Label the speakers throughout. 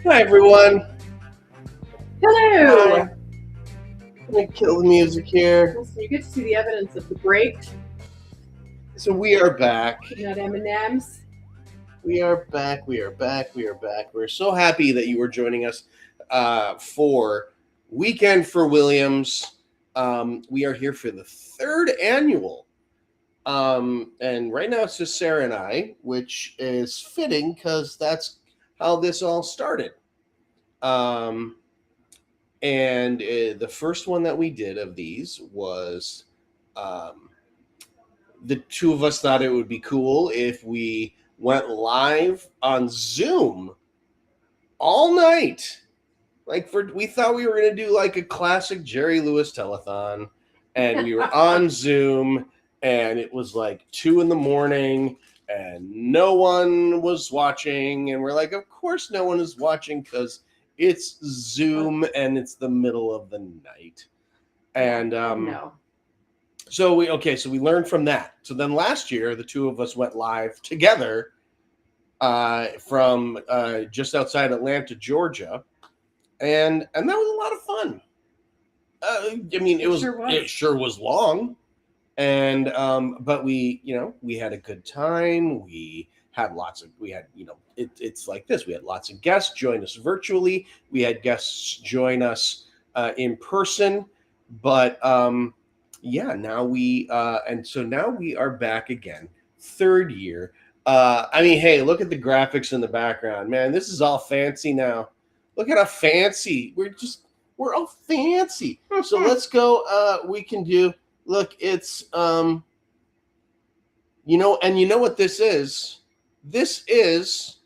Speaker 1: Hi, everyone.
Speaker 2: Hello.
Speaker 1: Hi. I'm going to kill the music here.
Speaker 2: Listen, you get to see the evidence of the break.
Speaker 1: So we are back.
Speaker 2: Not M&Ms.
Speaker 1: We are back. We are back. We are back. We're so happy that you were joining us for Weekend for Williams. We are here for the third annual. And right now it's just Sarah and I, which is fitting because that's how this all started. And the first one that we did of these was the two of us thought it would be cool if we went live on Zoom all night. We thought we were going to do like a classic Jerry Lewis telethon, and we were on Zoom, and it was like 2 a.m, and no one was watching, and we're like, of course no one is watching because it's Zoom and it's the middle of the night. And
Speaker 2: No.
Speaker 1: so we learned from that. So then last year the two of us went live together from just outside Atlanta, Georgia, and that was a lot of fun. It sure was long, and but we had a good time. It's like this. We had lots of guests join us virtually. We had guests join us in person, but now we are back again, third year. Hey, look at the graphics in the background, man. This is all fancy now. Look at how fancy we're all fancy. So let's go. We can do. Look, it's and you know what this is? This is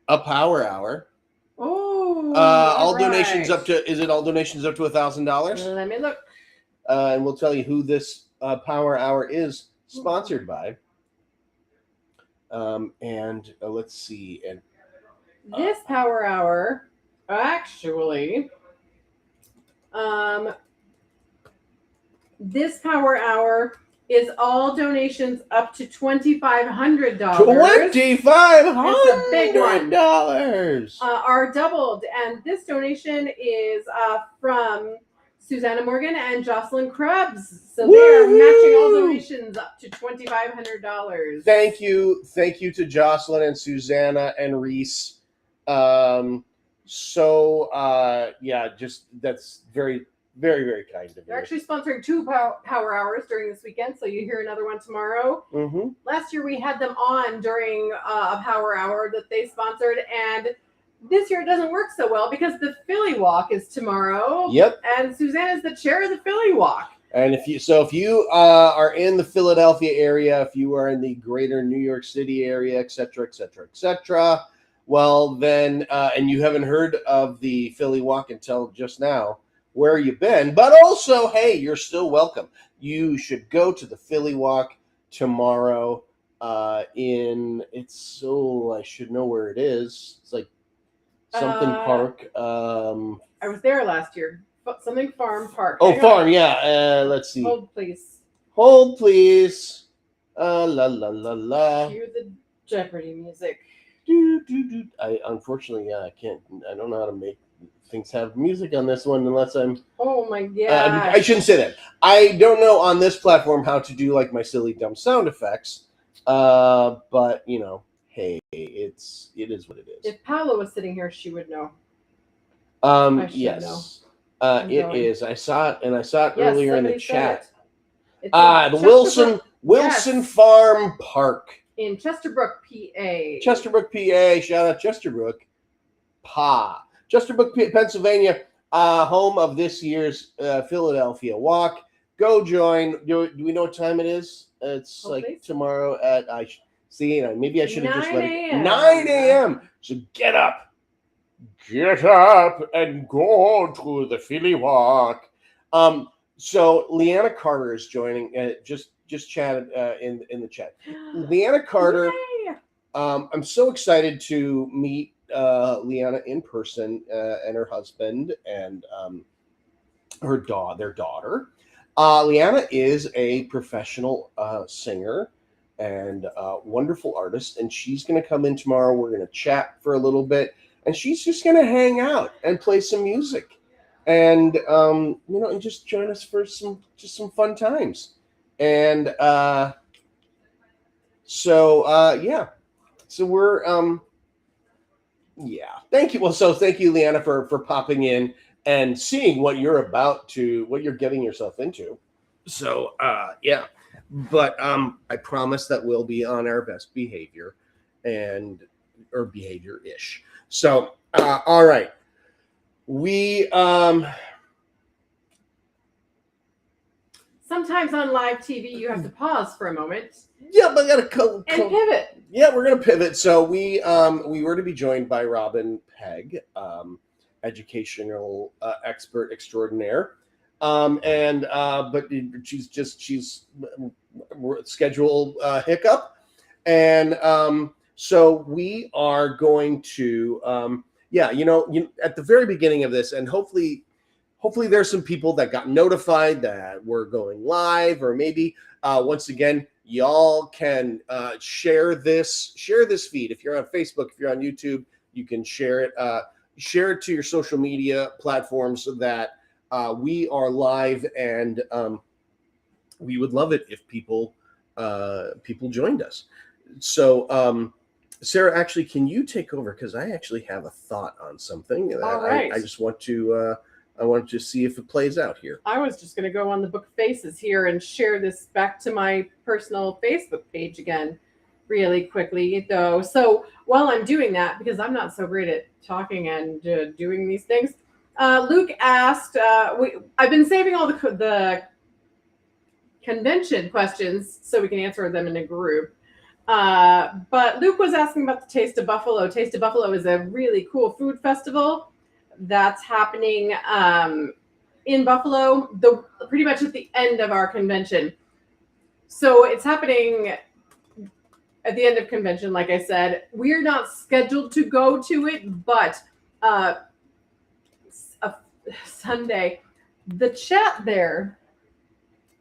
Speaker 1: a power hour.
Speaker 2: Oh,
Speaker 1: all donations up to $1,000?
Speaker 2: Let me look.
Speaker 1: And we'll tell you who this power hour is sponsored by. And let's see. And
Speaker 2: this power hour, actually, this power hour is all donations up to $2,500.
Speaker 1: $2,500
Speaker 2: are doubled, and this donation is from Susanna Morgan and Jocelyn Krebs. So they are matching all donations up to $2,500.
Speaker 1: Thank you to Jocelyn and Susanna and Reese. Just that's very, very, very kind of you.
Speaker 2: They're actually sponsoring 2 power hours during this weekend, so you hear another one tomorrow.
Speaker 1: Mm-hmm.
Speaker 2: Last year we had them on during a power hour that they sponsored, and this year it doesn't work so well because the Philly Walk is tomorrow.
Speaker 1: Yep.
Speaker 2: And Suzanne is the chair of the Philly Walk.
Speaker 1: And if you are in the Philadelphia area, if you are in the greater New York City area, etc., well then, and you haven't heard of the Philly Walk until just now, where you been? But also, hey, you're still welcome. You should go to the Philly Walk tomorrow. I should know where it is. It's like something park.
Speaker 2: I was there last year. Something farm park.
Speaker 1: Oh, farm, yeah. Let's see.
Speaker 2: Hold, please.
Speaker 1: La la la la.
Speaker 2: Cue the Jeopardy music.
Speaker 1: Unfortunately, I can't. I don't know how to make things have music on this one unless I'm.
Speaker 2: Oh my god!
Speaker 1: I shouldn't say that. I don't know on this platform how to do like my silly dumb sound effects. But hey, it is what it is.
Speaker 2: If Paula was sitting here, she would know.
Speaker 1: Yes. It is. I saw it, and I saw it earlier in the chat.
Speaker 2: It's
Speaker 1: The
Speaker 2: in
Speaker 1: Wilson
Speaker 2: Yes.
Speaker 1: Farm Park.
Speaker 2: in Chesterbrook, PA.
Speaker 1: Chesterbrook, PA. Shout out Chesterbrook. Chesterbrook, Pennsylvania, home of this year's Philadelphia Walk. Go join. Do we know what time it is? It's
Speaker 2: Oh,
Speaker 1: like
Speaker 2: please.
Speaker 1: tomorrow at maybe I should have just let
Speaker 2: 9
Speaker 1: it
Speaker 2: a.m.
Speaker 1: 9 a.m. So get up and go to the Philly Walk. So Leanna Carter is joining. Just chatted in the chat. Leanna Carter.
Speaker 2: Yay!
Speaker 1: I'm so excited to meet Leanna in person and her husband and their daughter. Leanna is a professional singer and wonderful artist, and she's going to come in tomorrow. We're going to chat for a little bit, and she's just going to hang out and play some music, and and just join us for some fun times. And yeah. So we're Thank you. Well, so thank you, Leanna, for popping in and seeing what you're getting yourself into. So yeah. But I promise that we'll be on our best behavior or behavior-ish. So all right. We
Speaker 2: Sometimes on live TV you have to pause for a moment
Speaker 1: yeah, but I gotta
Speaker 2: and pivot.
Speaker 1: Yeah, we're gonna pivot. So we were to be joined by Robin Pegg, educational expert extraordinaire, but she's schedule hiccup, and so we are going to at the very beginning of this, and hopefully there's some people that got notified that we're going live, or maybe once again y'all can share this feed. If you're on Facebook, if you're on YouTube, you can share it to your social media platforms so that we are live, and we would love it if people joined us. So Sarah, actually, can you take over, because I actually have a thought on something that
Speaker 2: All right.
Speaker 1: I just want to I wanted to see if it plays out here.
Speaker 2: I was just going to go on the Book of Faces here and share this back to my personal Facebook page again really quickly, though. So while I'm doing that, because I'm not so great at talking and doing these things, Luke asked, I've been saving all the convention questions so we can answer them in a group. But Luke was asking about the Taste of Buffalo. Taste of Buffalo is a really cool food festival that's happening in Buffalo, pretty much at the end of our convention. So it's happening at the end of convention, like I said. We're not scheduled to go to it, but Sunday, the chat there,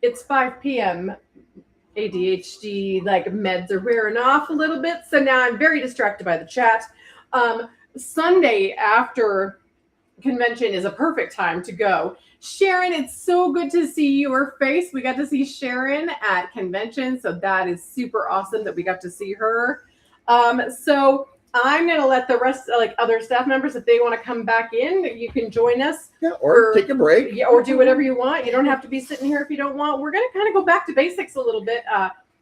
Speaker 2: it's 5 p.m. ADHD, like meds are wearing off a little bit. So now I'm very distracted by the chat. Sunday after convention is a perfect time to go. Sharon, it's so good to see your face. We got to see Sharon at convention, so that is super awesome that we got to see her. So I'm gonna let the rest, like other staff members, if they want to come back in, you can join us.
Speaker 1: Yeah, or take a break.
Speaker 2: Yeah, or do whatever you want. You don't have to be sitting here if you don't want. We're gonna kind of go back to basics a little bit.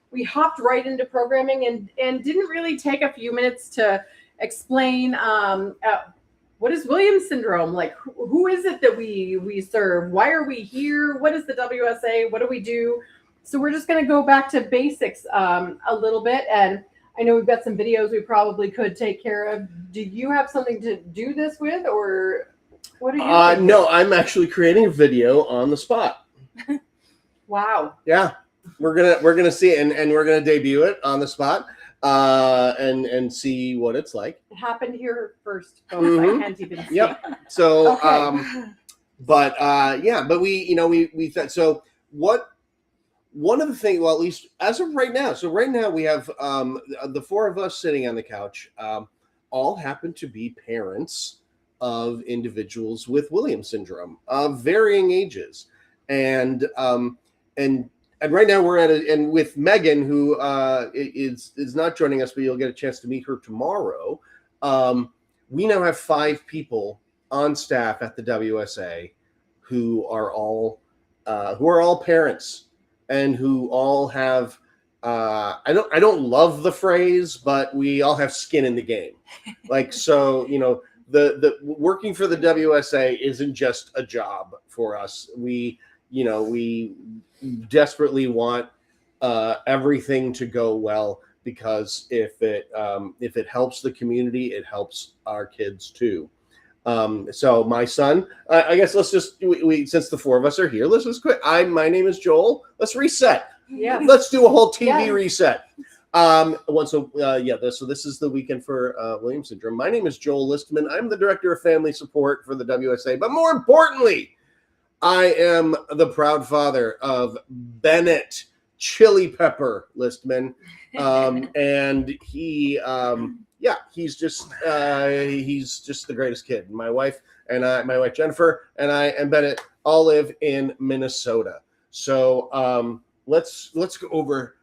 Speaker 2: We hopped right into programming and didn't really take a few minutes to explain what is Williams syndrome? Like, who is it that we serve? Why are we here? What is the WSA? What do we do? So we're just going to go back to basics a little bit. And I know we've got some videos we probably could take care of. Do you have something to do this with, or what are you thinking?
Speaker 1: No, I'm actually creating a video on the spot.
Speaker 2: Wow.
Speaker 1: Yeah, we're gonna see it, and we're gonna debut it on the spot. And see what it's like.
Speaker 2: It happened here first, folks.
Speaker 1: Mhm.
Speaker 2: I can't even see.
Speaker 1: Yep. So,
Speaker 2: Okay.
Speaker 1: but we thought, so what? One of the things, well, at least as of right now. So right now we have the four of us sitting on the couch. All happen to be parents of individuals with Williams syndrome of varying ages, and right now we're and with Megan, who is not joining us, but you'll get a chance to meet her tomorrow. We now have 5 people on staff at the WSA who are all parents and who all have I don't love the phrase, but we all have skin in the game. Like, so, the working for the WSA isn't just a job for us. We desperately want everything to go well, because if it helps the community, it helps our kids too. So my son, I guess let's just since the four of us are here, let's just quit. My name is Joel. Let's reset.
Speaker 2: Yeah.
Speaker 1: Let's do a whole TV
Speaker 2: Yes.
Speaker 1: reset. So this is the weekend for Williams syndrome. My name is Joel Listman. I'm the director of family support for the WSA, but more importantly, I am the proud father of Bennett Chili Pepper Listman, and he's just the greatest kid. My wife Jennifer and I and Bennett all live in Minnesota. So let's go over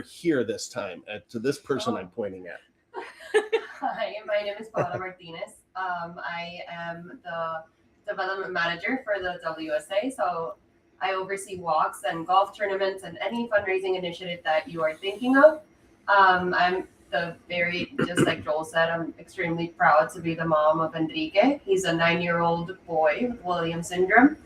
Speaker 1: here this time to this person I'm pointing at.
Speaker 3: Hi, my name is Paula Martinez. I am the development manager for the WSA. So I oversee walks and golf tournaments and any fundraising initiative that you are thinking of. I'm just like Joel said, I'm extremely proud to be the mom of Enrique. He's a 9-year-old boy with Williams syndrome.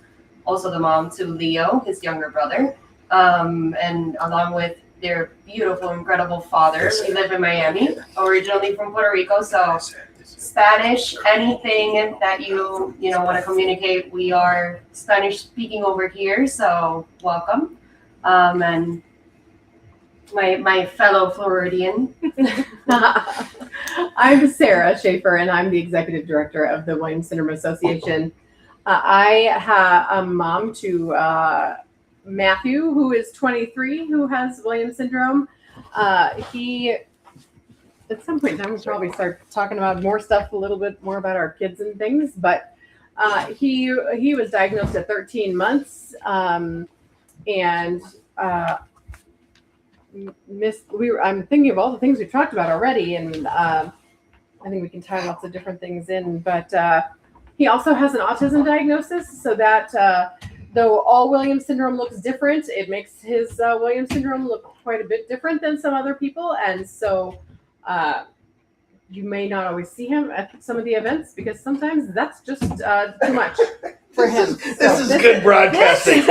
Speaker 3: Also the mom to Leo, his younger brother. And along with their beautiful, incredible father. We live in Miami, originally from Puerto Rico. So Spanish, anything that you want to communicate, we are Spanish speaking over here. So welcome. And my fellow Floridian.
Speaker 2: I'm Sarah Schaefer, and I'm the executive director of the Williams Syndrome Association. I have a mom to Matthew, who is 23, who has Williams syndrome. He, at some point in time, we'll probably start talking about more stuff, a little bit more about our kids and things. But he was diagnosed at 13 months, and I'm thinking of all the things we've talked about already, and I think we can tie lots of different things in. But he also has an autism diagnosis, so that though all Williams syndrome looks different, it makes his Williams syndrome look quite a bit different than some other people. And so you may not always see him at some of the events, because sometimes that's just too much for him.
Speaker 1: This is good broadcasting.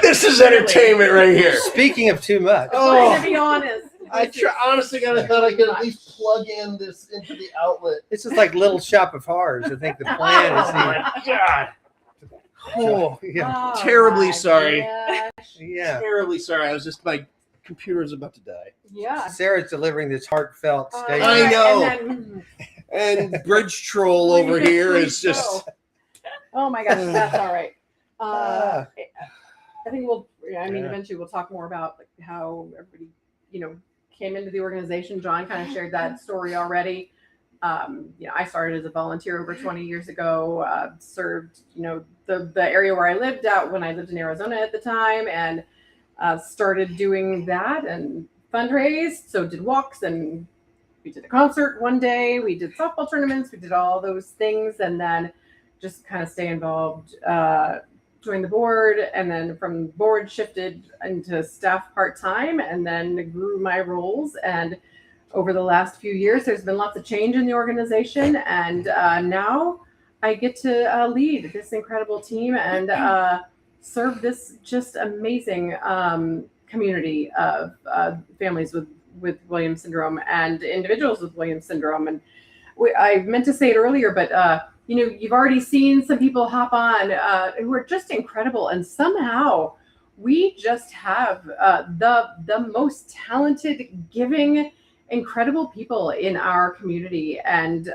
Speaker 1: This is entertainment right here.
Speaker 4: Speaking of too much,
Speaker 2: To be honest.
Speaker 1: Honestly, I thought I could at least plug in this into the outlet.
Speaker 4: this is like Little Shop of Horrors. I think the plan is
Speaker 1: Oh my God.
Speaker 4: Oh, yeah.
Speaker 2: Oh,
Speaker 1: Terribly
Speaker 2: my
Speaker 1: sorry.
Speaker 2: gosh.
Speaker 4: Yeah.
Speaker 1: Terribly sorry. My computer's about to die.
Speaker 2: Yeah.
Speaker 4: Sarah's delivering this heartfelt statement.
Speaker 1: I know.
Speaker 2: And then,
Speaker 1: And Bridge Troll over here is just.
Speaker 2: oh my gosh, that's all right.
Speaker 4: Ah.
Speaker 2: I think
Speaker 4: Yeah.
Speaker 2: eventually we'll talk more about like how everybody, came into the organization. John kind of shared that story already. I started as a volunteer over 20 years ago, served, the area where I lived out when I lived in Arizona at the time, and started doing that and fundraised. So did walks, and we did a concert one day. We did softball tournaments. We did all those things, and then just kind of stay involved, joined the board, and then from board shifted into staff part-time, and then grew my roles. And over the last few years, there's been lots of change in the organization, and now I get to lead this incredible team and serve this just amazing community of families with Williams syndrome and individuals with Williams syndrome. And I meant to say it earlier, but you've already seen some people hop on who are just incredible, and somehow we just have the most talented, giving, incredible people in our community. And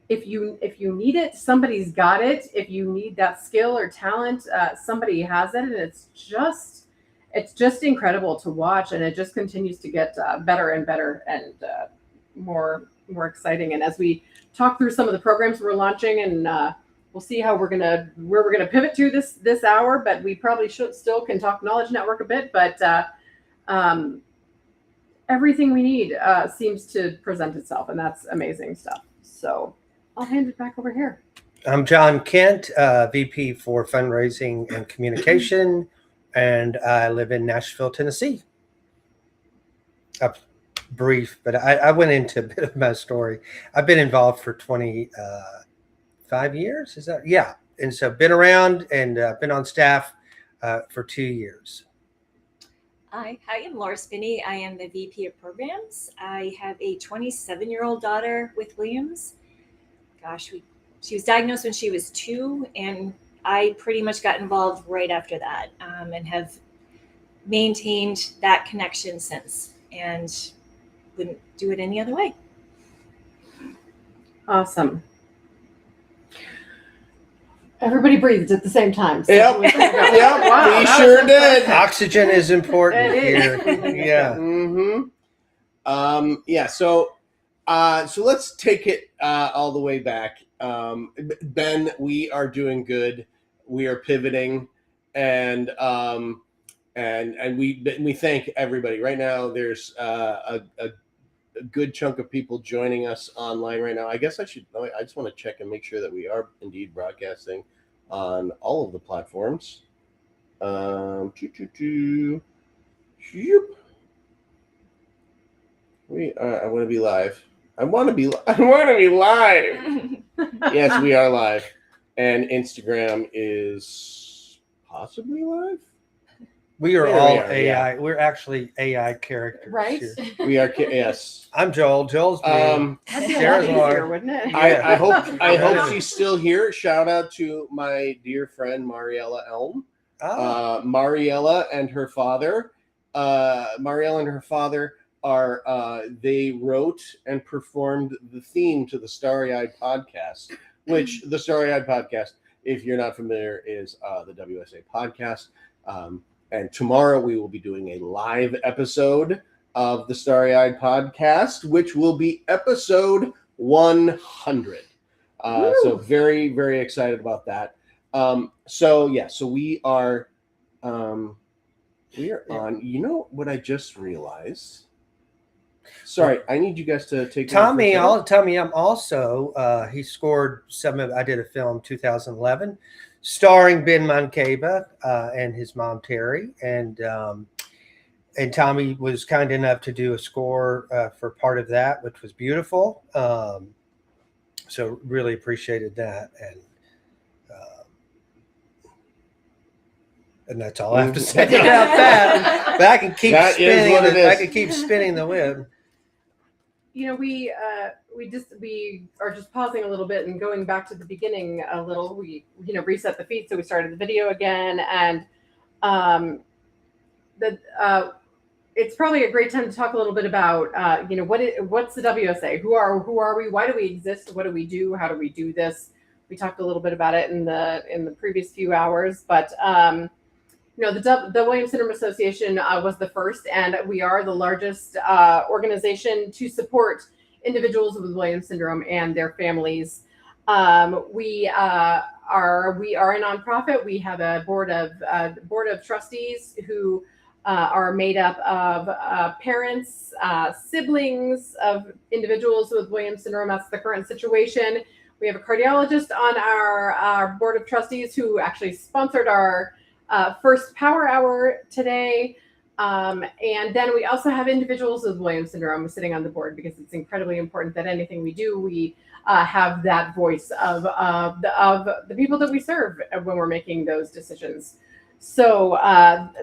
Speaker 2: if you need it, somebody's got it. If you need that skill or talent, somebody has it, and it's just incredible to watch, and it just continues to get better and better and more exciting. And as we talk through some of the programs we're launching, and we'll see how where we're gonna pivot to this hour, but we probably still can talk Knowledge Network a bit. But everything we need seems to present itself, and that's amazing stuff. So I'll hand it back over here.
Speaker 4: I'm John Kent, VP for Fundraising and Communication and I live in Nashville, Tennessee. Brief, but I went into a bit of my story. I've been involved for 25 years. Is that? Yeah. And so been around and been on staff for 2 years.
Speaker 5: Hi, I'm Laura Spinney. I am the VP of Programs. I have a 27-year-old daughter with Williams. Gosh, she was diagnosed when she was 2, and I pretty much got involved right after that, and have maintained that connection since, and wouldn't do it any other way.
Speaker 2: Awesome. Everybody breathed at the same time. So
Speaker 1: Yep.
Speaker 2: Wow,
Speaker 1: We
Speaker 2: that
Speaker 1: sure
Speaker 2: was
Speaker 1: did.
Speaker 2: impressive.
Speaker 4: Oxygen is important
Speaker 2: It is.
Speaker 4: here. Yeah.
Speaker 1: Yeah. So let's take it all the way back. Ben, we are doing good. We are pivoting, and we thank everybody. Right now, there's a good chunk of people joining us online right now. I guess I just want to check and make sure that we are indeed broadcasting on all of the platforms. I want to be live. I want to be live. Yes, we are live. And Instagram is possibly live.
Speaker 4: We are
Speaker 1: There we
Speaker 4: all
Speaker 1: are,
Speaker 4: AI. We're actually AI characters.
Speaker 2: Right?
Speaker 4: Here.
Speaker 1: We are. Yes.
Speaker 4: I'm Joel. Joel's me.
Speaker 2: That'd be a lot
Speaker 4: Sarah's
Speaker 2: easier,
Speaker 4: Laura.
Speaker 2: wouldn't it?
Speaker 1: I hope
Speaker 4: Yeah.
Speaker 1: she's still here. Shout out to my dear friend Mariella Elm.
Speaker 4: Oh,
Speaker 1: Mariella and her father. Mariella and her father are they wrote and performed the theme to the Starry Eyed podcast, which the Starry Eyed podcast, if you're not familiar, is the WSA podcast. And tomorrow we will be doing a live episode of the Starry Eyed podcast, which will be episode 100. So very, very excited about that. So we are on. You know what I just realized? Sorry, I need you guys to take
Speaker 4: Tommy. I'm also. He scored some of. I did a film 2011, starring Ben Moncaba and his mom Terry, and Tommy was kind enough to do a score for part of that, which was beautiful. So really appreciated that, and that's all I have to say about that. But I can keep
Speaker 1: That is
Speaker 4: spinning.
Speaker 1: what it
Speaker 4: I
Speaker 1: is.
Speaker 4: can keep spinning the wheel.
Speaker 2: You know, we are just pausing a little bit and going back to the beginning a little. We reset the feed, so we started the video again, and it's probably a great time to talk a little bit about what's the WSA? Who are we? Why do we exist? What do we do? How do we do this? We talked a little bit about it in the previous few hours, but the Williams Syndrome Association was the first, and we are the largest organization to support individuals with Williams syndrome and their families. We are a nonprofit. We have a board of trustees who are made up of parents, siblings of individuals with Williams syndrome. That's the current situation. We have a cardiologist on our board of trustees who actually sponsored our first Power Hour today. And then we also have individuals with Williams syndrome sitting on the board, because it's incredibly important that anything we do, we have that voice of the people that we serve when we're making those decisions. So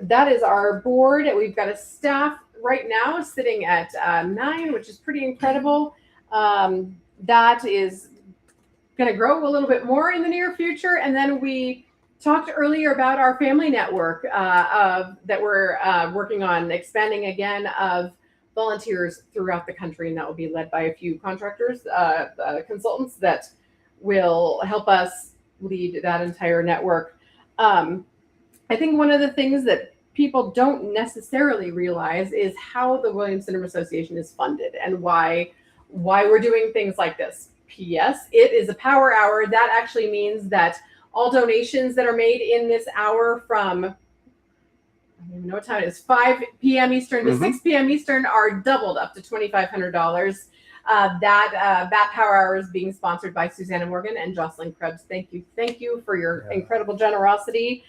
Speaker 2: that is our board. We've got a staff right now sitting at 9, which is pretty incredible. That is going to grow a little bit more in the near future. And then we talked earlier about our family network that we're working on expanding again, of volunteers throughout the country, and that will be led by a few contractors, consultants that will help us lead that entire network. I think one of the things that people don't necessarily realize is how the Williams Syndrome Association is funded and why we're doing things like this. P.S. It is a Power Hour. That actually means that all donations that are made in this hour from, I don't even know what time it is, 5 p.m. Eastern to 6 p.m. Eastern are doubled up to $2,500. That Power Hour is being sponsored by Susanna Morgan and Jocelyn Krebs. Thank you for your incredible generosity.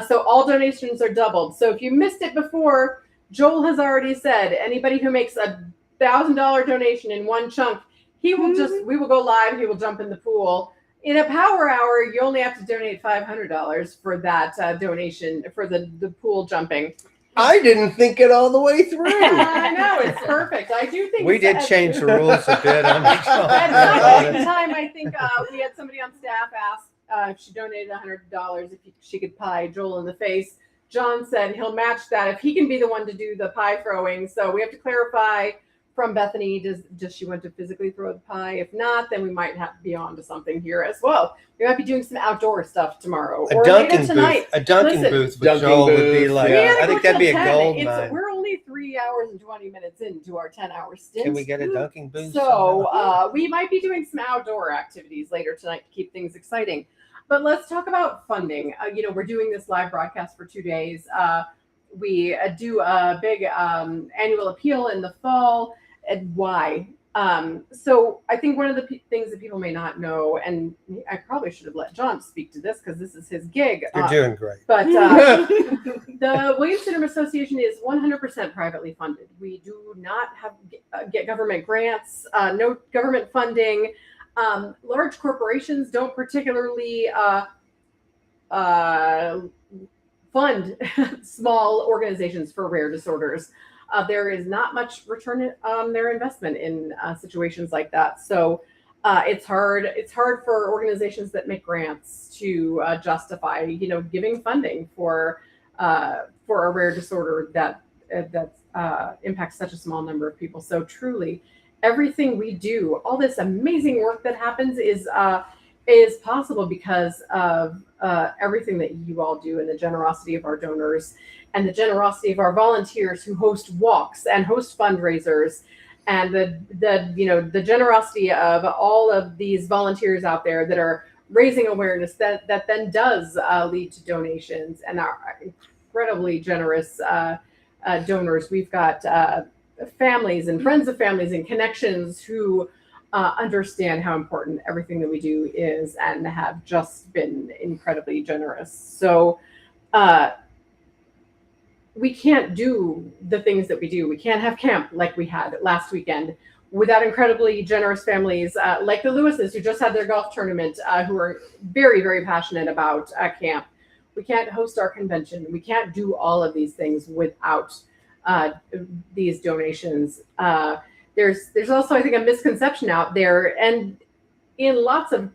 Speaker 2: So all donations are doubled. So if you missed it before, Joel has already said anybody who makes $1,000 donation in one chunk, we will go live. He will jump in the pool. In a Power Hour, you only have to donate $500 for that donation for the pool jumping.
Speaker 1: I didn't think it all the way through.
Speaker 2: I know, it's perfect. I do think
Speaker 4: We did change the rules a bit on
Speaker 2: At some point in time, I think we had somebody on staff ask if she donated $100 if she could pie Joel in the face. John said he'll match that if he can be the one to do the pie throwing. So we have to clarify from Bethany, does she want to physically throw the pie? If not, then we might have to be on to something here as well. We might be doing some outdoor stuff tomorrow
Speaker 4: A
Speaker 2: or
Speaker 4: Dunkin'
Speaker 2: later tonight.
Speaker 4: booth. A Dunkin'
Speaker 2: Listen,
Speaker 4: booth with
Speaker 1: Dunkin'
Speaker 4: Joel would be
Speaker 1: booth,
Speaker 4: like,
Speaker 1: yeah.
Speaker 4: I think that'd be a gold mine.
Speaker 2: We're only 3 hours and 20 minutes into our 10-hour stint.
Speaker 4: Can we get a Dunkin' booth?
Speaker 2: So we might be doing some outdoor activities later tonight to keep things exciting. But let's talk about funding. We're doing this live broadcast for 2 days. We do a big annual appeal in the fall. And why? So I think one of the things that people may not know, and I probably should have let John speak to this because this is his gig.
Speaker 4: You're doing great.
Speaker 2: But the Williams Syndrome Association is 100% privately funded. We do not get government grants, no government funding. Large corporations don't particularly fund small organizations for rare disorders. There is not much return on their investment in situations like that. So it's hard. It's hard for organizations that make grants to justify, giving funding for a rare disorder that impacts such a small number of people. So truly, everything we do, all this amazing work that happens is possible because of everything that you all do and the generosity of our donors and the generosity of our volunteers who host walks and host fundraisers, and the generosity of all of these volunteers out there that are raising awareness that then does lead to donations and our incredibly generous donors. We've got families and friends of families and connections who understand how important everything that we do is and have just been incredibly generous. So we can't do the things that we do. We can't have camp like we had last weekend without incredibly generous families like the Lewises, who just had their golf tournament, who are very, very passionate about camp. We can't host our convention. We can't do all of these things without these donations. There's also, I think, a misconception out there, and in lots of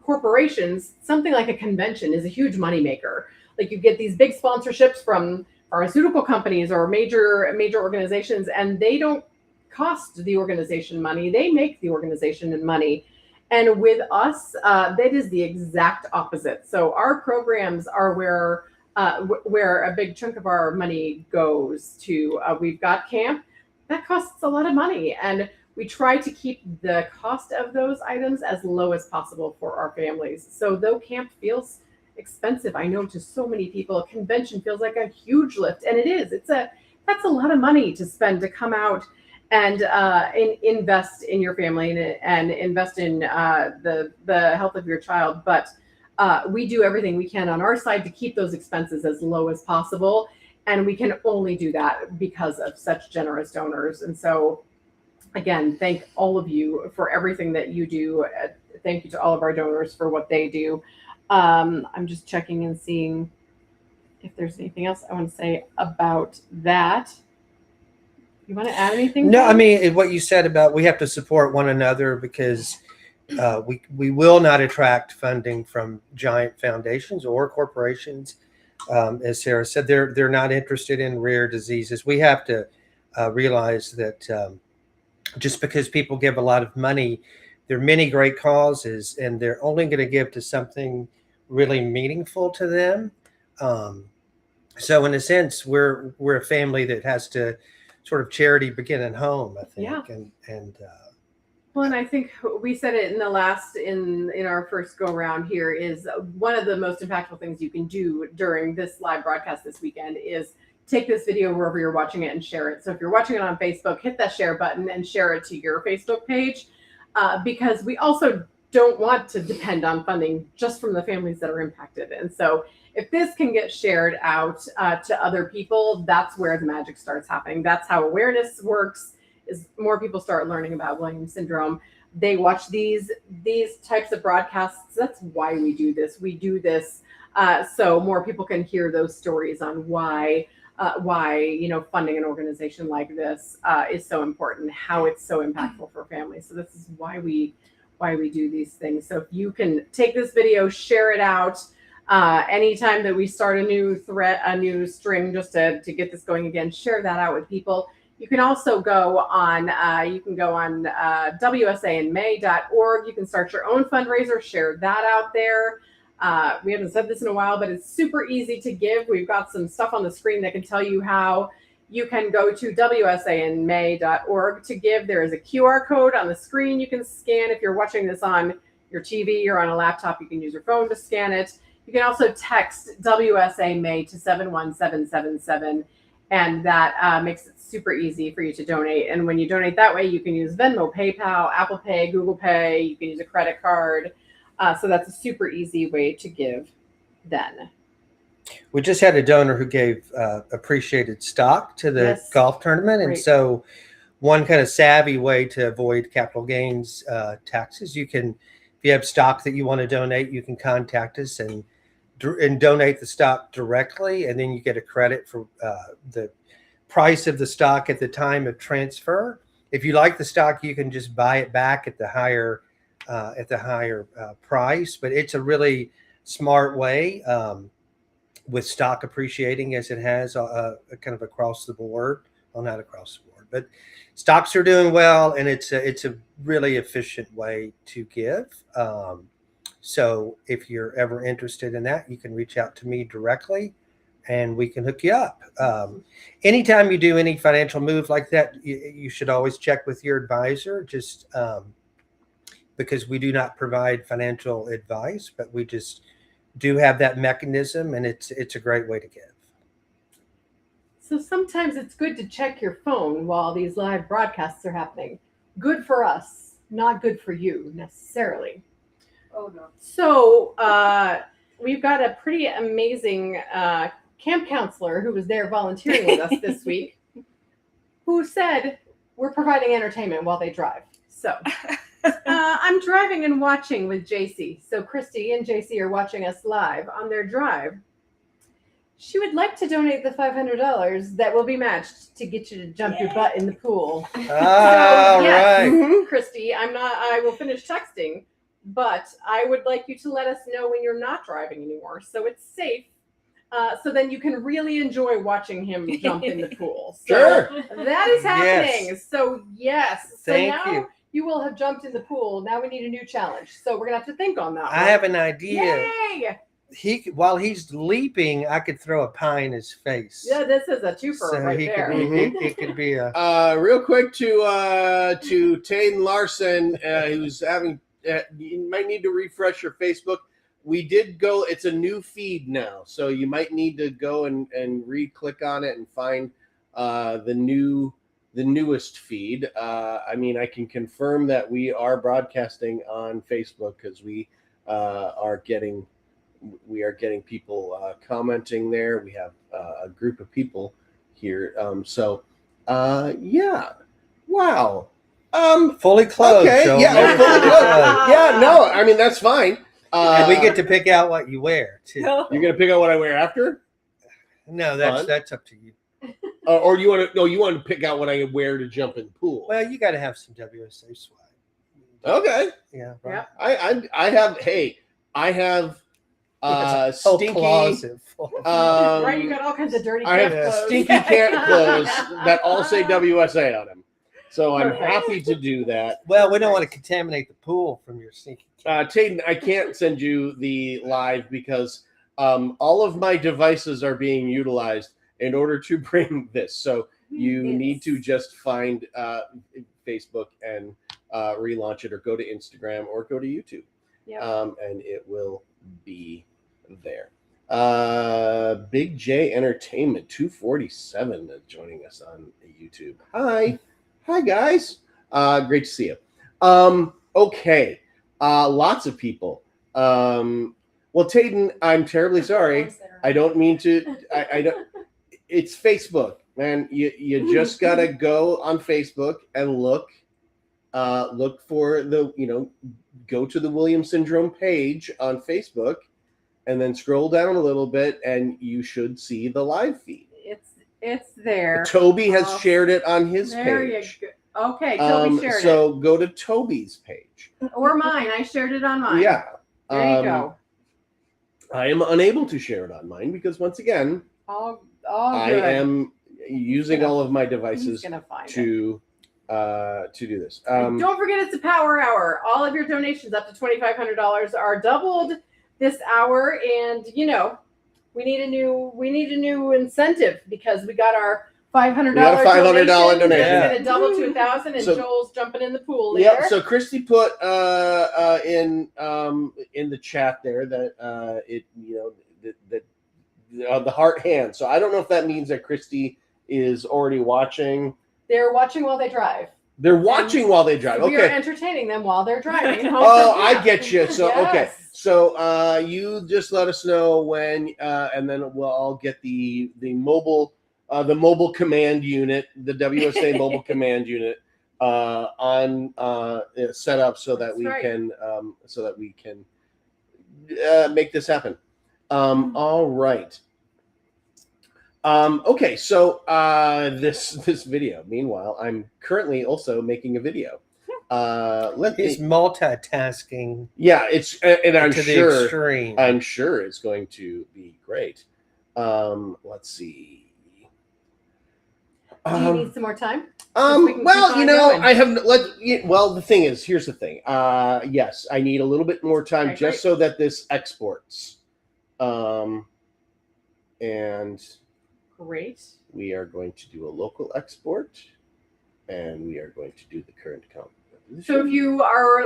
Speaker 2: corporations, something like a convention is a huge moneymaker. Like, you get these big sponsorships from pharmaceutical companies or major organizations, and they don't cost the organization money. They make the organization money. And with us, that is the exact opposite. So our programs are where a big chunk of our money goes to. We've got camp. That costs a lot of money, and we try to keep the cost of those items as low as possible for our families. So though camp feels expensive, I know to so many people, a convention feels like a huge lift, and it is. That's a lot of money to spend to come out and invest in your family and invest in the health of your child. But we do everything we can on our side to keep those expenses as low as possible. And we can only do that because of such generous donors. And so, again, thank all of you for everything that you do. Thank you to all of our donors for what they do. I'm just checking and seeing if there's anything else I want to say about that. You want to add anything?
Speaker 4: No,
Speaker 2: Tom?
Speaker 4: I mean, what you said about we have to support one another because we will not attract funding from giant foundations or corporations. As Sarah said, they're not interested in rare diseases. We have to realize that just because people give a lot of money, there are many great causes, and they're only going to give to something really meaningful to them. So in a sense, we're a family that has to sort of charity begin at home, I think.
Speaker 2: Yeah.
Speaker 4: And
Speaker 2: Well, and I think we said it in our first go around here is one of the most impactful things you can do during this live broadcast this weekend is take this video wherever you're watching it and share it. So if you're watching it on Facebook, hit that share button and share it to your Facebook page, because we also don't want to depend on funding just from the families that are impacted. And so if this can get shared out to other people, that's where the magic starts happening. That's how awareness works, is more people start learning about Williams syndrome. They watch these types of broadcasts. That's why we do this. We do this so more people can hear those stories on why funding an organization like this is so important, how it's so impactful for families. So this is why we do these things. So if you can take this video, share it out. Anytime that we start a new thread, a new string, just to get this going again, share that out with people. You can also go on WSAinMay.org. You can start your own fundraiser, share that out there. We haven't said this in a while, but it's super easy to give. We've got some stuff on the screen that can tell you how. You can go to WSAinMay.org to give. There is a QR code on the screen you can scan. If you're watching this on your TV or on a laptop, you can use your phone to scan it. You can also text WSA May to 71777, and that makes it super easy for you to donate. And when you donate that way, you can use Venmo, PayPal, Apple Pay, Google Pay. You can use a credit card. So that's a super easy way to give then.
Speaker 4: We just had a donor who gave appreciated stock to the golf tournament. And so one kind of savvy way to avoid capital gains taxes, you can, if you have stock that you want to donate, you can contact us and donate the stock directly. And then you get a credit for the price of the stock at the time of transfer. If you like the stock, you can just buy it back at the higher price. But it's a really smart way. With stock appreciating as it has kind of across the board. Well, not across the board, but stocks are doing well, and it's a really efficient way to give. So if you're ever interested in that, you can reach out to me directly and we can hook you up. Anytime you do any financial move like that, you should always check with your advisor, just because we do not provide financial advice, but we just do have that mechanism, and it's a great way to give.
Speaker 2: So sometimes it's good to check your phone while these live broadcasts are happening. Good for us, not good for you necessarily.
Speaker 3: Oh no.
Speaker 2: So we've got a pretty amazing camp counselor who was there volunteering with us this week, who said we're providing entertainment while they drive. So I'm driving and watching with JC. So Christy and JC are watching us live on their drive. She would like to donate the $500 that will be matched to get you to jump your butt in the pool.
Speaker 4: All right.
Speaker 2: Christy, I will finish texting, but I would like you to let us know when you're not driving anymore, so it's safe. So then you can really enjoy watching him jump in the pool. So
Speaker 1: Sure.
Speaker 2: that is happening.
Speaker 4: Yes.
Speaker 2: So yes. So
Speaker 4: Thank
Speaker 2: now
Speaker 4: you.
Speaker 2: you will have jumped in the pool. Now we need a new challenge. So we're gonna have to think on that.
Speaker 4: I have an idea.
Speaker 2: Yay!
Speaker 4: While he's leaping, I could throw a pie in his face.
Speaker 2: Yeah, this is a twofer
Speaker 4: So
Speaker 2: right
Speaker 4: he
Speaker 2: there.
Speaker 4: could be, it could be a.
Speaker 1: Real quick to Taden Larson, who's having. You might need to refresh your Facebook. We did go. It's a new feed now, so you might need to go and re-click on it and find the newest feed. I mean, I can confirm that we are broadcasting on Facebook because we are getting people commenting there. We have a group of people here. Yeah. Wow.
Speaker 4: Fully clothed.
Speaker 1: Okay.
Speaker 4: Joel.
Speaker 1: Yeah. Fully clothed. Yeah. No. I mean, that's fine.
Speaker 4: And we get to pick out what you wear too.
Speaker 1: You're gonna pick out what I wear after,
Speaker 4: No,
Speaker 1: Fun.
Speaker 4: that's up to you.
Speaker 1: or you want to? No, you want to pick out what I wear to jump in the pool.
Speaker 4: Well, you got to have some WSA swag.
Speaker 1: Okay.
Speaker 4: Yeah.
Speaker 2: Yeah.
Speaker 1: I have. Hey, I have
Speaker 4: Whole
Speaker 1: stinky.
Speaker 4: closet full.
Speaker 2: Right, you got all kinds of dirty
Speaker 1: I have
Speaker 2: camp clothes.
Speaker 1: stinky camp clothes that all say WSA on them. So I'm
Speaker 2: Perfect.
Speaker 1: happy to do that.
Speaker 4: Well, we don't want to contaminate the pool from your stinky.
Speaker 1: Taden, I can't send you the live because all of my devices are being utilized in order to bring this. So you need to just find Facebook and relaunch it, or go to Instagram, or go to YouTube.
Speaker 2: Yep.
Speaker 1: And it will be there. Big J Entertainment 247 joining us on YouTube. Hi guys. Great to see you. Okay. Lots of people. Well, Tayden, I'm terribly sorry. I don't mean to. I don't. It's Facebook, man. You just gotta go on Facebook and look for go to the Williams Syndrome page on Facebook, and then scroll down a little bit, and you should see the live feed.
Speaker 2: It's there.
Speaker 1: Toby has shared it on his
Speaker 2: There
Speaker 1: page.
Speaker 2: you go. Okay, Toby shared
Speaker 1: so go to Toby's page.
Speaker 2: or mine. I shared it on mine.
Speaker 1: Yeah.
Speaker 2: There you go.
Speaker 1: I am unable to share it on mine because once again,
Speaker 2: All
Speaker 1: I
Speaker 2: good.
Speaker 1: am using all of my
Speaker 2: He's
Speaker 1: devices
Speaker 2: gonna find it.
Speaker 1: to do this.
Speaker 2: And don't forget, it's a power hour. All of your donations up to $2,500 are doubled this hour, and we need a new incentive because we got our $500
Speaker 1: We got a $500 donation.
Speaker 2: It's going to double to 1,000, and
Speaker 1: So-
Speaker 2: Joel's jumping in the pool later.
Speaker 1: Yep. So Christy put in the chat there that the heart hand. So I don't know if that means that Christy is already watching.
Speaker 2: They're watching while they drive.
Speaker 1: They're watching while they drive.
Speaker 2: We are
Speaker 1: Okay.
Speaker 2: entertaining them while they're driving.
Speaker 1: Oh, I get you. So okay.
Speaker 2: Yes.
Speaker 1: So you just let us know when, and then we'll all get the mobile command unit, the WSA mobile command unit, on set up so that
Speaker 2: That's
Speaker 1: we
Speaker 2: right.
Speaker 1: can make this happen. All right. Okay, so this video. Meanwhile, I'm currently also making a video.
Speaker 4: He's multitasking
Speaker 1: Yeah, it's and I'm
Speaker 4: to the
Speaker 1: sure
Speaker 4: extreme.
Speaker 1: I'm sure it's going to be great. Let's see.
Speaker 2: Do you need some more time? we can
Speaker 1: Well,
Speaker 2: keep on going.
Speaker 1: I have well. The thing is, here's the thing. Yes, I need a little bit more time
Speaker 2: Okay,
Speaker 1: just
Speaker 2: great.
Speaker 1: so that this exports. And
Speaker 2: Great.
Speaker 1: we are going to do a local export, and we are going to do the current count.
Speaker 2: So if you are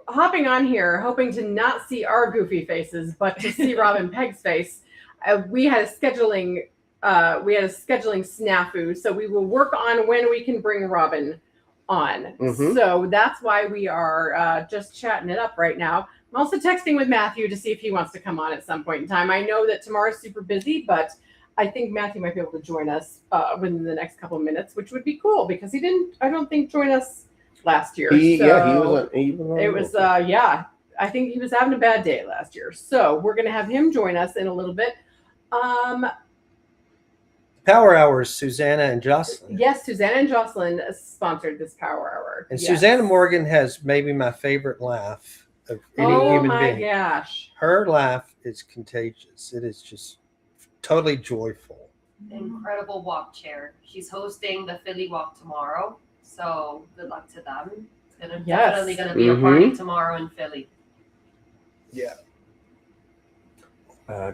Speaker 2: hopping on here hoping to not see our goofy faces, but to see Robin Pegg's face, we had a scheduling snafu. So we will work on when we can bring Robin on.
Speaker 1: Mhm.
Speaker 2: So that's why we are just chatting it up right now. I'm also texting with Matthew to see if he wants to come on at some point in time. I know that tomorrow's super busy, but I think Matthew might be able to join us within the next couple of minutes, which would be cool because he didn't, I don't think, join us last year.
Speaker 1: He was on.
Speaker 2: It was, I think he was having a bad day last year. So we're going to have him join us in a little bit.
Speaker 4: Power Hours, Susanna and Jocelyn.
Speaker 2: Yes, Susanna and Jocelyn sponsored this Power Hour.
Speaker 4: And
Speaker 2: Yes.
Speaker 4: Susanna Morgan has maybe my favorite laugh of any human
Speaker 2: my
Speaker 4: being.
Speaker 2: gosh.
Speaker 4: Her laugh is contagious. It is just totally joyful.
Speaker 3: Incredible walk chair. She's hosting the Philly Walk tomorrow, so good luck to them. It's definitely gonna be a party tomorrow in Philly.
Speaker 4: Yeah.
Speaker 1: I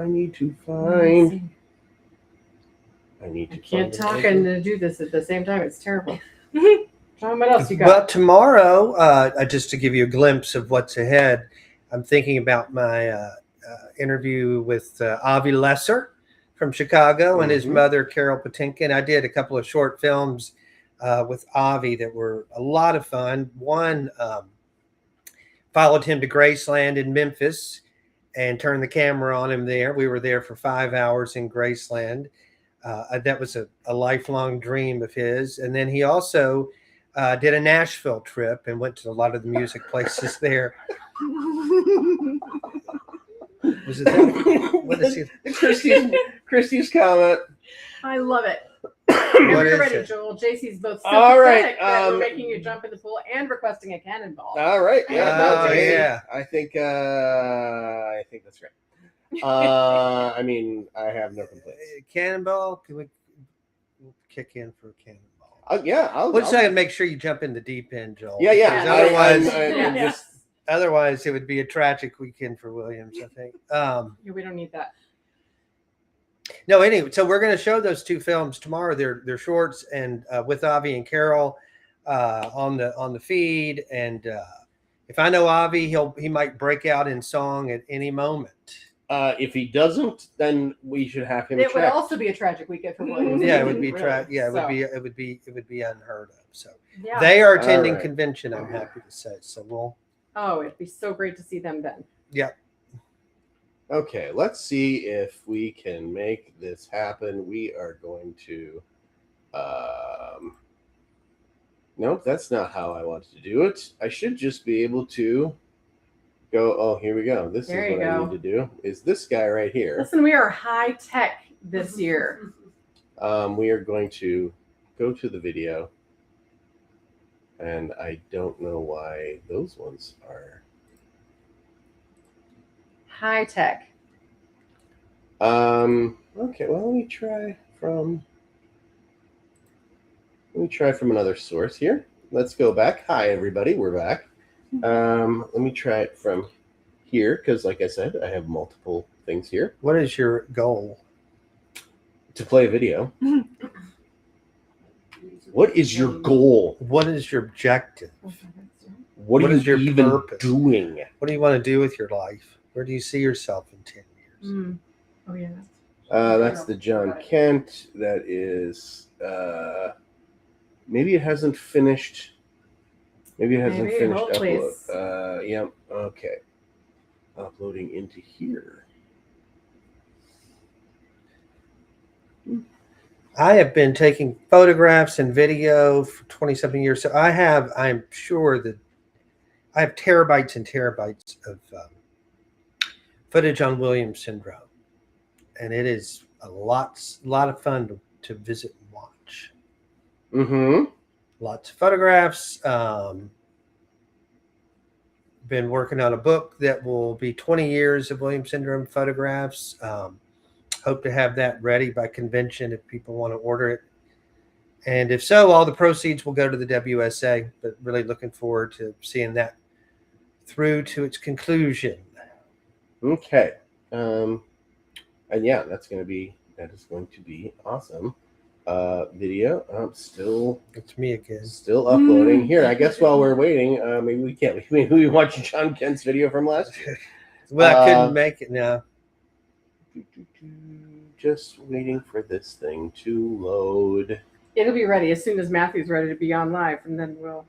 Speaker 1: need to find. I need to.
Speaker 2: I can't
Speaker 1: find
Speaker 2: talk and do this at the same time. It's terrible. John, what else you got?
Speaker 4: Well, tomorrow, just to give you a glimpse of what's ahead, I'm thinking about my interview with Avi Lesser from Chicago and his
Speaker 1: Mhm.
Speaker 4: mother, Carol Patinkin. I did a couple of short films with Avi that were a lot of fun. One followed him to Graceland in Memphis and turned the camera on him there. We were there for 5 hours in Graceland. That was a lifelong dream of his. And then he also did a Nashville trip and went to a lot of the music places there. Was it that? What is it?
Speaker 1: Christy's comment.
Speaker 2: I love it.
Speaker 4: What
Speaker 2: Whenever you're
Speaker 4: is
Speaker 2: ready,
Speaker 4: it?
Speaker 2: Joel. JC's both so
Speaker 1: All right,
Speaker 2: pathetic that we're making you jump in the pool and requesting a cannonball.
Speaker 1: All right. Yeah. no,
Speaker 4: Oh,
Speaker 1: Jason,
Speaker 4: yeah.
Speaker 1: I think that's right. I mean, I have no complaints.
Speaker 4: Cannonball? Can we kick in for a cannonball?
Speaker 1: I'll.
Speaker 4: We'll just make sure you jump in the deep end, Joel.
Speaker 1: Yeah, yeah.
Speaker 4: because Otherwise,
Speaker 1: I'm
Speaker 2: Yes.
Speaker 1: just.
Speaker 4: otherwise, it would be a tragic weekend for Williams, I think.
Speaker 2: Yeah, we don't need that.
Speaker 4: No, anyway, so we're going to show those two films tomorrow. They're shorts and with Avi and Carol on the feed. And if I know Avi, he might break out in song at any moment.
Speaker 1: If he doesn't, then we should have him
Speaker 2: It would
Speaker 1: checked.
Speaker 2: also be a tragic weekend for Williams.
Speaker 4: Yeah, it would be
Speaker 2: Really.
Speaker 4: yeah,
Speaker 2: So,
Speaker 4: it would be unheard of. So
Speaker 2: yeah.
Speaker 4: they are attending
Speaker 1: All right.
Speaker 4: convention, I'm happy to say. So we'll
Speaker 2: Oh, it'd be so great to see them then.
Speaker 1: Okay, let's see if we can make this happen. We are going to. Nope, that's not how I wanted to do it. I should just be able to go. Oh, here we go. This
Speaker 2: There
Speaker 1: is
Speaker 2: you
Speaker 1: what I
Speaker 2: go.
Speaker 1: need to do. Is this guy right here?
Speaker 2: Listen, we are high tech this year.
Speaker 1: We are going to go to the video, and I don't know why those ones are.
Speaker 2: High tech.
Speaker 1: Okay, well, let me try from another source here. Let's go back. Hi, everybody. We're back. Let me try it from here because, like I said, I have multiple things here
Speaker 4: what is your goal?
Speaker 1: to play a video. What is your goal?
Speaker 4: What is your objective?
Speaker 1: What
Speaker 4: What
Speaker 1: are
Speaker 4: is
Speaker 1: you
Speaker 4: your
Speaker 1: even
Speaker 4: purpose?
Speaker 1: doing?
Speaker 4: What do you want to do with your life? Where do you see yourself in 10 years?
Speaker 2: Mm. Oh yeah.
Speaker 1: That's the John Kent. That is. Maybe it hasn't finished. Maybe it hasn't
Speaker 2: Maybe,
Speaker 1: finished
Speaker 2: hopefully
Speaker 1: upload. Yep. Okay. Uploading into here.
Speaker 4: I have been taking photographs and video for 20-something years. So I'm sure that I have terabytes and terabytes of footage on Williams syndrome. And it is a lot of fun to visit and watch.
Speaker 1: Mm-hmm.
Speaker 4: Lots of photographs. Been working on a book that will be 20 years of Williams syndrome photographs. Hope to have that ready by convention if people want to order it. And if so, all the proceeds will go to the WSA, but really looking forward to seeing that through to its conclusion.
Speaker 1: Okay. And yeah, that is going to be awesome. Video. I'm still
Speaker 4: It's me again.
Speaker 1: uploading here. I guess while we're waiting, maybe we can't. Maybe we watch John Kent's video from last year.
Speaker 4: Well, I couldn't make it now.
Speaker 1: Just waiting for this thing to load.
Speaker 2: It'll be ready as soon as Matthew's ready to be on live, and then we'll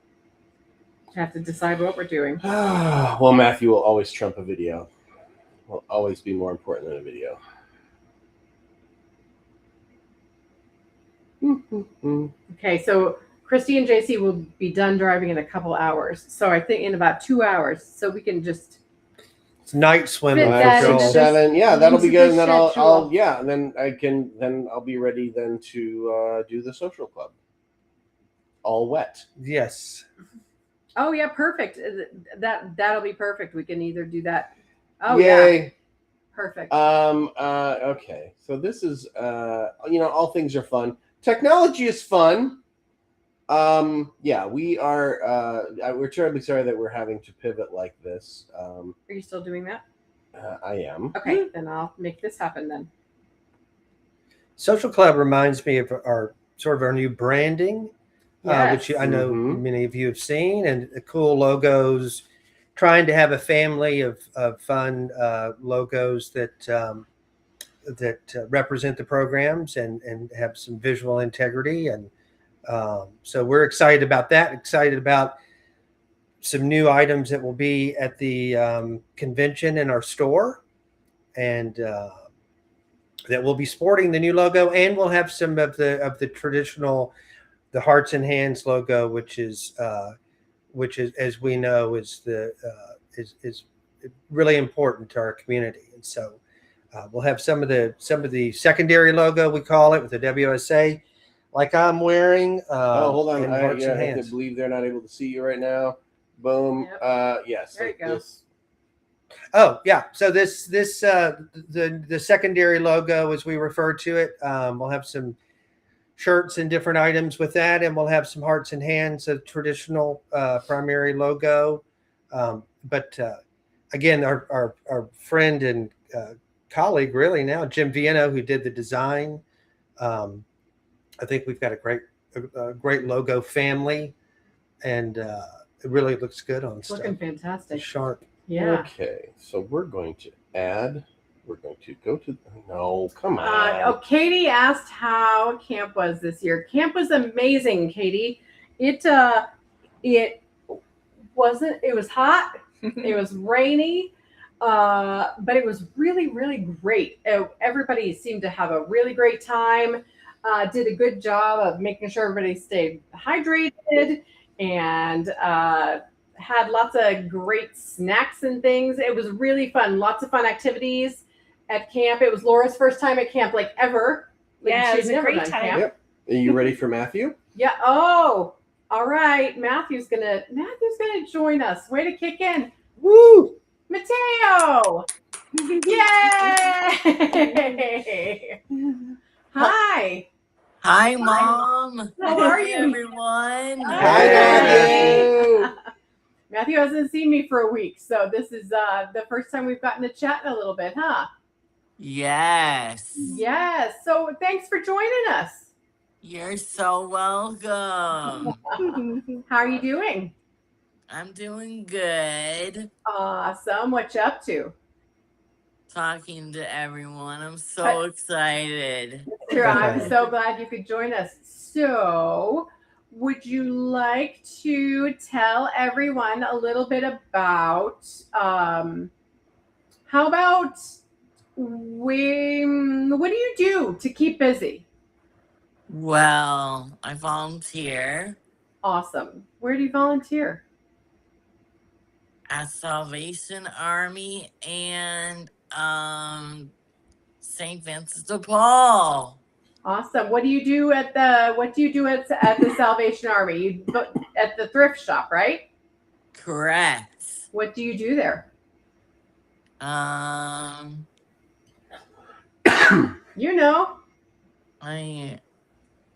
Speaker 2: have to decide what we're doing.
Speaker 1: Well, Matthew will always trump a video. Will always be more important than a video.
Speaker 2: Okay, so Christy and JC will be done driving in a couple hours. So I think in about 2 hours. So we can just
Speaker 4: It's night swimming.
Speaker 2: Fit
Speaker 1: Five,
Speaker 2: that
Speaker 1: six,
Speaker 2: into
Speaker 1: seven. Yeah, that'll be
Speaker 2: into
Speaker 1: good.
Speaker 2: the
Speaker 1: And then I'll
Speaker 2: schedule.
Speaker 1: yeah, and then I'll be ready then to do the social club. All wet.
Speaker 4: Yes.
Speaker 2: oh yeah, perfect. That'll be perfect. We can either do that. Oh yeah,
Speaker 1: Yay.
Speaker 2: perfect.
Speaker 1: Okay. So this is all things are fun. Technology is fun. Yeah, we are we're terribly sorry that we're having to pivot like this.
Speaker 2: Are you still doing that?
Speaker 1: I am.
Speaker 2: Okay, then I'll make this happen then.
Speaker 4: Social Club reminds me of our new branding, which
Speaker 2: Yes.
Speaker 4: I know
Speaker 1: Mhm.
Speaker 4: many of you have seen, and the cool logos. Trying to have a family of fun logos that represent the programs and have some visual integrity, and so we're excited about that. Excited about some new items that will be at the convention in our store, and that will be sporting the new logo, and we'll have some of the traditional, the Hearts and Hands logo, which is as we know is really important to our community, and so we'll have some of the secondary logo, we call it, with the WSA, like I'm wearing.
Speaker 1: Hold on.
Speaker 4: and
Speaker 1: I
Speaker 4: Hearts and
Speaker 1: have to
Speaker 4: Hands.
Speaker 1: believe they're not able to see you right now. Boom.
Speaker 2: Yep.
Speaker 1: Yes.
Speaker 2: There you
Speaker 1: like
Speaker 2: go.
Speaker 1: this.
Speaker 4: Oh yeah, so this the secondary logo, as we refer to it, we'll have some shirts and different items with that, and we'll have some Hearts and Hands, a traditional primary logo. But again, our friend and colleague, really now, Jim Vieno, who did the design. I think we've got a great logo family, and it really looks good on
Speaker 2: It's
Speaker 4: stuff.
Speaker 2: looking fantastic.
Speaker 4: Sharp.
Speaker 2: Yeah.
Speaker 1: Okay. So we're going to add We're going to go to. No, come on.
Speaker 2: Katie asked how camp was this year. Camp was amazing, Katie. It wasn't. It was hot. It was rainy, but it was really, really great. Everybody seemed to have a really great time. Did a good job of making sure everybody stayed hydrated and had lots of great snacks and things. It was really fun. Lots of fun activities at camp. It was Laura's first time at camp, like ever.
Speaker 5: Yeah, it
Speaker 2: She'd
Speaker 5: was a
Speaker 2: never
Speaker 5: great
Speaker 2: done
Speaker 5: time.
Speaker 2: camp.
Speaker 1: Yep. Are you ready for Matthew?
Speaker 2: Yeah. Oh, all right. Matthew's gonna join us. Way to kick in.
Speaker 1: Woo!
Speaker 2: Mateo! Yay! Hi.
Speaker 6: Hi, Mom.
Speaker 2: How are
Speaker 6: Hey,
Speaker 2: you?
Speaker 6: everyone.
Speaker 1: Hi, Matthew.
Speaker 2: Matthew hasn't seen me for a week, so this is the first time we've gotten to chat in a little bit, huh?
Speaker 6: Yes.
Speaker 2: Yes. So thanks for joining us.
Speaker 6: You're so welcome.
Speaker 2: How are you doing?
Speaker 6: I'm doing good.
Speaker 2: Awesome. What you up to?
Speaker 6: Talking to everyone. I'm so excited.
Speaker 2: Sure, I'm so glad you could join us. So, would you like to tell everyone a little bit about how about what do you do to keep busy?
Speaker 6: Well, I volunteer
Speaker 2: Awesome. Where do you volunteer?
Speaker 6: at Salvation Army and St. Vincent de Paul.
Speaker 2: Awesome. What do you do at the Salvation Army? You go at the thrift shop, right?
Speaker 6: Correct.
Speaker 2: What do you do there? You know.
Speaker 6: I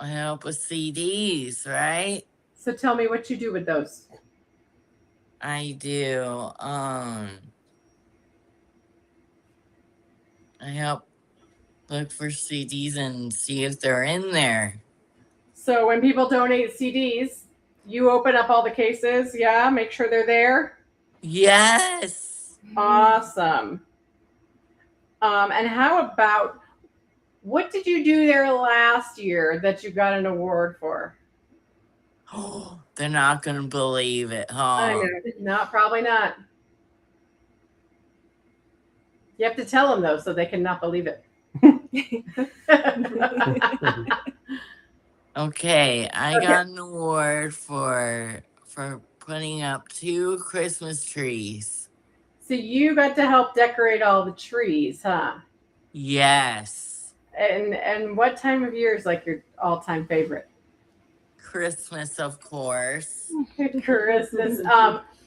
Speaker 6: help with CDs, right?
Speaker 2: So tell me what you do with those.
Speaker 6: I do. I help look for CDs and see if they're in there.
Speaker 2: So when people donate CDs, you open up all the cases, yeah, make sure they're there.
Speaker 6: Yes.
Speaker 2: Awesome. And how about what did you do there last year that you got an award for?
Speaker 6: Oh, they're not gonna believe it,
Speaker 2: I
Speaker 6: huh?
Speaker 2: know. No, probably not. You have to tell them though, so they can not believe it.
Speaker 6: Okay, I
Speaker 2: Okay.
Speaker 6: got an award for putting up 2 Christmas trees.
Speaker 2: So you got to help decorate all the trees, huh?
Speaker 6: Yes.
Speaker 2: And what time of year is like your all-time favorite?
Speaker 6: Christmas, of course.
Speaker 2: Christmas.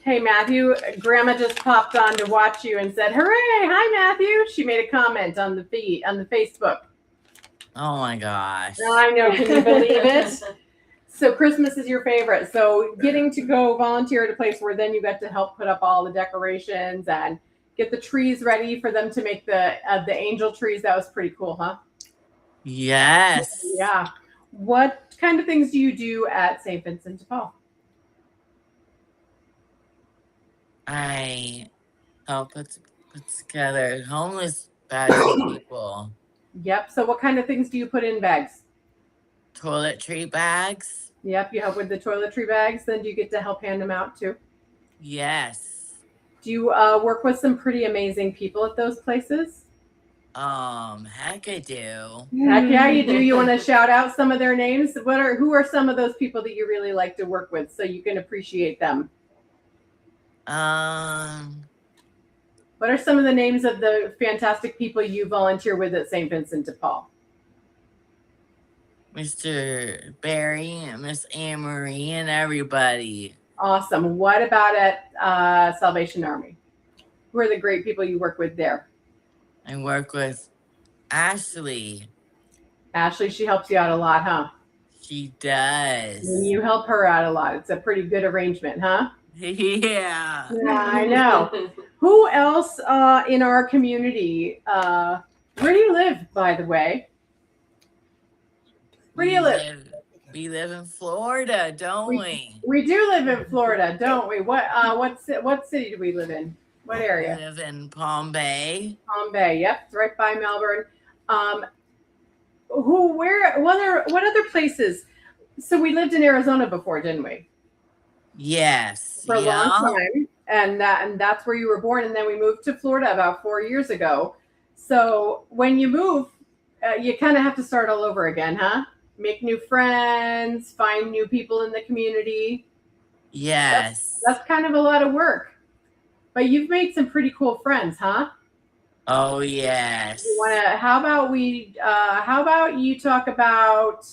Speaker 2: Hey Matthew, Grandma just popped on to watch you and said, "Hooray! Hi Matthew." She made a comment on the feed on the Facebook.
Speaker 6: Oh my gosh.
Speaker 2: I know. Can you believe it? So Christmas is your favorite. So getting to go volunteer at a place where then you got to help put up all the decorations and get the trees ready for them to make the angel trees. That was pretty cool, huh?
Speaker 6: Yes.
Speaker 2: Yeah. What kind of things do you do at St. Vincent de Paul?
Speaker 6: I help put together homeless bags of people.
Speaker 2: Yep. So what kind of things do you put in bags?
Speaker 6: Toiletry bags.
Speaker 2: Yep. You help with the toiletry bags. Then do you get to help hand them out too?
Speaker 6: Yes.
Speaker 2: Do you work with some pretty amazing people at those places?
Speaker 6: Heck I do.
Speaker 2: Heck yeah, you do. You want to shout out some of their names? Who are some of those people that you really like to work with so you can appreciate them? What are some of the names of the fantastic people you volunteer with at St. Vincent de Paul?
Speaker 6: Mr. Barry and Miss Anne-Marie and everybody.
Speaker 2: Awesome. What about at Salvation Army? Who are the great people you work with there?
Speaker 6: I work with Ashley.
Speaker 2: Ashley, she helps you out a lot, huh?
Speaker 6: She does.
Speaker 2: And you help her out a lot. It's a pretty good arrangement, huh?
Speaker 6: Yeah.
Speaker 2: Yeah, I know. Who else in our community? Where do you live, by the way? Where do you live?
Speaker 6: We live in Florida, don't we?
Speaker 2: We do live in Florida, don't we? What city do we live in? What
Speaker 6: I
Speaker 2: area?
Speaker 6: live in Palm Bay.
Speaker 2: Palm Bay. Yep, it's right by Melbourne. What other places? So we lived in Arizona before, didn't we?
Speaker 6: Yes.
Speaker 2: For a long
Speaker 6: Yeah.
Speaker 2: time, and that's where you were born. And then we moved to Florida about 4 years ago. So when you move, you kind of have to start all over again, huh? Make new friends, find new people in the community.
Speaker 6: Yes.
Speaker 2: That's kind of a lot of work. But you've made some pretty cool friends, huh?
Speaker 6: Oh, yes.
Speaker 2: You wanna? How about you talk about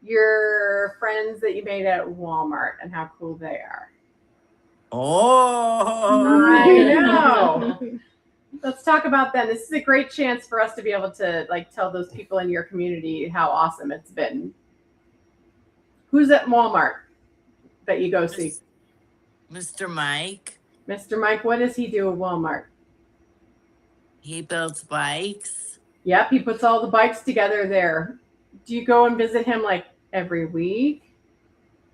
Speaker 2: your friends that you made at Walmart and how cool they are?
Speaker 6: Oh.
Speaker 2: I know. Let's talk about them. This is a great chance for us to be able to like tell those people in your community how awesome it's been. Who's at Walmart that you go see?
Speaker 6: Mr. Mike.
Speaker 2: Mr. Mike, what does he do at Walmart?
Speaker 6: He builds bikes.
Speaker 2: Yep, he puts all the bikes together there. Do you go and visit him like every week?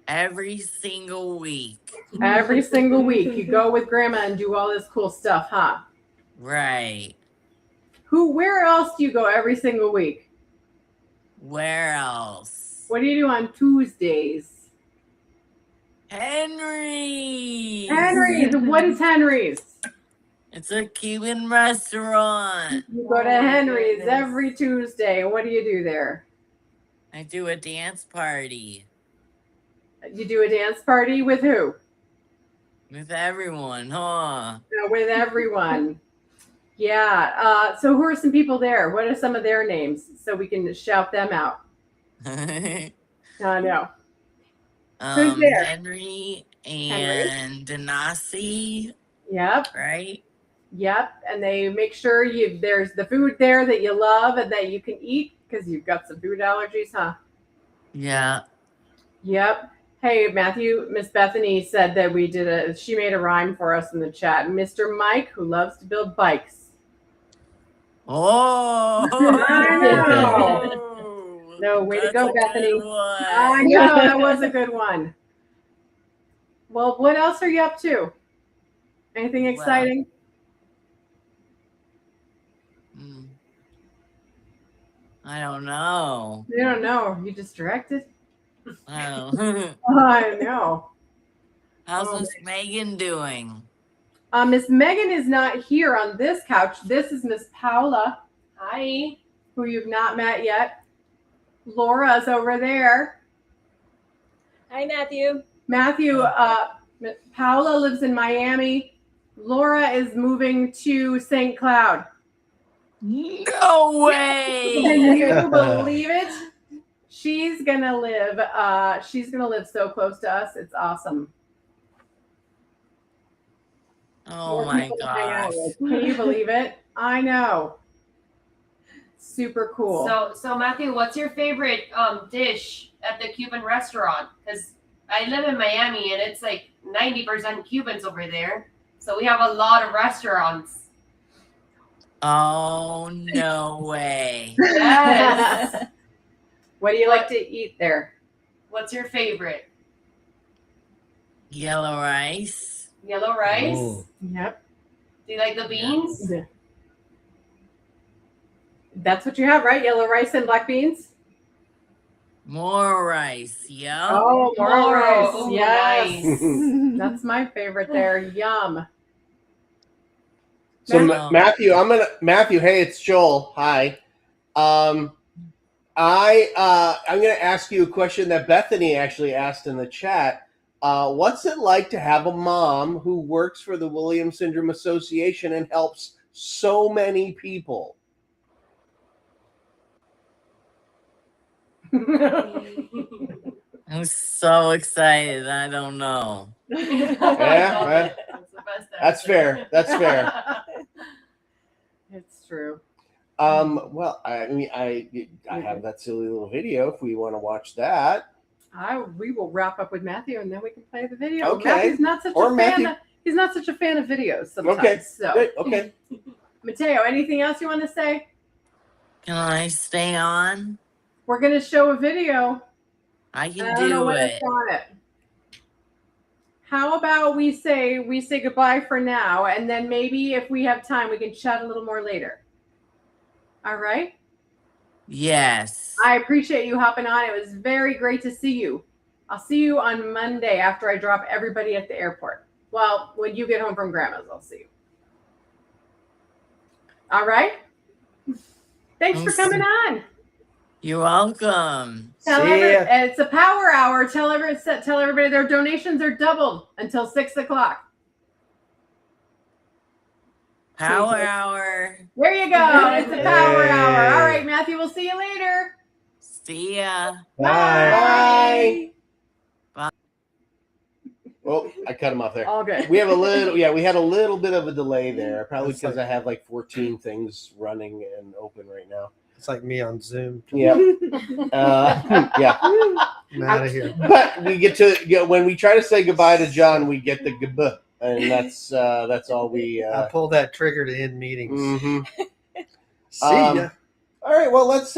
Speaker 6: Every single week.
Speaker 2: Every single week. You go with grandma and do all this cool stuff, huh?
Speaker 6: Right.
Speaker 2: Where else do you go every single week?
Speaker 6: Where else?
Speaker 2: What do you do on Tuesdays?
Speaker 6: Henry's.
Speaker 2: Henry's. What is Henry's?
Speaker 6: It's a Cuban restaurant.
Speaker 2: You go to
Speaker 3: Oh, my
Speaker 2: Henry's
Speaker 3: goodness.
Speaker 2: every Tuesday. What do you do there?
Speaker 6: I do a dance party
Speaker 2: You do a dance party with who?
Speaker 6: with everyone, huh?
Speaker 2: With everyone. Yeah. So who are some people there? What are some of their names so we can shout them out? I know. Who's there?
Speaker 6: Henry and Denasi,
Speaker 2: Yep.
Speaker 6: right?
Speaker 2: Yep. And they make sure there's the food there that you love and that you can eat because you've got some food allergies, huh?
Speaker 6: Yeah.
Speaker 2: Yep. Hey, Matthew, Miss Bethany said that she made a rhyme for us in the chat. Mr. Mike, who loves to build bikes.
Speaker 6: Oh.
Speaker 2: I know. No, way to go,
Speaker 6: That's a
Speaker 2: Bethany.
Speaker 6: good one.
Speaker 2: I know, that was a good one. Well, what else are you up to? Anything exciting?
Speaker 6: I don't know.
Speaker 2: You don't know. You just directed?
Speaker 6: Oh.
Speaker 2: I know.
Speaker 6: How's Miss Megan doing?
Speaker 2: Miss Megan is not here on this couch. This is Miss Paula,
Speaker 3: Hi.
Speaker 2: who you've not met yet. Laura's over there.
Speaker 5: Hi, Matthew.
Speaker 2: Matthew, Paula lives in Miami. Laura is moving to St. Cloud.
Speaker 6: No
Speaker 2: Can
Speaker 6: way.
Speaker 2: you believe it? She's gonna live so close to us. It's awesome.
Speaker 6: Oh
Speaker 2: More
Speaker 6: my
Speaker 2: people to hang out
Speaker 6: gosh.
Speaker 2: with. Can you believe it? I know. Super cool.
Speaker 3: So Matthew, what's your favorite dish at the Cuban restaurant? Because I live in Miami and it's like 90% Cubans over there. So we have a lot of restaurants.
Speaker 6: Oh no way.
Speaker 3: Yes.
Speaker 2: What do you like to eat there?
Speaker 3: What's your favorite?
Speaker 6: Yellow rice.
Speaker 3: Yellow rice?
Speaker 4: Ooh.
Speaker 2: Yep.
Speaker 3: Do you like the beans?
Speaker 2: That's what you have, right? Yellow rice and black beans?
Speaker 6: More rice. Yep.
Speaker 2: Oh, more
Speaker 3: More.
Speaker 2: rice.
Speaker 3: Oh,
Speaker 2: Yes.
Speaker 3: nice.
Speaker 2: That's my favorite there. Yum.
Speaker 1: So
Speaker 6: Wow.
Speaker 1: Matthew, hey, it's Joel. Hi. I'm gonna ask you a question that Bethany actually asked in the chat. What's it like to have a mom who works for the Williams Syndrome Association and helps so many people?
Speaker 6: I'm so excited. I don't know.
Speaker 1: Yeah, well,
Speaker 3: That's the best
Speaker 1: that's
Speaker 3: answer.
Speaker 1: fair. That's fair.
Speaker 2: It's true.
Speaker 1: Well, I mean, I have that silly little video if we want to watch that.
Speaker 2: We will wrap up with Matthew and then we can play the video.
Speaker 1: Okay.
Speaker 2: Matthew's not such
Speaker 1: Or
Speaker 2: a
Speaker 1: Matthew-
Speaker 2: fan. He's not such a fan of videos sometimes.
Speaker 1: Okay.
Speaker 2: So,
Speaker 1: Good. Okay.
Speaker 2: Mateo, anything else you want to say?
Speaker 6: Can I stay on?
Speaker 2: We're gonna show a video.
Speaker 6: I
Speaker 2: I
Speaker 6: can
Speaker 2: don't know
Speaker 6: do
Speaker 2: when
Speaker 6: it.
Speaker 2: it's on it. how about we say goodbye for now, and then maybe if we have time, we can chat a little more later. All right.
Speaker 6: Yes.
Speaker 2: I appreciate you hopping on. It was very great to see you. I'll see you on Monday after I drop everybody at the airport. Well, when you get home from Grandma's, I'll see you. All right. Thanks for coming on.
Speaker 6: You're welcome.
Speaker 2: Tell
Speaker 4: See ya.
Speaker 2: it's a power hour. Tell everybody their donations are doubled until 6 o'clock.
Speaker 6: Power hour.
Speaker 2: There you go. It's a power
Speaker 4: Yay.
Speaker 2: hour. All right, Matthew, we'll see you later.
Speaker 6: See ya.
Speaker 4: Bye.
Speaker 1: Bye. Oh, I cut him off there.
Speaker 2: All good.
Speaker 1: We have we had a little bit of a delay there, probably
Speaker 4: That's
Speaker 1: because
Speaker 4: like-
Speaker 1: I have like 14 things running and open right now.
Speaker 4: It's like me on Zoom.
Speaker 1: Yeah. Yeah.
Speaker 4: I'm out of here.
Speaker 1: But we get to when we try to say goodbye to John, we get the goodbye, and that's all we.
Speaker 4: I pull that trigger to end meetings.
Speaker 1: Mhm.
Speaker 4: See ya.
Speaker 1: All right. Well, let's.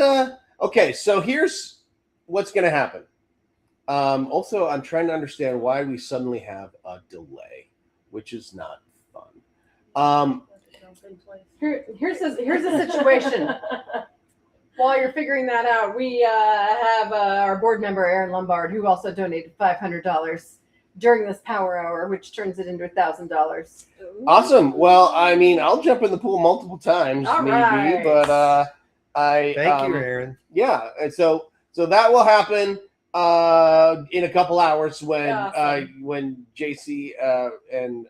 Speaker 1: Okay. So here's what's going to happen. Also, I'm trying to understand why we suddenly have a delay, which is not fun.
Speaker 2: Here's a situation. While you're figuring that out, we have our board member Aaron Lombard, who also donated $500 during this power hour, which turns it into $1,000.
Speaker 1: Awesome. Well, I mean, I'll jump in the pool multiple times,
Speaker 2: All
Speaker 1: maybe,
Speaker 2: right.
Speaker 1: but I
Speaker 4: Thank you, Aaron.
Speaker 1: yeah. And so that will happen in a couple hours when JC and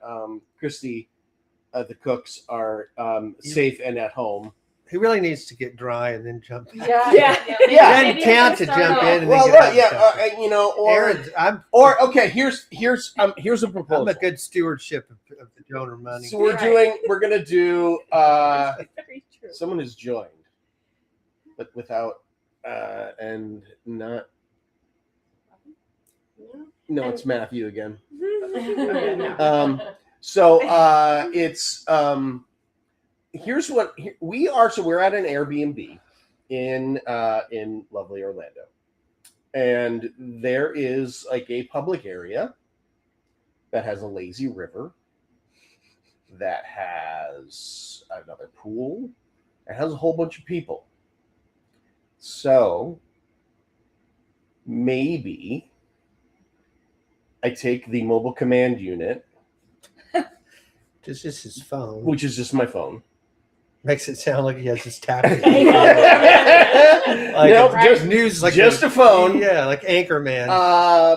Speaker 1: Christy, the cooks, are safe and at home.
Speaker 4: He really needs to get dry and then jump.
Speaker 2: Yeah.
Speaker 1: Yeah.
Speaker 4: Then count to jump in and
Speaker 1: Well,
Speaker 4: then get out.
Speaker 1: yeah,
Speaker 4: Aaron,
Speaker 1: okay. Here's a proposal.
Speaker 4: I'm a good stewardship of the donor money.
Speaker 1: So we're gonna do.
Speaker 5: Very true.
Speaker 1: Someone has joined, but without and not. No, it's Matthew again. So it's here's what we are. So we're at an Airbnb in lovely Orlando, and there is like a public area that has a lazy river, that has another pool, and has a whole bunch of people. So maybe I take the mobile command unit,
Speaker 4: Just his phone.
Speaker 1: which is just my phone.
Speaker 4: Makes it sound like he has his tablet.
Speaker 1: Nope,
Speaker 4: just news, like
Speaker 1: just a phone.
Speaker 4: Yeah, like Anchorman.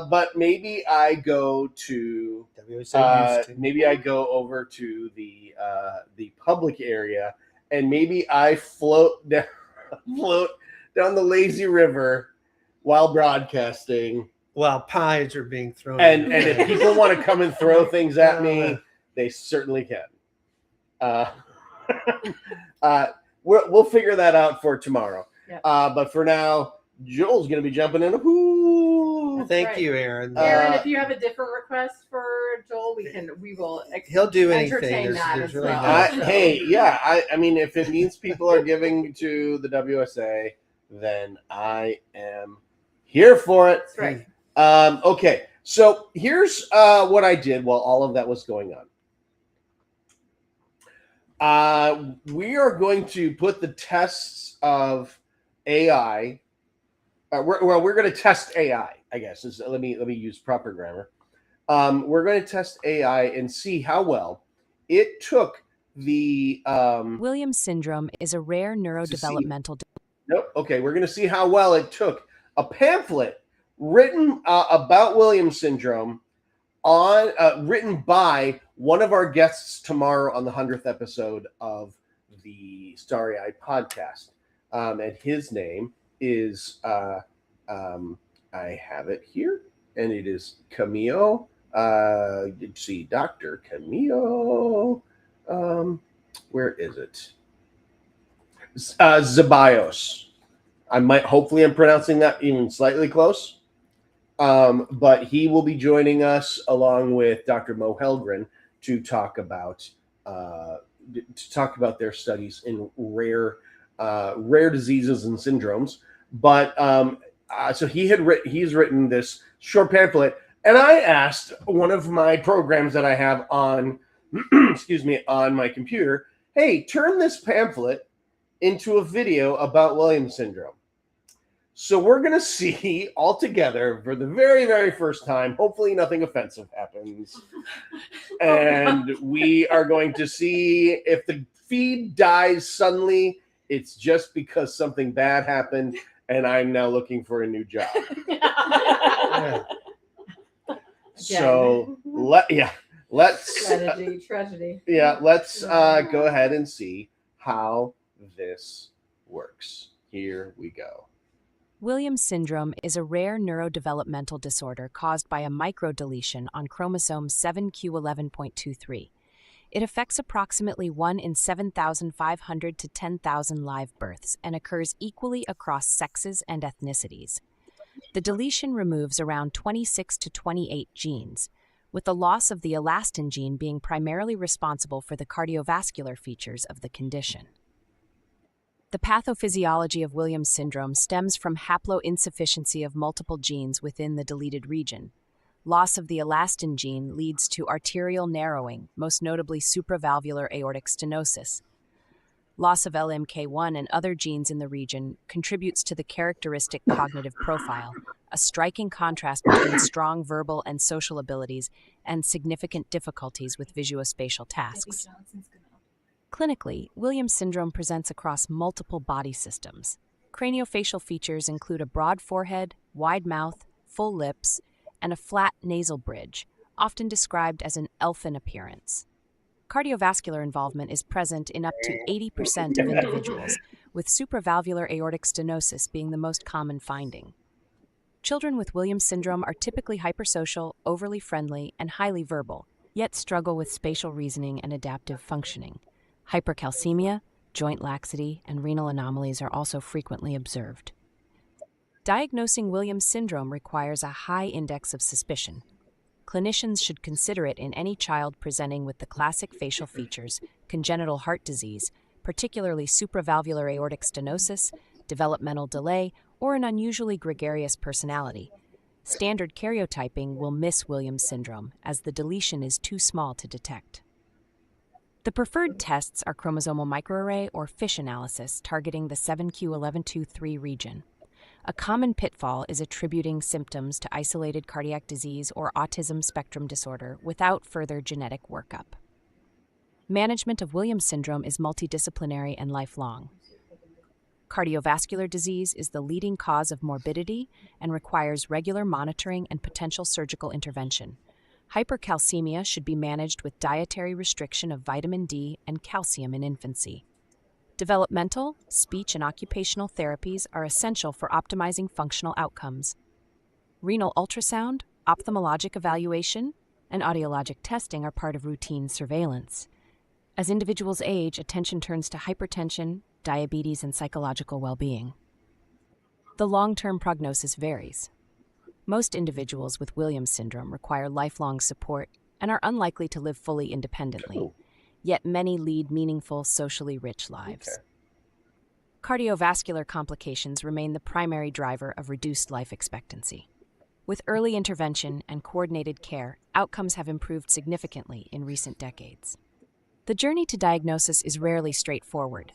Speaker 1: But maybe I go to maybe I go over to the public area, and maybe I float down the lazy river while broadcasting.
Speaker 4: While pies are being thrown.
Speaker 1: And if people want to come and throw things at me, they certainly can. We'll figure that out for tomorrow.
Speaker 2: Yep.
Speaker 1: But for now, Joel's going to be jumping in a pool.
Speaker 4: Thank
Speaker 2: Right.
Speaker 4: you, Aaron.
Speaker 2: Aaron, if you have a different request for Joel, we will.
Speaker 4: He'll do
Speaker 2: entertain
Speaker 4: anything.
Speaker 2: that
Speaker 4: There's
Speaker 2: as
Speaker 4: really
Speaker 2: well.
Speaker 4: no.
Speaker 1: Hey, yeah. I mean, if it means people are giving to the WSA, then I am here for it.
Speaker 2: That's right.
Speaker 1: Okay, so here's what I did while all of that was going on. We are going to put the tests of AI. We're going to test AI, I guess. Let me use proper grammar. We're going to test AI and see how well it took the.
Speaker 7: Williams syndrome is a rare neurodevelopmental.
Speaker 1: Nope. Okay, we're going to see how well it took a pamphlet written about Williams syndrome written by one of our guests tomorrow on the 100th episode of the Starry Eye podcast. And his name is, I have it here, and it is Camilo. Let's see, Dr. Camilo. Where is it? Zeballos. Hopefully I'm pronouncing that even slightly close. But he will be joining us along with Dr. Mo Helgren to talk about their studies in rare diseases and syndromes. But so he's written this short pamphlet And I asked one of my programs that I have on, excuse me, on my computer, hey, turn this pamphlet into a video about Williams syndrome. So we're going to see all together for the very, very first time. Hopefully nothing offensive happens. And we are going to see if the feed dies suddenly, it's just because something bad happened and I'm now looking for a new job.
Speaker 4: Yeah.
Speaker 1: So let's
Speaker 2: Tragedy.
Speaker 1: let's go ahead and see how this works. Here we go.
Speaker 7: Williams syndrome is a rare neurodevelopmental disorder caused by a microdeletion on chromosome 7q11.23. It affects approximately 1 in 7,500 to 10,000 live births and occurs equally across sexes and ethnicities. The deletion removes around 26 to 28 genes, with the loss of the elastin gene being primarily responsible for the cardiovascular features of the condition. The pathophysiology of Williams syndrome stems from haploinsufficiency of multiple genes within the deleted region. Loss of the elastin gene leads to arterial narrowing, most notably supravalvular aortic stenosis. Loss of LMK1 and other genes in the region contributes to the characteristic cognitive profile, a striking contrast between strong verbal and social abilities and significant difficulties with visuospatial tasks. Clinically, Williams syndrome presents across multiple body systems. Craniofacial features include a broad forehead, wide mouth, full lips, and a flat nasal bridge, often described as an elfin appearance. Cardiovascular involvement is present in up to 80% of individuals, with supravalvular aortic stenosis being the most common finding. Children with Williams syndrome are typically hypersocial, overly friendly, and highly verbal, yet struggle with spatial reasoning and adaptive functioning. Hypercalcemia, joint laxity, and renal anomalies are also frequently observed. Diagnosing Williams syndrome requires a high index of suspicion. Clinicians should consider it in any child presenting with the classic facial features, congenital heart disease, particularly supravalvular aortic stenosis, developmental delay, or an unusually gregarious personality. Standard karyotyping will miss Williams syndrome, as the deletion is too small to detect. The preferred tests are chromosomal microarray or FISH analysis targeting the 7q11.23 region. A common pitfall is attributing symptoms to isolated cardiac disease or autism spectrum disorder without further genetic workup. Management of Williams syndrome is multidisciplinary and lifelong. Cardiovascular disease is the leading cause of morbidity and requires regular monitoring and potential surgical intervention. Hypercalcemia should be managed with dietary restriction of vitamin D and calcium in infancy. Developmental, speech, and occupational therapies are essential for optimizing functional outcomes. Renal ultrasound, ophthalmologic evaluation, and audiologic testing are part of routine surveillance. As individuals age, attention turns to hypertension, diabetes, and psychological well-being. The long-term prognosis varies. Most individuals with Williams syndrome require lifelong support and are unlikely to live fully independently, yet many lead meaningful, socially rich lives.
Speaker 1: Okay.
Speaker 7: Cardiovascular complications remain the primary driver of reduced life expectancy. With early intervention and coordinated care, outcomes have improved significantly in recent decades. The journey to diagnosis is rarely straightforward.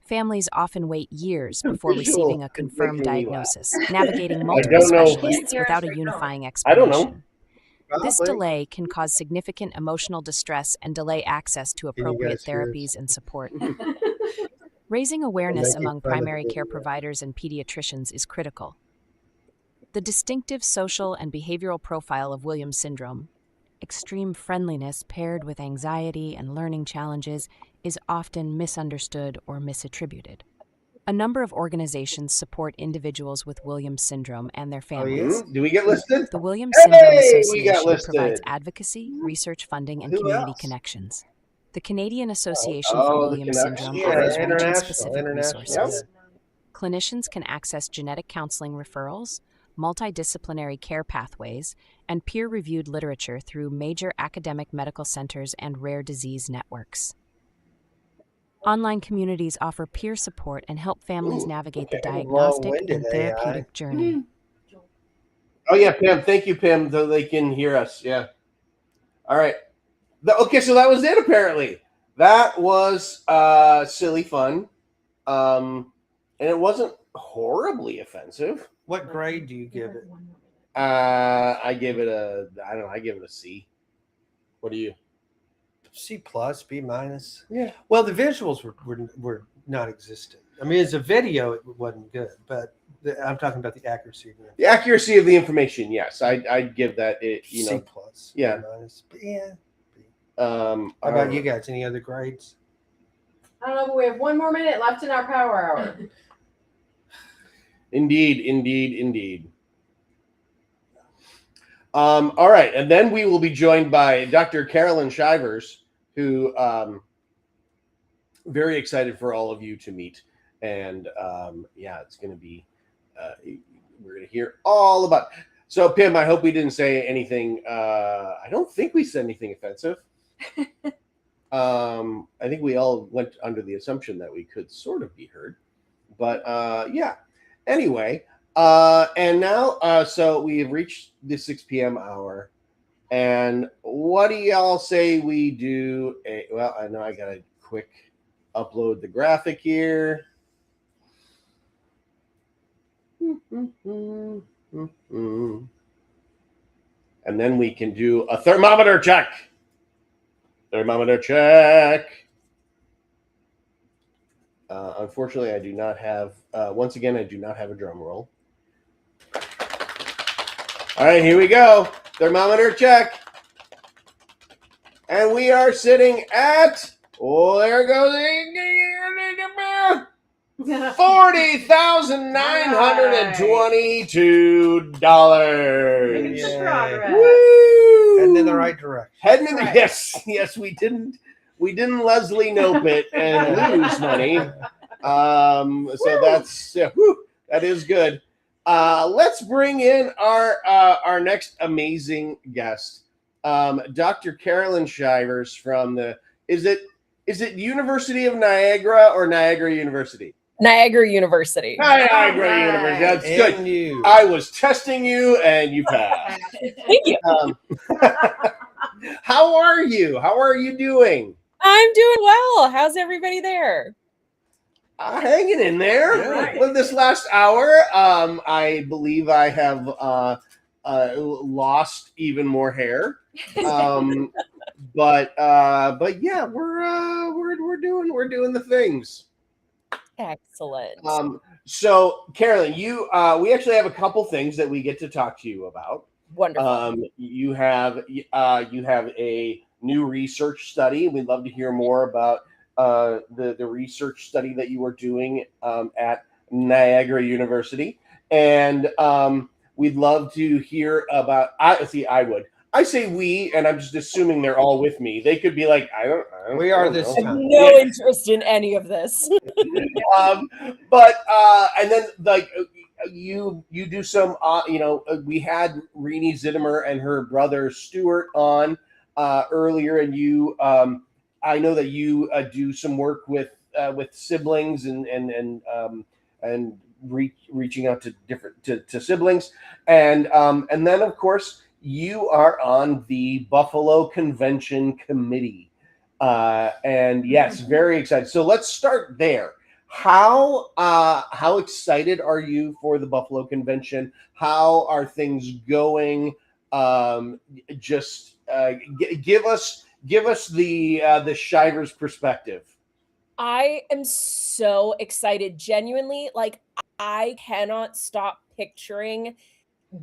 Speaker 7: Families often wait years before receiving a confirmed diagnosis, navigating multiple
Speaker 1: don't know.
Speaker 7: specialists without a unifying
Speaker 1: I don't know.
Speaker 7: explanation. This delay can cause significant emotional distress and delay access to appropriate
Speaker 4: guys hear us?
Speaker 7: therapies and support. Raising awareness
Speaker 4: making
Speaker 7: among
Speaker 4: fun of
Speaker 7: primary
Speaker 4: it.
Speaker 7: care providers and pediatricians is critical. The distinctive social and behavioral profile of Williams syndrome, extreme friendliness paired with anxiety and learning challenges, is often misunderstood or misattributed. A number of organizations support individuals with Williams syndrome and their families.
Speaker 1: Do we get listed?
Speaker 7: The Williams Syndrome
Speaker 1: we got
Speaker 7: Association
Speaker 1: listed.
Speaker 7: provides advocacy, research funding, and
Speaker 1: Who
Speaker 7: community
Speaker 1: else?
Speaker 7: connections. The Canadian Association
Speaker 1: Oh,
Speaker 7: for
Speaker 1: the
Speaker 7: Williams
Speaker 1: connections.
Speaker 7: syndrome
Speaker 1: Yeah,
Speaker 7: offers
Speaker 4: international,
Speaker 7: region-specific resources.
Speaker 1: Yep.
Speaker 7: Clinicians can access genetic counseling referrals, multidisciplinary care pathways, and peer-reviewed literature through major academic medical centers and rare disease networks. Online communities offer peer support and help families navigate the
Speaker 4: okay.
Speaker 7: diagnostic
Speaker 4: Long-winded
Speaker 7: and
Speaker 4: AI.
Speaker 7: therapeutic journey.
Speaker 1: Oh yeah, Pam. Thank you, Pam. Though they can hear us. Yeah. All right. Okay, so that was it. Apparently, that was silly fun, and it wasn't horribly offensive.
Speaker 4: What grade do you give it?
Speaker 1: I give it a. I don't know. I give it a C. What do you?
Speaker 4: C plus, B minus.
Speaker 1: Yeah.
Speaker 4: Well, the visuals were non-existent. I mean, as a video, it wasn't good, but I'm talking about the accuracy.
Speaker 1: The accuracy of the information. Yes, I'd give that.
Speaker 4: C plus.
Speaker 1: Yeah.
Speaker 4: B minus. But yeah. B.
Speaker 1: How
Speaker 4: How about you guys? Any other grades?
Speaker 2: I don't know, but we have 1 more minute left in our power hour.
Speaker 1: Indeed. All right, and then we will be joined by Dr. Carolyn Shivers, who very excited for all of you to meet, and yeah, it's going to be we're going to hear all about. So, Pim, I hope we didn't say anything. I don't think we said anything offensive. I think we all went under the assumption that we could sort of be heard, but yeah. Anyway. And now, so we have reached the 6 p.m. hour, and what do y'all say we do? Well, I know I gotta quick upload the graphic here. And then we can do a thermometer check. Unfortunately, I do not have, once again, I do not have a drum roll. All right, here we go. Thermometer check. And we are sitting at, oh, there goes $40,922.
Speaker 2: Making
Speaker 4: Yay.
Speaker 2: some progress.
Speaker 1: Woo!
Speaker 4: Heading in the right direction.
Speaker 1: Heading in the
Speaker 2: Right.
Speaker 1: yes, we didn't Leslie Knope it and lose money. So that's that is good. Let's bring in our next amazing guest, Dr. Carolyn Shivers from the is it University of Niagara or Niagara University?
Speaker 8: Niagara University.
Speaker 1: Niagara
Speaker 2: All right.
Speaker 1: University. That's
Speaker 4: And
Speaker 1: good.
Speaker 4: you.
Speaker 1: I was testing you and you passed.
Speaker 8: Thank you.
Speaker 1: How are you? How are you doing?
Speaker 8: I'm doing well. How's everybody there?
Speaker 1: Hanging in there.
Speaker 2: Right.
Speaker 1: Well, this last hour, I believe I have lost even more hair. But yeah, we're doing the things.
Speaker 8: Excellent.
Speaker 1: So Carolyn, you we actually have a couple things that we get to talk to you about.
Speaker 8: Wonderful.
Speaker 1: You have a new research study. We'd love to hear more about the research study that you are doing at Niagara University, and we'd love to hear about. I say we, and I'm just assuming they're all with me. They could be like, I don't
Speaker 4: We are
Speaker 1: know.
Speaker 4: this
Speaker 8: I have
Speaker 4: time.
Speaker 8: no interest in any of this.
Speaker 1: But and then like you do some we had Renee Zittimer and her brother Stuart on earlier, and you I know that you do some work with siblings and reaching out to different to siblings, and then of course you are on the Buffalo Convention Committee, and yes, very excited. So let's start there. How excited are you for the Buffalo Convention? How are things going? Just give us the Shivers perspective.
Speaker 8: I am so excited. Genuinely, like I cannot stop picturing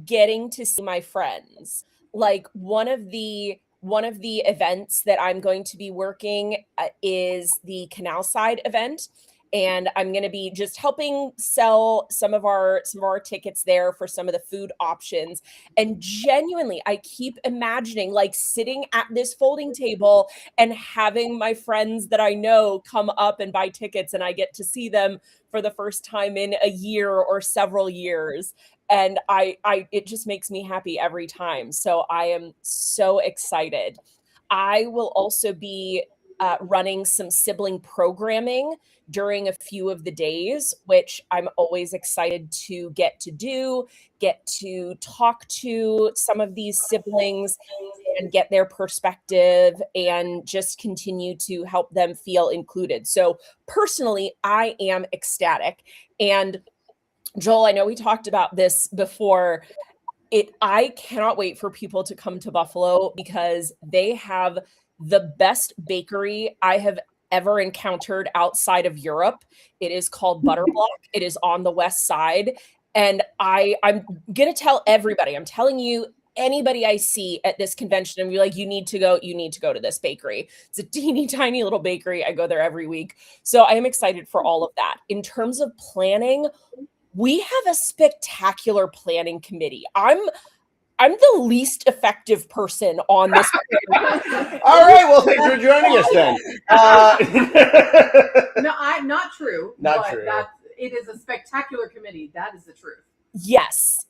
Speaker 8: getting to see my friends. Like one of the events that I'm going to be working is the Canal Side event, and I'm going to be just helping sell some of our tickets there for some of the food options. And genuinely, I keep imagining like sitting at this folding table and having my friends that I know come up and buy tickets, and I get to see them for the first time in a year or several years. And it just makes me happy every time. So I am so excited. I will also be running some sibling programming during a few of the days, which I'm always excited to get to talk to some of these siblings and get their perspective and just continue to help them feel included. So personally, I am ecstatic. And Joel, I know we talked about this before. I cannot wait for people to come to Buffalo because they have the best bakery I have ever encountered outside of Europe. It is called Butterblock. It is on the west side. And I'm going to tell everybody, I'm telling you, anybody I see at this convention and be like, you need to go to this bakery. It's a teeny tiny little bakery. I go there every week. So I am excited for all of that. In terms of planning, we have a spectacular planning committee. I'm the least effective person on this.
Speaker 1: All right. Well, thanks for joining us then.
Speaker 2: No, not true.
Speaker 1: Not
Speaker 2: but
Speaker 1: true.
Speaker 2: It is a spectacular committee. That is the truth.
Speaker 8: Yes.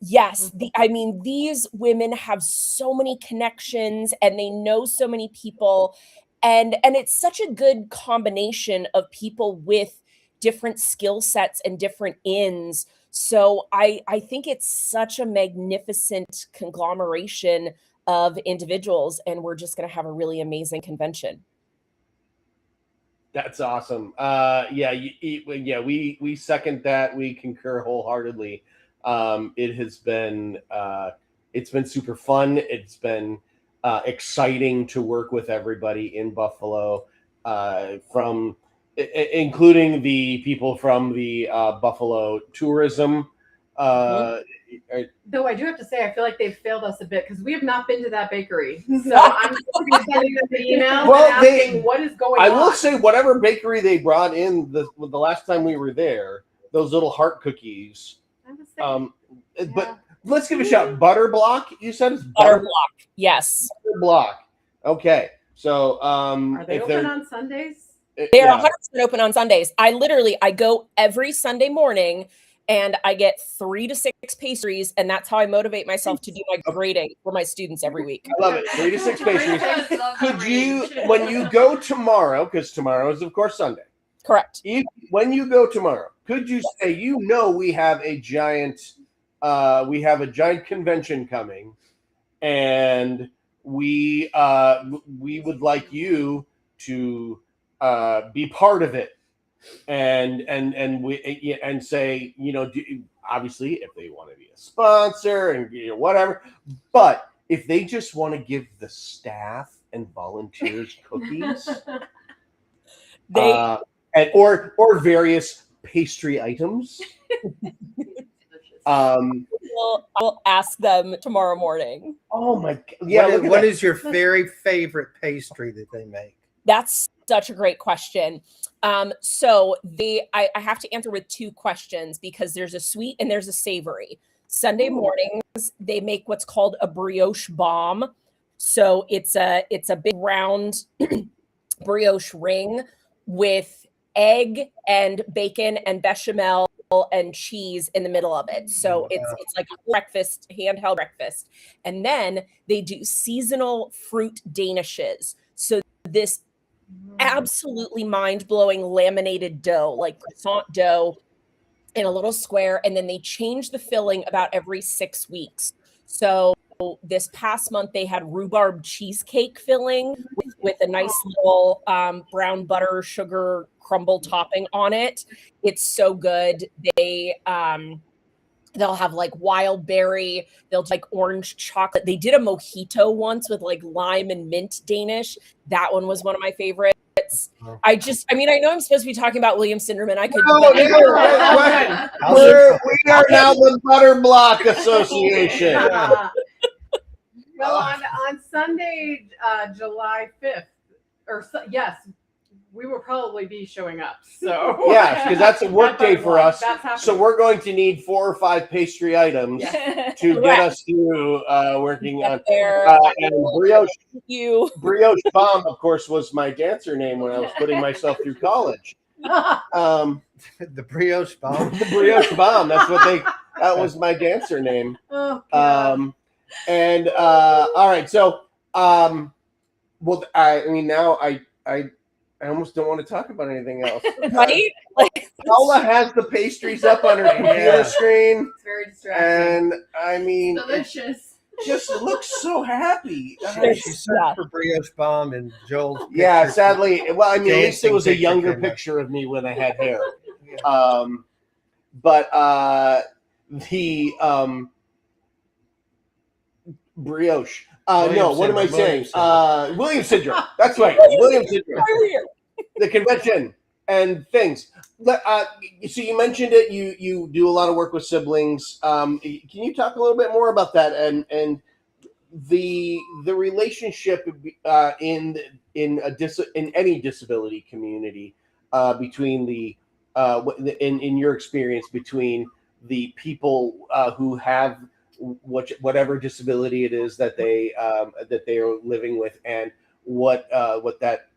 Speaker 8: I mean, these women have so many connections and they know so many people. And it's such a good combination of people with different skill sets and different ins. So I think it's such a magnificent conglomeration of individuals, and we're just going to have a really amazing convention.
Speaker 1: That's awesome. We second that. We concur wholeheartedly. It's been super fun. It's been exciting to work with everybody in Buffalo, including the people from the Buffalo tourism.
Speaker 2: Though I do have to say, I feel like they've failed us a bit because we have not been to that bakery. So I'm going to be sending them an email and asking what is going on.
Speaker 1: I will say, whatever bakery they brought in the last time we were there, those little heart cookies. But let's give a shout. Butterblock, you said it's
Speaker 8: Butterblock. Yes.
Speaker 1: Butterblock. Okay. So
Speaker 2: are they open on Sundays?
Speaker 8: They are 100% open on Sundays. I go every Sunday morning and I get 3 to 6 pastries, and that's how I motivate myself to do my grading for my students every week.
Speaker 1: I love it. 3 to 6 pastries. Could you, when you go tomorrow, because tomorrow is of course Sunday.
Speaker 8: Correct.
Speaker 1: When you go tomorrow, could you say, we have a giant convention coming, and we would like you to be part of it, and say, obviously if they want to be a sponsor and whatever, but if they just want to give the staff and volunteers cookies, or various pastry items,
Speaker 8: I'll ask them tomorrow morning.
Speaker 1: Oh my God. Yeah.
Speaker 4: What is your very favorite pastry that they make?
Speaker 8: That's such a great question. So I have to answer with 2 questions because there's a sweet and there's a savory. Sunday mornings, they make what's called a brioche bomb. So it's a big round brioche ring with egg and bacon and bechamel and cheese in the middle of it. So it's like a breakfast, handheld breakfast. And then they do seasonal fruit danishes. So this absolutely mind-blowing laminated dough, like croissant dough in a little square, and then they change the filling about every 6 weeks. So this past month they had rhubarb cheesecake filling with a nice little brown butter sugar crumble topping on it. It's so good. They'll have like wild berry, they'll do like orange chocolate. They did a mojito once with like lime and mint Danish. That one was one of my favorites. I know I'm supposed to be talking about Williams Syndrome, and I could.
Speaker 1: We are now the Butterblock Association.
Speaker 2: Well, on Sunday, July 5th, yes, we will probably be showing up. So
Speaker 1: yes, because that's a work day for us.
Speaker 2: That's
Speaker 1: so we're going to need 4 or 5 pastry items to get us through working on. And brioche bomb, of course, was my dancer name when I was putting myself through college.
Speaker 4: The brioche bomb.
Speaker 1: The brioche bomb. That was my dancer name.
Speaker 2: Oh,
Speaker 1: all right. So, now I almost don't want to talk about anything else.
Speaker 8: Right? Like,
Speaker 1: Paula has the pastries up on her computer
Speaker 4: Yeah.
Speaker 1: screen,
Speaker 2: It's very distracting.
Speaker 1: and I mean, it
Speaker 2: Delicious.
Speaker 1: just looks so happy.
Speaker 8: There's-
Speaker 4: She searched for brioche bomb and Joel's.
Speaker 1: Yeah,
Speaker 4: picture.
Speaker 1: sadly. Well, I mean, at least it
Speaker 4: Dancing
Speaker 1: was a
Speaker 4: picture
Speaker 1: younger
Speaker 4: came up.
Speaker 1: picture of me when I had hair.
Speaker 4: Yeah.
Speaker 1: But the brioche. No,
Speaker 4: Williams
Speaker 1: what am I saying?
Speaker 4: syndrome,
Speaker 1: Williams syndrome. That's right. Williams syndrome. The convention and things. So you mentioned it. You do a lot of work with siblings. Can you talk a little bit more about that and the relationship in any disability community between the in your experience between the people who have whatever disability it is that they are living with, and what that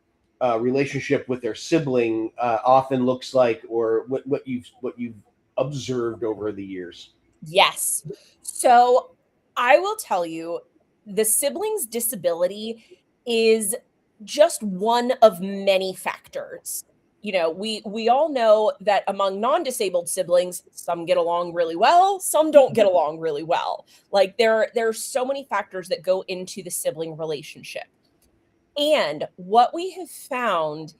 Speaker 1: relationship with their sibling often looks like, or what you've observed over the years.
Speaker 8: Yes. So I will tell you, the sibling's disability is just one of many factors. You know, we all know that among non-disabled siblings, some get along really well, some don't get along really well. Like there are so many factors that go into the sibling relationship. And what we have found,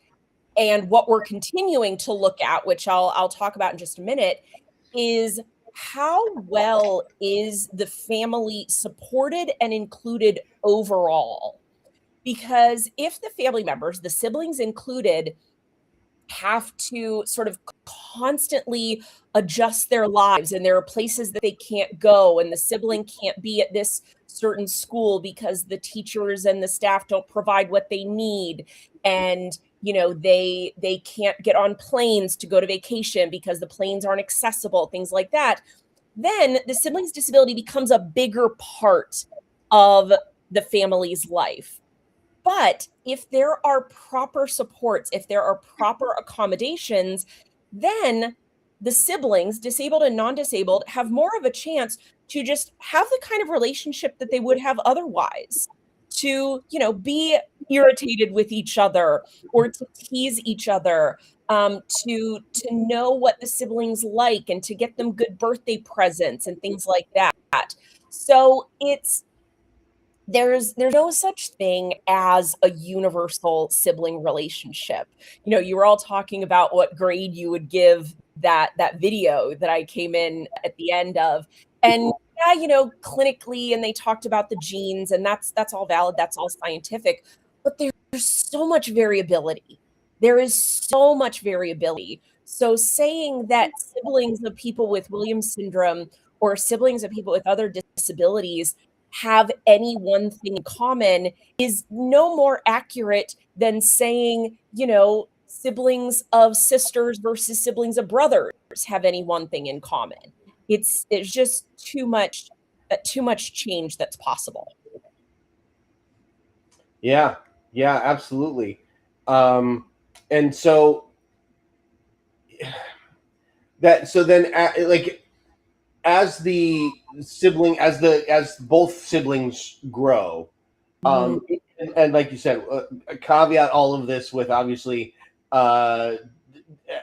Speaker 8: and what we're continuing to look at, which I'll talk about in just a minute, is how well is the family supported and included overall? Because if the family members, the siblings included, have to sort of constantly adjust their lives, and there are places that they can't go, and the sibling can't be at this certain school because the teachers and the staff don't provide what they need, and you know they can't get on planes to go to vacation because the planes aren't accessible, things like that, then the sibling's disability becomes a bigger part of the family's life. But if there are proper supports, if there are proper accommodations, then the siblings, disabled and non-disabled, have more of a chance to just have the kind of relationship that they would have otherwise, to, you know, be irritated with each other or to tease each other, to know what the siblings like and to get them good birthday presents and things like that. So there's no such thing as a universal sibling relationship. You know, you were all talking about what grade you would give that video that I came in at the end of. And yeah, you know, clinically, and they talked about the genes, and that's all valid, that's all scientific, but there's so much variability. There is so much variability. So saying that siblings of people with Williams syndrome or siblings of people with other disabilities have any one thing in common is no more accurate than saying, you know, siblings of sisters versus siblings of brothers have any one thing in common. It's just too much change that's possible.
Speaker 1: Yeah, absolutely. And so then like as the sibling, as both siblings grow, and like you said, caveat all of this with obviously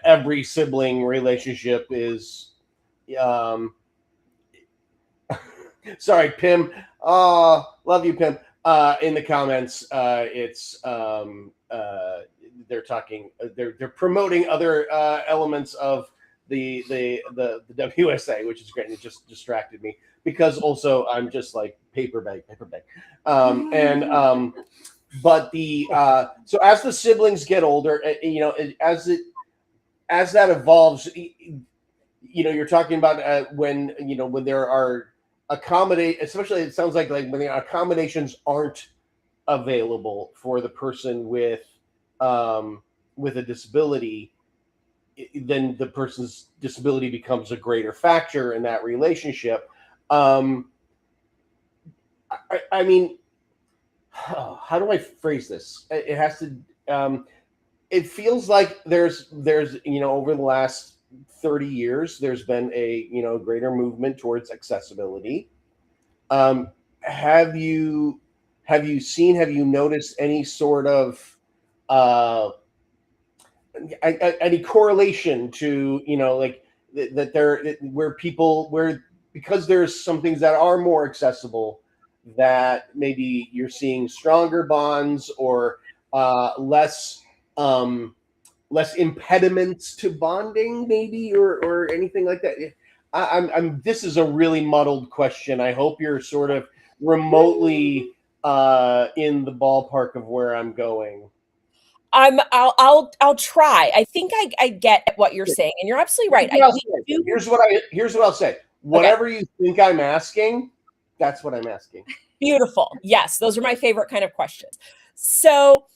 Speaker 1: every sibling relationship is sorry, Pim. Oh, love you, Pim. In the comments, it's they're talking, they're promoting other elements of the WSA, which is great. And it just distracted me because also I'm just like paper bag. But so as the siblings get older, you know, as that evolves, you know, you're talking about when there are especially it sounds like when the accommodations aren't available for the person with a disability, then the person's disability becomes a greater factor in that relationship. I mean, how do I phrase this? It has to. It feels like there's you know, over the last 30 years, there's been a, you know, greater movement towards accessibility. Have you noticed any sort of any correlation to, like that there where because there's some things that are more accessible, that maybe you're seeing stronger bonds or less less impediments to bonding, maybe, or anything like that. I'm this is a really muddled question. I hope you're sort of remotely in the ballpark of where I'm going.
Speaker 8: I'll try. I think I get what you're saying, and you're absolutely right.
Speaker 1: Here's what I'll say. Whatever you think I'm asking, that's what I'm asking.
Speaker 8: Beautiful. Yes, those are my favorite kind of questions. So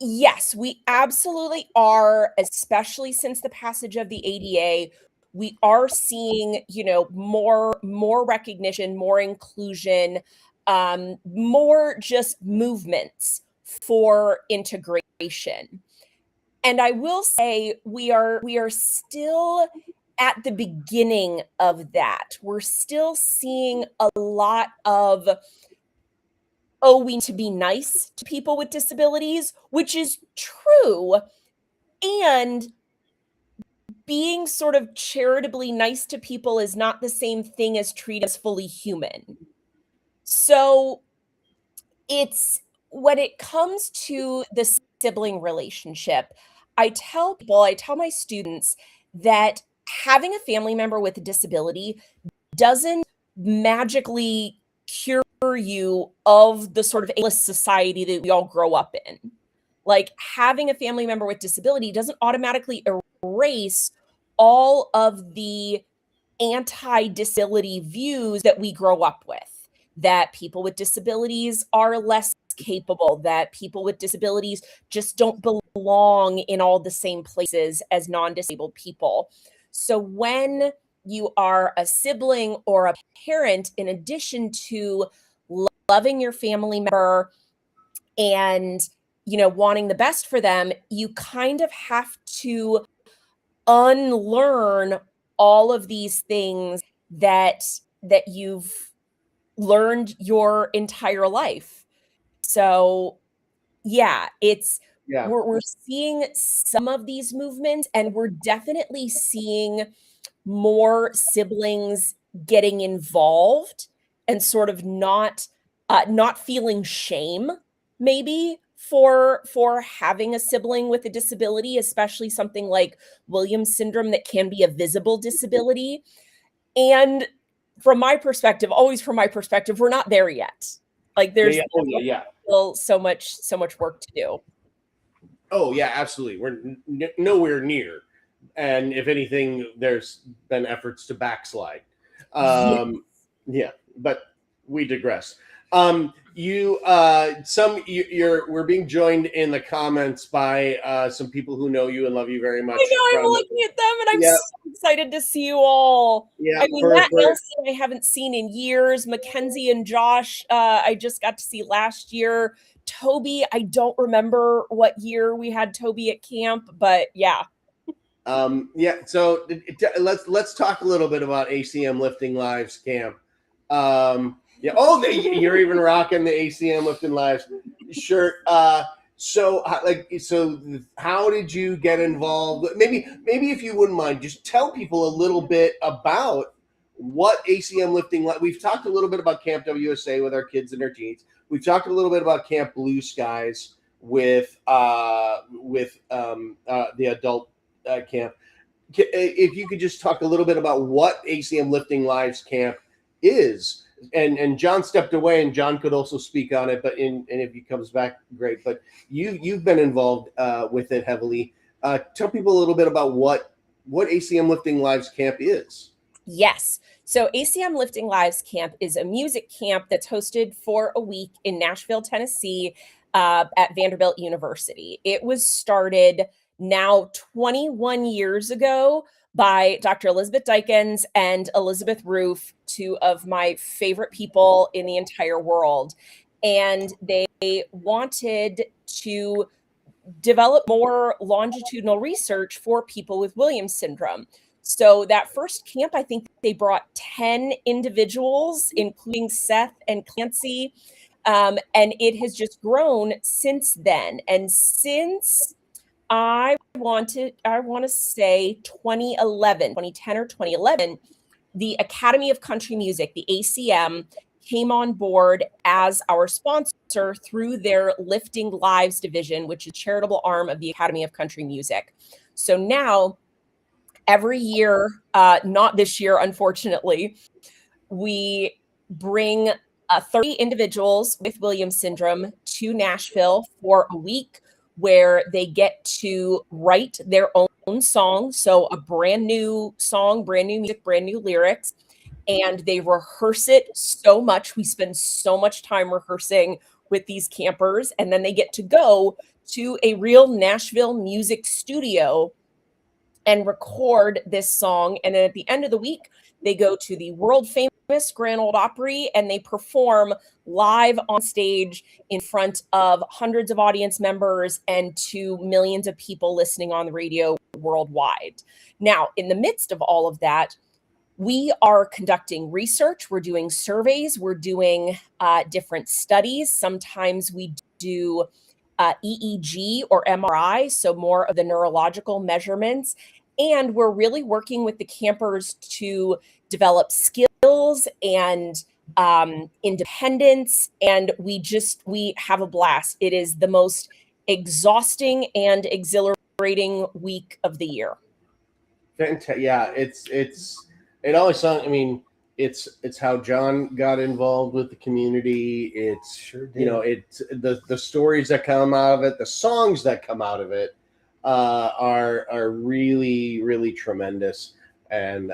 Speaker 8: yes, we absolutely are, especially since the passage of the ADA. We are seeing, more recognition, more inclusion, more just movements for integration. And I will say we are still at the beginning of that. We're still seeing a lot of, we need to be nice to people with disabilities, which is true. And being sort of charitably nice to people is not the same thing as treated as fully human. So it's when it comes to the sibling relationship, I tell my students that having a family member with a disability doesn't magically cure you of the sort of ableist society that we all grow up in. Like, having a family member with disability doesn't automatically erase all of the anti-disability views that we grow up with, that people with disabilities are less capable, that people with disabilities just don't belong in all the same places as non-disabled people. So when you are a sibling or a parent, in addition to loving your family member and wanting the best for them, you kind of have to unlearn all of these things that you've learned your entire life. So yeah, we're seeing some of these movements, and we're definitely seeing more siblings getting involved and sort of not feeling shame, maybe, for having a sibling with a disability, especially something like Williams syndrome that can be a visible disability. And from my perspective, we're not there yet. Like, there's still so much work to do.
Speaker 1: Oh yeah, absolutely. We're nowhere near, and if anything, there's been efforts to backslide. Yeah, but we digress. We're being joined in the comments by some people who know you and love you very much.
Speaker 8: I know, I'm looking at them, and I'm so excited to see you all.
Speaker 1: Yeah,
Speaker 8: I mean, Matt Nelson I haven't seen in years. Mackenzie and Josh, I just got to see last year. Toby, I don't remember what year we had Toby at camp, but yeah.
Speaker 1: So let's talk a little bit about ACM Lifting Lives camp. You're even rocking the ACM Lifting Lives shirt. So how did you get involved? Maybe if you wouldn't mind, just tell people a little bit about what ACM Lifting Lives. We've talked a little bit about Camp WSA with our kids and our teens. We've talked a little bit about Camp Blue Skies with the adult camp. If you could just talk a little bit about what ACM Lifting Lives camp is. And John stepped away, and John could also speak on it, but and if he comes back, great. But you've been involved with it heavily. Tell people a little bit about what ACM Lifting Lives camp is.
Speaker 8: Yes. So ACM Lifting Lives camp is a music camp that's hosted for a week in Nashville, Tennessee, at Vanderbilt University. It was started now 21 years ago by Dr. Elizabeth Dykens and Elizabeth Roof, two of my favorite people in the entire world. And they wanted to develop more longitudinal research for people with Williams syndrome. So that first camp, I think they brought 10 individuals, including Seth and Clancy. And it has just grown since then. And since I want to say 2010 or 2011, the Academy of Country Music, the ACM, came on board as our sponsor through their Lifting Lives division, which is a charitable arm of the Academy of Country Music. So now, every year, not this year, unfortunately, we bring 30 individuals with Williams syndrome to Nashville for a week where they get to write their own song. So a brand new song, brand new music, brand new lyrics. And they rehearse it so much. We spend so much time rehearsing with these campers. And then they get to go to a real Nashville music studio and record this song. And then at the end of the week, they go to the world famous Grand Ole Opry and they perform live on stage in front of hundreds of audience members and to millions of people listening on the radio worldwide. Now, in the midst of all of that, we are conducting research, we're doing surveys, we're doing different studies. Sometimes we do EEG or MRI, so more of the neurological measurements. And we're really working with the campers to develop skills and independence. And we have a blast. It is the most exhausting and exhilarating week of the year.
Speaker 1: Yeah, it always sounds. I mean, it's how John got involved with the community. It's
Speaker 4: Sure did.
Speaker 1: you know, it's the stories that come out of it, the songs that come out of it are really, really tremendous. And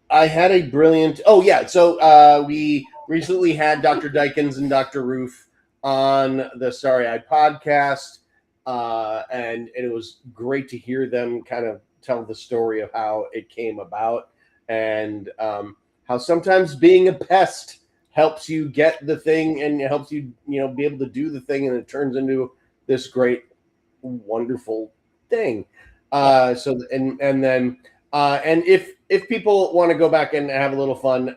Speaker 1: I had a brilliant. Oh yeah, so we recently had Dr. Dykins and Dr. Roof on the Starry Eyed podcast, and it was great to hear them kind of tell the story of how it came about, and how sometimes being a pest helps you get the thing and it helps you be able to do the thing, and it turns into this great, wonderful thing. And if people want to go back and have a little fun,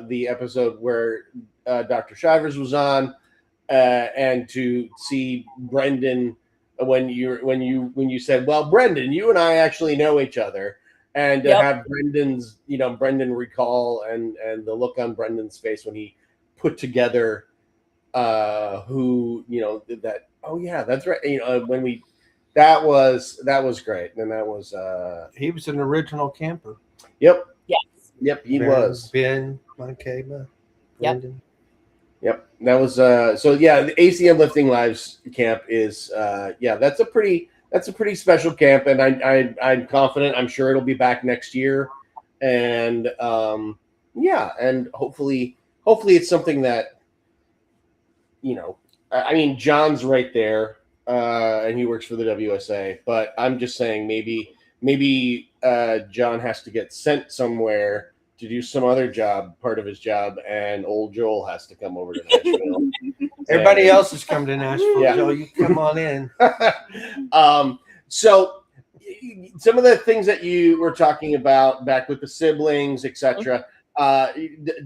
Speaker 1: the episode where Dr. Shivers was on, and to see Brendan when you said, well, Brendan, you and I actually know each other, and to have Brendan recall and the look on Brendan's face when he put together that, oh yeah, that's right, that was great. And that was
Speaker 4: He was an original camper.
Speaker 1: Yep, he
Speaker 4: Ben-
Speaker 1: was.
Speaker 4: Ben Moncaba.
Speaker 8: Yep.
Speaker 4: Brendan.
Speaker 1: Yep, that was so yeah. The ACM Lifting Lives camp is that's a pretty special camp, and I'm confident. I'm sure it'll be back next year, and and hopefully it's something that I mean, John's right there, and he works for the WSA, but I'm just saying maybe John has to get sent somewhere to do some other job, part of his job, and old Joel has to come over to Nashville.
Speaker 4: Everybody else has come to Nashville.
Speaker 1: Yeah.
Speaker 4: Joe, you come on in.
Speaker 1: So some of the things that you were talking about back with the siblings, etc.,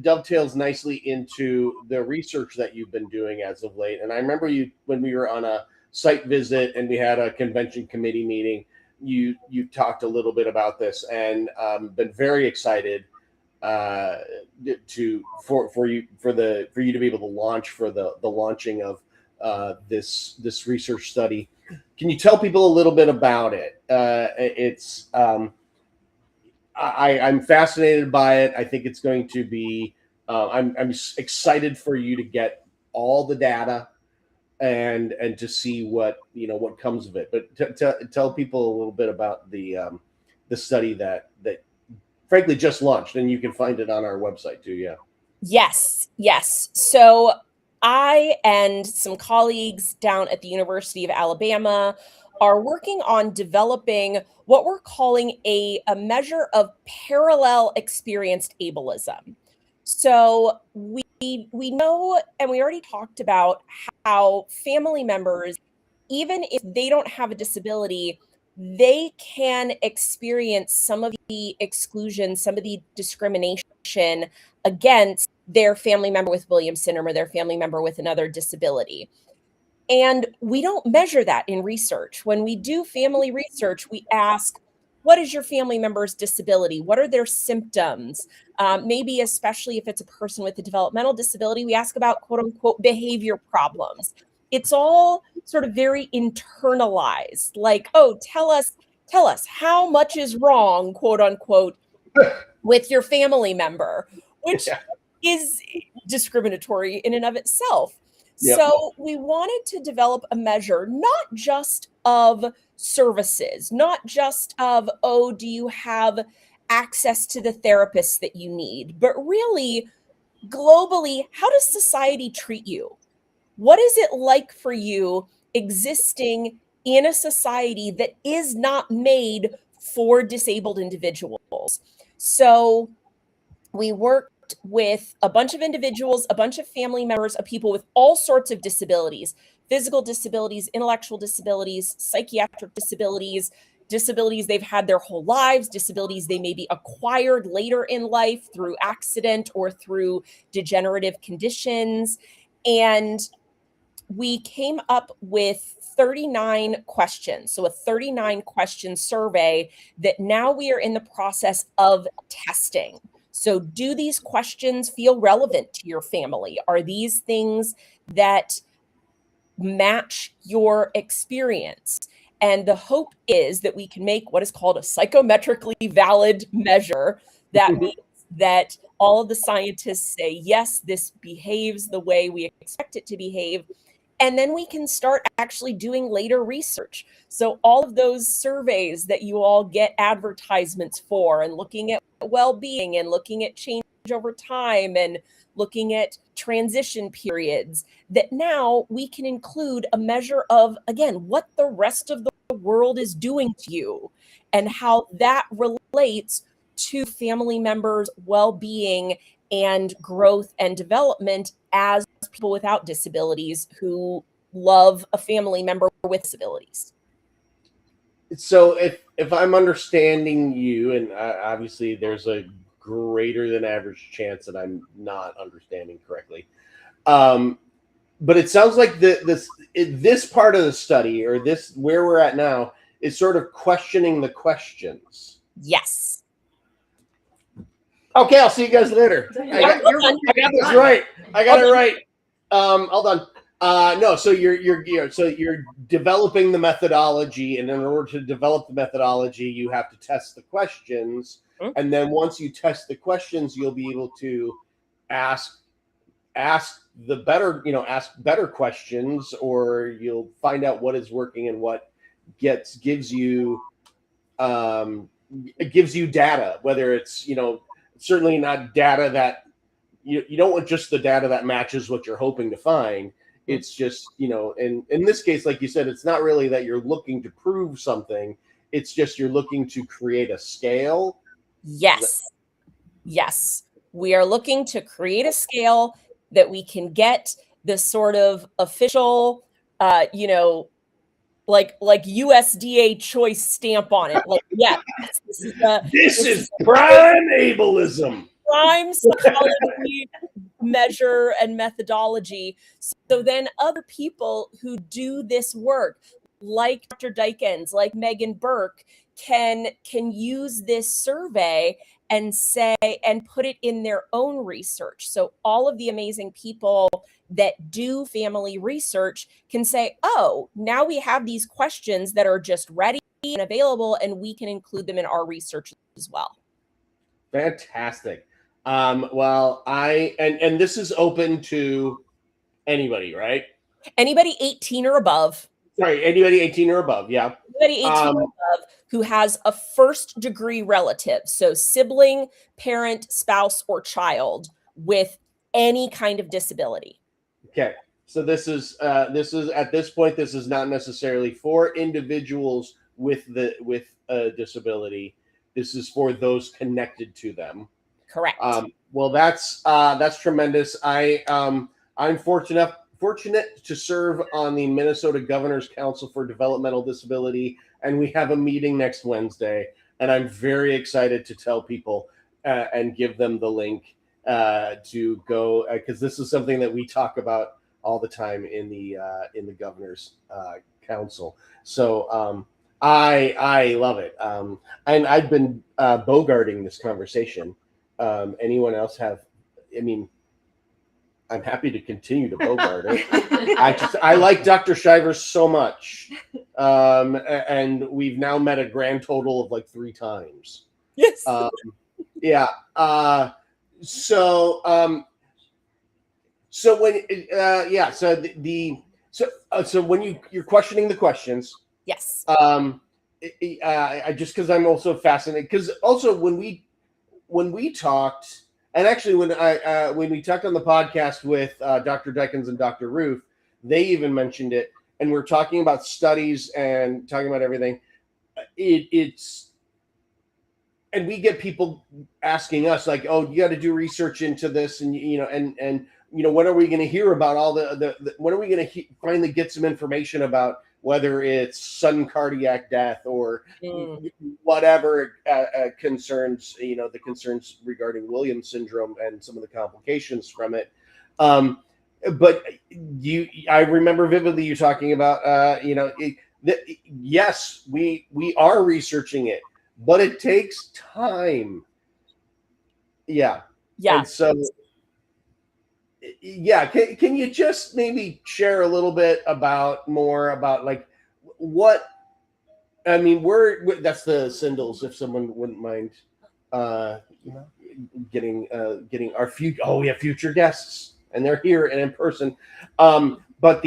Speaker 1: dovetails nicely into the research that you've been doing as of late. And I remember you when we were on a site visit and we had a convention committee meeting. You talked a little bit about this and been very excited for you to be able to launch for the launching of this research study. Can you tell people a little bit about it? I'm fascinated by it. I think it's going to be. I'm excited for you to get all the data and to see what comes of it. But tell people a little bit about the study that frankly just launched, and you can find it on our website too. Yeah.
Speaker 8: Yes. So I and some colleagues down at the University of Alabama are working on developing what we're calling a measure of parallel experienced ableism. So we know, and we already talked about how family members, even if they don't have a disability, they can experience some of the exclusion, some of the discrimination against their family member with Williams syndrome or their family member with another disability. And we don't measure that in research. When we do family research, we ask, what is your family member's disability? What are their symptoms? Maybe especially if it's a person with a developmental disability, we ask about quote unquote behavior problems. It's all sort of very internalized, like, oh, tell us how much is wrong, quote unquote, with your family member, which
Speaker 1: Yeah.
Speaker 8: is discriminatory in and of itself.
Speaker 1: Yep.
Speaker 8: So we wanted to develop a measure, not just of services, not just of, oh, do you have access to the therapist that you need, but really globally, how does society treat you? What is it like for you existing in a society that is not made for disabled individuals? So we worked with a bunch of individuals, a bunch of family members of people with all sorts of disabilities, physical disabilities, intellectual disabilities, psychiatric disabilities, disabilities they've had their whole lives, disabilities they may be acquired later in life through accident or through degenerative conditions. And we came up with 39 questions. So a 39 question survey that now we are in the process of testing. So do these questions feel relevant to your family? Are these things that match your experience? And the hope is that we can make what is called a psychometrically valid measure. That means that all of the scientists say, yes, this behaves the way we expect it to behave. And then we can start actually doing later research. So all of those surveys that you all get advertisements for, and looking at well-being and looking at change over time and looking at transition periods, that now we can include a measure of, again, what the rest of the world is doing to you and how that relates to family members' well-being and growth and development as people without disabilities who love a family member with disabilities.
Speaker 1: So if I'm understanding you, and obviously there's a greater than average chance that I'm not understanding correctly, but it sounds like this part of the study, or this where we're at now, is sort of questioning the questions.
Speaker 8: Yes.
Speaker 1: Okay, I'll see you guys later. I got this right. I got it right. Hold on. No, so you're developing the methodology, and in order to develop the methodology, you have to test the questions, and then once you test the questions, you'll be able to ask better questions, or you'll find out what is working and what gives you data, whether it's certainly not data that you don't want just the data that matches what you're hoping to find. It's just, in this case, like you said, it's not really that you're looking to prove something. It's just you're looking to create a scale.
Speaker 8: Yes. Yes. We are looking to create a scale that we can get this sort of official, like USDA choice stamp on it. Like, yeah,
Speaker 1: this is prime ableism.
Speaker 8: Prime psychology measure and methodology. So then other people who do this work, like Dr. Dykens, like Megan Burke, can use this survey and put it in their own research. So all of the amazing people that do family research can say, oh, now we have these questions that are just ready and available, and we can include them in our research as well.
Speaker 1: Fantastic. Well, and this is open to anybody, right?
Speaker 8: Anybody 18 or above.
Speaker 1: Sorry, anybody 18 or above, yeah.
Speaker 8: Anybody 18 or above who has a first degree relative, so sibling, parent, spouse, or child with any kind of disability.
Speaker 1: Okay, so this is at this point, this is not necessarily for individuals with a disability. This is for those connected to them.
Speaker 8: Correct.
Speaker 1: Well, that's tremendous. I'm fortunate to serve on the Minnesota Governor's Council for Developmental Disability, and we have a meeting next Wednesday, and I'm very excited to tell people and give them the link to go, because this is something that we talk about all the time in the governor's council. So I love it. And I've been bogarting this conversation. Anyone else have? I mean, I'm happy to continue to bogart it. I like Dr. Shivers so much, and we've now met a grand total of like 3 times.
Speaker 8: Yes.
Speaker 1: Yeah. So when so when you're questioning the questions,
Speaker 8: Yes.
Speaker 1: I just because I'm also fascinated because also when we talked. And actually, when we talked on the podcast with Dr. Dykins and Dr. Ruth, they even mentioned it, and we're talking about studies and talking about everything. It's and we get people asking us like, "Oh, you got to do research into this," and when are we going to hear about all the when are we going to finally get some information about whether it's sudden cardiac death or whatever concerns, the concerns regarding Williams syndrome and some of the complications from it. But I remember vividly you talking about, yes, we are researching it, but it takes time. Yeah.
Speaker 8: Yeah.
Speaker 1: And so, yeah, can you just maybe share a little bit more about like what I mean? That's the Sindels, if someone wouldn't mind getting our future. Oh, we have future guests, and they're here and in person. But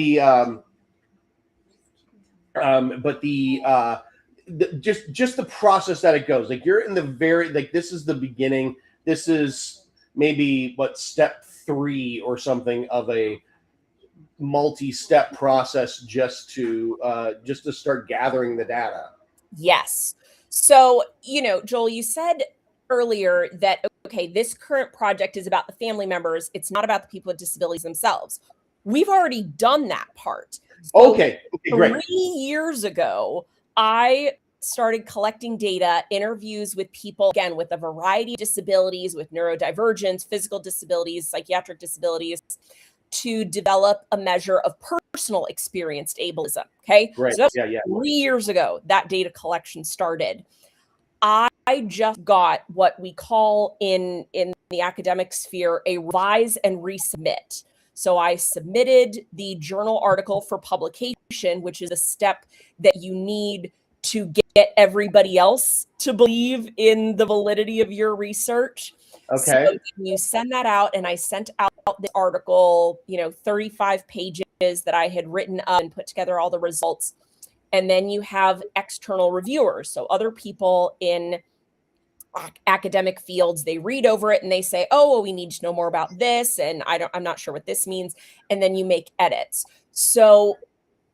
Speaker 1: just the process that it goes. Like you're in the this is the beginning. This is maybe step 3 or something of a multi-step process just to start gathering the data.
Speaker 8: Yes. So, Joel, you said earlier that, okay, this current project is about the family members. It's not about the people with disabilities themselves. We've already done that part. So
Speaker 1: Okay, great.
Speaker 8: 3 years ago, I started collecting data, interviews with people, again, with a variety of disabilities, with neurodivergence, physical disabilities, psychiatric disabilities, to develop a measure of personal experienced ableism. Okay.
Speaker 1: Right.
Speaker 8: So that's
Speaker 1: Yeah.
Speaker 8: 3 years ago that data collection started. I just got what we call in the academic sphere a revise and resubmit. So I submitted the journal article for publication, which is a step that you need to get everybody else to believe in the validity of your research.
Speaker 1: Okay.
Speaker 8: So you send that out, and I sent out the article, 35 pages that I had written up and put together all the results. And then you have external reviewers. So other people in academic fields, they read over it and they say, oh, well, we need to know more about this. And I'm not sure what this means. And then you make edits. So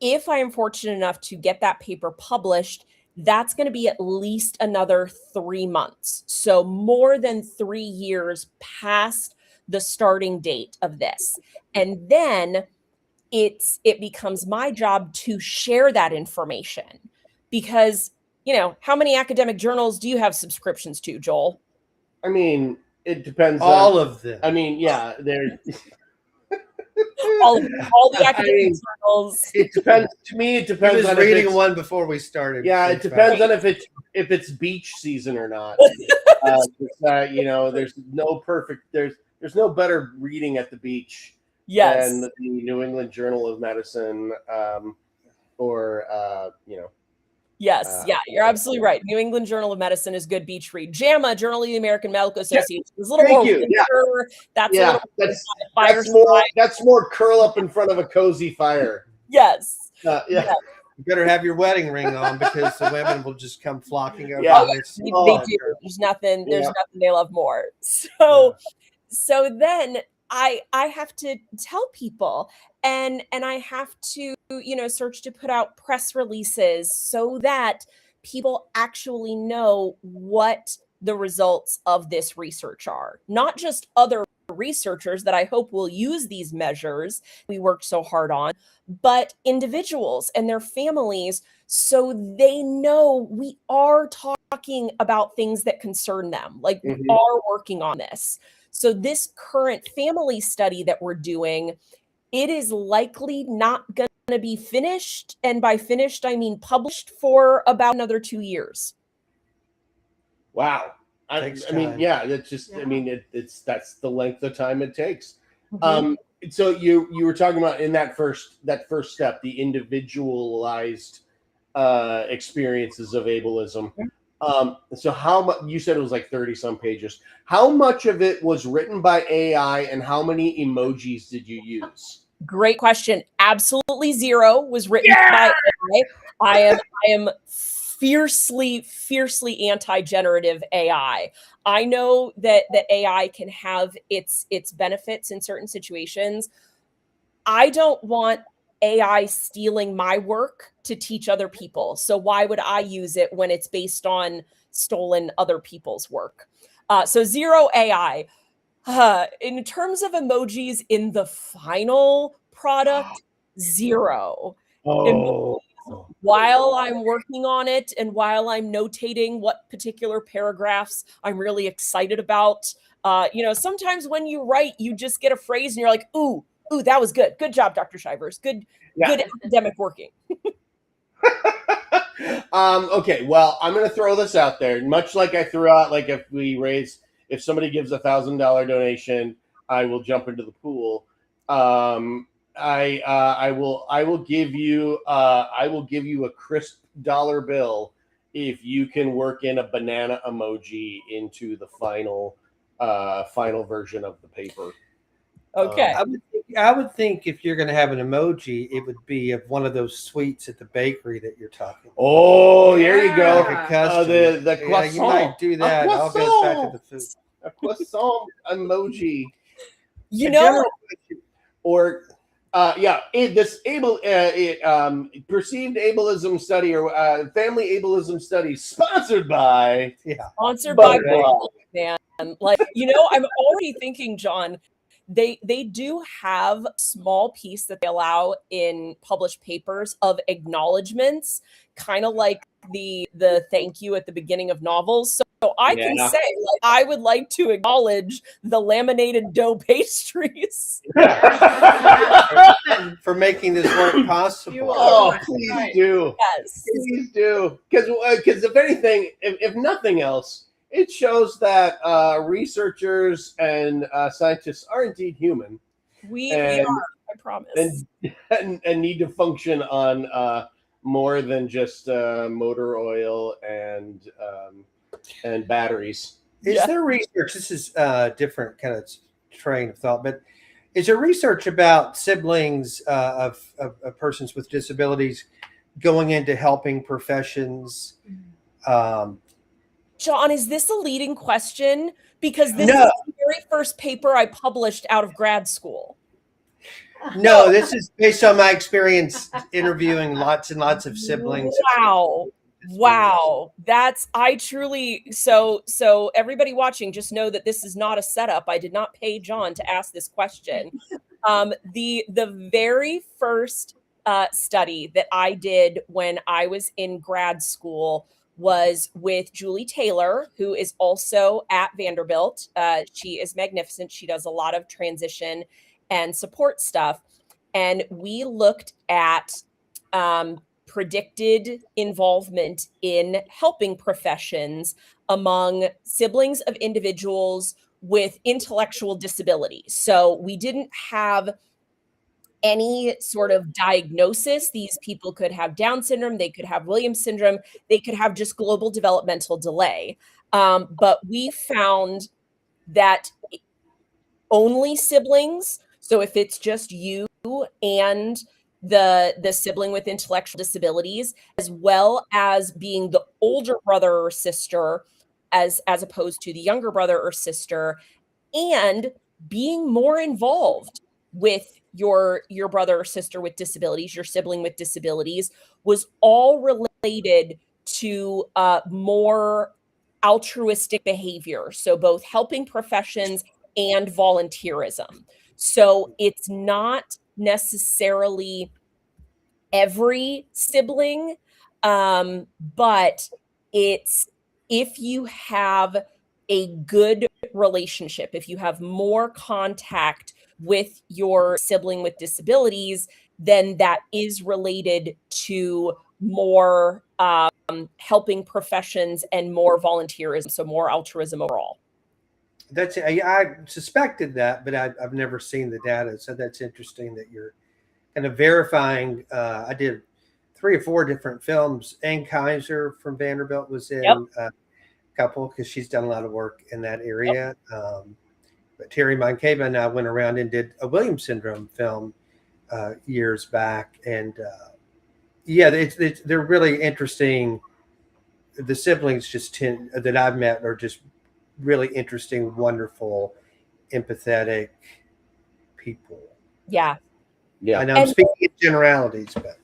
Speaker 8: if I am fortunate enough to get that paper published, that's going to be at least another 3 months. So more than 3 years past the starting date of this. And then it becomes my job to share that information because, how many academic journals do you have subscriptions to, Joel?
Speaker 1: I mean, it depends.
Speaker 4: All of them.
Speaker 1: I mean, yeah, there's
Speaker 8: all the academic journals.
Speaker 1: It depends. To me, it depends.
Speaker 4: I was
Speaker 1: on
Speaker 4: reading one before we started.
Speaker 1: Yeah, it depends on if it's beach season or not. There's no perfect. There's no better reading at the beach than the New England Journal of Medicine,
Speaker 8: Yes, you're absolutely right. New England Journal of Medicine is good beach read. JAMA, Journal of the American Medical Association, is a little more winter.
Speaker 1: That's more curl up in front of a cozy fire.
Speaker 8: Yes.
Speaker 1: Yeah.
Speaker 4: You better have your wedding ring on because the women will just come flocking over.
Speaker 1: Yeah.
Speaker 8: They do. There's nothing they love more. So then I have to tell people and I have to, search to put out press releases so that people actually know what the results of this research are. Not just other researchers that I hope will use these measures we worked so hard on, but individuals and their families so they know we are talking about things that concern them. Like we are working on this. So this current family study that we're doing it is likely not going to be finished. And by finished, I mean published for about another 2 years.
Speaker 1: Wow.
Speaker 4: Takes
Speaker 1: I mean,
Speaker 4: time.
Speaker 1: yeah, that's just, I
Speaker 2: Yeah.
Speaker 1: mean, that's the length of time it takes.
Speaker 8: Mhm.
Speaker 1: So you were talking about in that first step, the individualized experiences of ableism. So how much, you said it was like 30 some pages. How much of it was written by AI and how many emojis did you use?
Speaker 8: Great question. Absolutely zero was written by AI. I am fiercely anti-generative AI. I know that AI can have its benefits in certain situations. I don't want AI stealing my work to teach other people. So why would I use it when it's based on stolen other people's work? So zero AI. In terms of emojis in the final product, zero.
Speaker 1: Oh,
Speaker 8: While I'm working on it and while I'm notating what particular paragraphs I'm really excited about, sometimes when you write, you just get a phrase and you're like, ooh, that was good. Good job, Dr. Shivers. Good academic working.
Speaker 1: Okay, well, I'm going to throw this out there. Much like I threw out, like if somebody gives $1,000 donation, I will jump into the pool. I will give you a crisp dollar bill if you can work in a banana emoji into the final version of the paper.
Speaker 8: Okay.
Speaker 4: I would think if you're going to have an emoji, it would be of one of those sweets at the bakery that you're talking about.
Speaker 1: Oh, there you go.
Speaker 4: Like a custom.
Speaker 1: The
Speaker 4: Yeah,
Speaker 1: croissant.
Speaker 4: you might do that. It all goes back to the food.
Speaker 1: A croissant emoji.
Speaker 8: You
Speaker 1: A
Speaker 8: know,
Speaker 1: general question. Or perceived ableism study or family ableism study sponsored by
Speaker 8: sponsored by
Speaker 1: Butterball.
Speaker 8: man. Like, I'm already thinking, John, they do have a small piece that they allow in published papers of acknowledgments, kind of like the thank you at the beginning of novels. So I can
Speaker 1: Yeah.
Speaker 8: say, like, I would like to acknowledge the laminated dough pastries.
Speaker 4: For making this work possible.
Speaker 2: You are
Speaker 1: Oh,
Speaker 2: right.
Speaker 1: please
Speaker 2: Right.
Speaker 1: do.
Speaker 8: Yes.
Speaker 1: Please do. Because if anything, if nothing else, it shows that researchers and scientists are indeed human
Speaker 8: We
Speaker 1: and,
Speaker 8: are, I promise.
Speaker 1: and need to function on more than just motor oil and batteries.
Speaker 4: Is there research? This is a different kind of train of thought, but is there research about siblings of persons with disabilities going into helping professions?
Speaker 8: John, is this a leading question? Because this
Speaker 4: No.
Speaker 8: is the very first paper I published out of grad school.
Speaker 4: No, this is based on my experience interviewing lots and lots of siblings.
Speaker 8: Wow. So everybody watching, just know that this is not a setup. I did not pay John to ask this question. The very first study that I did when I was in grad school was with Julie Taylor, who is also at Vanderbilt. She is magnificent. She does a lot of transition and support stuff. And we looked at predicted involvement in helping professions among siblings of individuals with intellectual disabilities. So we didn't have any sort of diagnosis. These people could have Down syndrome, they could have Williams syndrome, they could have just global developmental delay. But we found that only siblings, so if it's just you and the sibling with intellectual disabilities, as well as being the older brother or sister as opposed to the younger brother or sister, and being more involved with your brother or sister with disabilities, your sibling with disabilities, was all related to more altruistic behavior. So both helping professions and volunteerism. So it's not necessarily every sibling, but it's if you have a good relationship, if you have more contact with your sibling with disabilities, then that is related to more helping professions and more volunteerism, so more altruism overall.
Speaker 4: I suspected that, but I've never seen the data. So that's interesting that you're kind of verifying. I did 3 or 4 different films. Ann Kaiser from Vanderbilt was in a couple because she's done a lot of work in that area. But Terry Moncava and I went around and did a Williams syndrome film years back. And they're really interesting. The siblings that I've met are just really interesting, wonderful, empathetic people.
Speaker 8: Yeah.
Speaker 1: Yeah.
Speaker 4: I know I'm speaking in generalities, but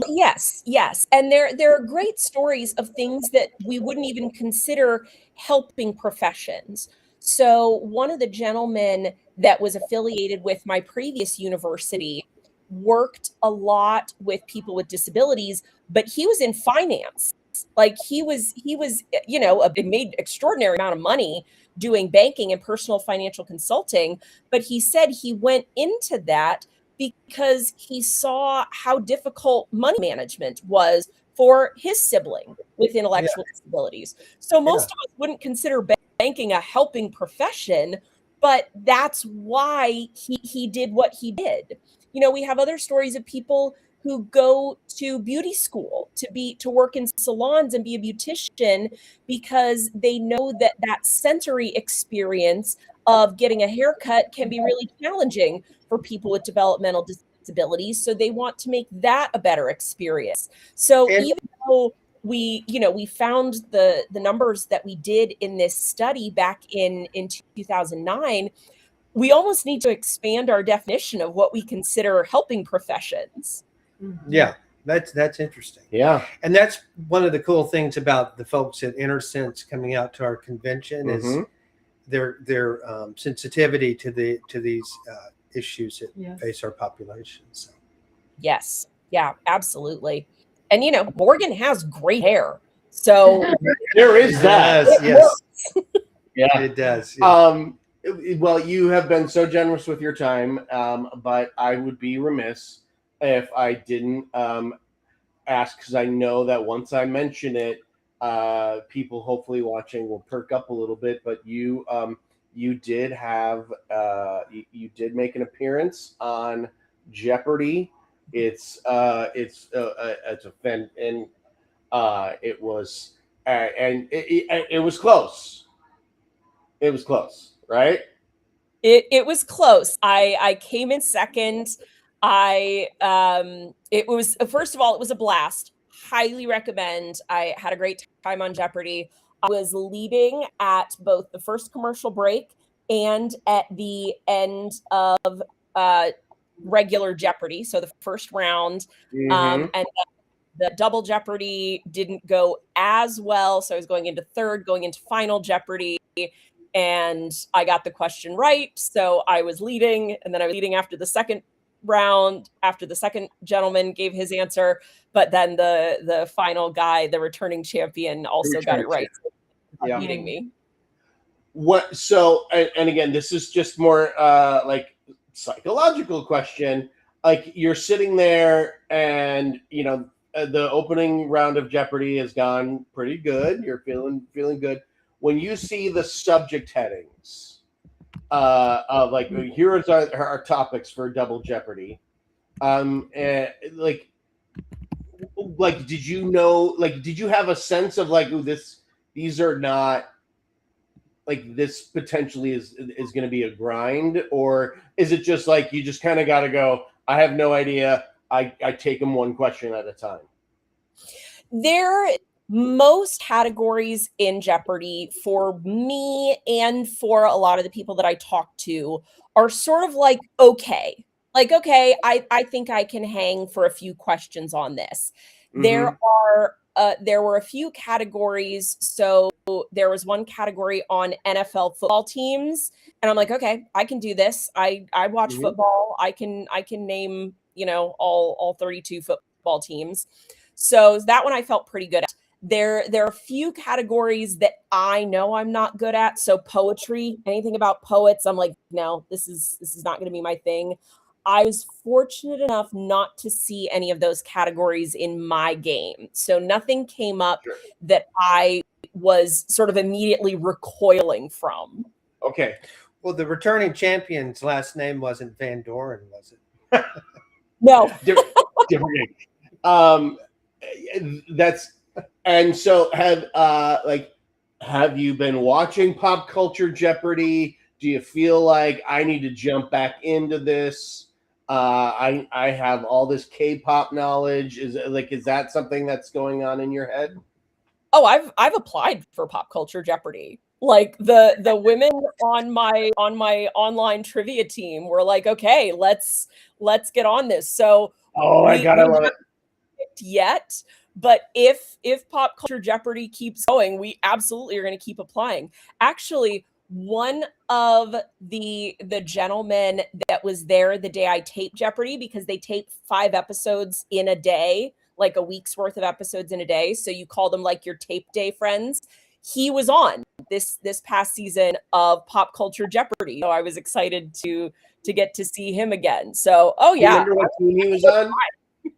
Speaker 8: yes. And there are great stories of things that we wouldn't even consider helping professions. So one of the gentlemen that was affiliated with my previous university worked a lot with people with disabilities, but he was in finance. Like he was, made extraordinary amount of money doing banking and personal financial consulting. But he said he went into that because he saw how difficult money management was for his sibling with intellectual disabilities. So most of us wouldn't consider banking a helping profession, but that's why he did what he did. We have other stories of people who go to beauty school to work in salons and be a beautician because they know that sensory experience of getting a haircut can be really challenging for people with developmental disabilities. So they want to make that a better experience. So even though we found the numbers that we did in this study back in 2009, we almost need to expand our definition of what we consider helping professions.
Speaker 4: Yeah, that's interesting.
Speaker 1: Yeah.
Speaker 4: And that's one of the cool things about the folks at InnerSense coming out to our convention is their sensitivity to these issues that face our population. So.
Speaker 8: Yes. Yeah, absolutely. And Morgan has great hair. So
Speaker 1: there is that.
Speaker 4: Yes.
Speaker 1: Yeah.
Speaker 4: It does. Yeah.
Speaker 1: Well, you have been so generous with your time, but I would be remiss if I didn't ask, because I know that once I mention it, people hopefully watching will perk up a little bit. But you did have you did make an appearance on Jeopardy. It's a fan, and it was and it was close. It was close, right?
Speaker 8: It was close. I came in second. It was, first of all, it was a blast. Highly recommend. I had a great time on Jeopardy. I was leading at both the first commercial break and at the end of regular Jeopardy. So the first round, and the double Jeopardy didn't go as well. So I was going into third, going into final Jeopardy, and I got the question right. So I was leading, and then I was leading after the second round, after the second gentleman gave his answer, but then the final guy, the returning champion, also got it right, beating me.
Speaker 1: What? So, and again, this is just more like psychological question. Like you're sitting there, and the opening round of Jeopardy has gone pretty good. You're feeling good. When you see the subject headings of like, here's our topics for Double Jeopardy, like did you know? Like, did you have a sense of like, these are not like this potentially is going to be a grind, or is it just like you just kind of got to go? I have no idea. I take them one question at a time.
Speaker 8: Most categories in Jeopardy for me and for a lot of the people that I talk to are sort of like, okay, I think I can hang for a few questions on this. There were a few categories. So there was one category on NFL football teams, and I'm like, okay, I can do this. I watch football. I can name, all 32 football teams. So that one I felt pretty good at. There are a few categories that I know I'm not good at. So poetry, anything about poets, I'm like, no, this is not going to be my thing. I was fortunate enough not to see any of those categories in my game. So nothing came up
Speaker 1: Sure.
Speaker 8: that I was sort of immediately recoiling from.
Speaker 1: Okay.
Speaker 4: Well, the returning champion's last name wasn't Van Doren, was it?
Speaker 8: No.
Speaker 1: Different. That's, and so have you been watching Pop Culture Jeopardy? Do you feel like I need to jump back into this? I have all this K-pop knowledge. Is that something that's going on in your head?
Speaker 8: Oh, I've applied for Pop Culture Jeopardy. Like the women on my online trivia team were like, okay, let's get on this. So
Speaker 1: I gotta love it.
Speaker 8: Yet, but if Pop Culture Jeopardy keeps going, we absolutely are going to keep applying. Actually, one of the gentlemen that was there the day I taped Jeopardy, because they tape 5 episodes in a day, like a week's worth of episodes in a day, so you call them like your tape day friends. He was on this past season of Pop Culture Jeopardy, so I was excited to get to see him again. So, oh yeah,
Speaker 1: Do you remember what team he was on? Do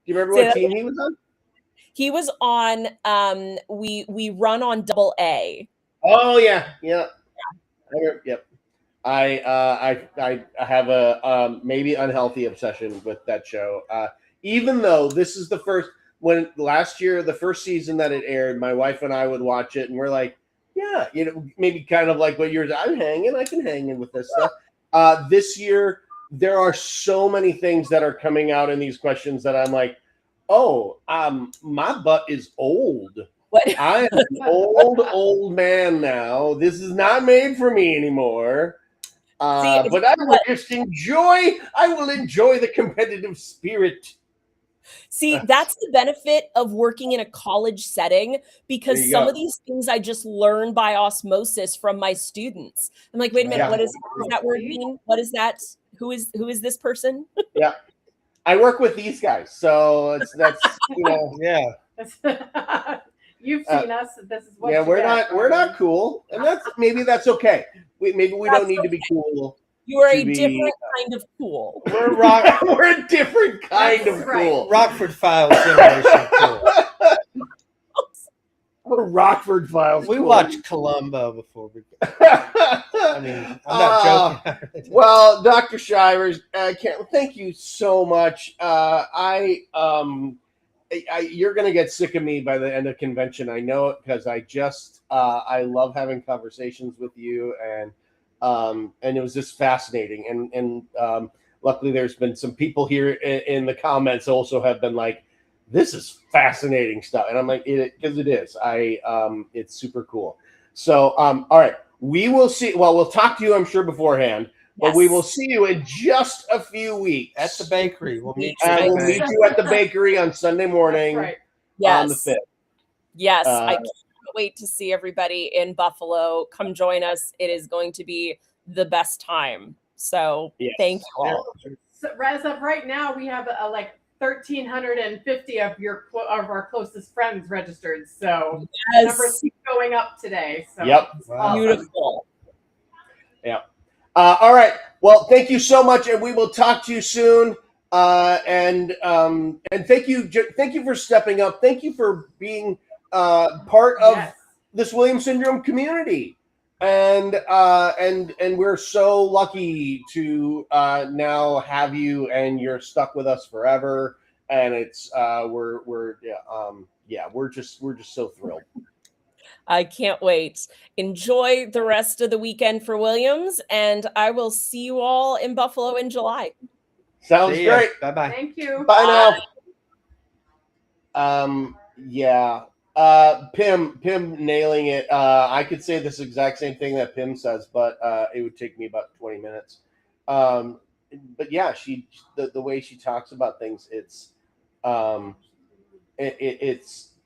Speaker 1: you remember what team he was on?
Speaker 8: He was on. We run on Double A.
Speaker 1: Oh yeah. Yep. I have a maybe unhealthy obsession with that show. Even though this is the first, when last year, the first season that it aired, my wife and I would watch it, and we're like, yeah, maybe kind of like what yours. I can hang in with this stuff. This year, there are so many things that are coming out in these questions that I'm like, oh, my butt is old.
Speaker 8: What?
Speaker 1: I am an old man now. This is not made for me anymore. But I will just enjoy. I will enjoy the competitive spirit.
Speaker 8: See, that's the benefit of working in a college setting, because some of these things I just learn by osmosis from my students. I'm like, wait a minute,
Speaker 1: Yeah.
Speaker 8: what does that word mean? What is that? Who is this person?
Speaker 1: Yeah, I work with these guys, so that's
Speaker 4: Yeah.
Speaker 2: You've seen us. This is what.
Speaker 1: yeah.
Speaker 2: you
Speaker 1: We're
Speaker 2: get,
Speaker 1: not
Speaker 2: Brian.
Speaker 1: cool, and that's okay. Maybe we don't need to be cool.
Speaker 8: You are
Speaker 1: To
Speaker 8: a
Speaker 1: be-
Speaker 8: different kind of cool.
Speaker 1: We're a different kind
Speaker 2: That's
Speaker 1: of
Speaker 2: right.
Speaker 1: cool.
Speaker 4: Rockford Files generation cool.
Speaker 1: We're Rockford Files.
Speaker 4: We
Speaker 1: cool.
Speaker 4: watched Columbo before we. I mean, I'm not joking.
Speaker 1: Well, Dr. Shivers, thank you so much. You're going to get sick of me by the end of convention. I know it, because I love having conversations with you, and it was just fascinating. And luckily there's been some people here in the comments also have been like, this is fascinating stuff. And I'm like, because it is. It's super cool. So, all right. We will see. Well, we'll talk to you, I'm sure, beforehand. But we will see you in just a few weeks
Speaker 4: At the bakery. We'll meet
Speaker 1: and we'll meet you at the bakery on Sunday morning
Speaker 2: That's right.
Speaker 8: Yes.
Speaker 1: on the 5th.
Speaker 8: Yes, I can't wait to see everybody in Buffalo. Come join us. It is going to be the best time. So
Speaker 1: Yes.
Speaker 8: thank you all.
Speaker 2: So as of right now, we have like 1,350 of our closest friends registered. So numbers keep going up today. So
Speaker 1: Yep.
Speaker 2: it's
Speaker 4: Wow.
Speaker 2: awesome.
Speaker 8: Beautiful.
Speaker 1: All right. Well, thank you so much, and we will talk to you soon. And thank you for stepping up. Thank you for being part of
Speaker 2: Yes.
Speaker 1: this Williams syndrome community. And we're so lucky to now have you, and you're stuck with us forever. And it's we're just so thrilled.
Speaker 8: I can't wait. Enjoy the rest of the weekend for Williams, and I will see you all in Buffalo in July.
Speaker 1: Sounds
Speaker 4: See ya.
Speaker 1: great.
Speaker 4: Bye-bye.
Speaker 2: Thank you.
Speaker 1: Bye now. Yeah. Pim nailing it. I could say this exact same thing that Pim says, but it would take me about 20 minutes. But yeah, the way she talks about things, it's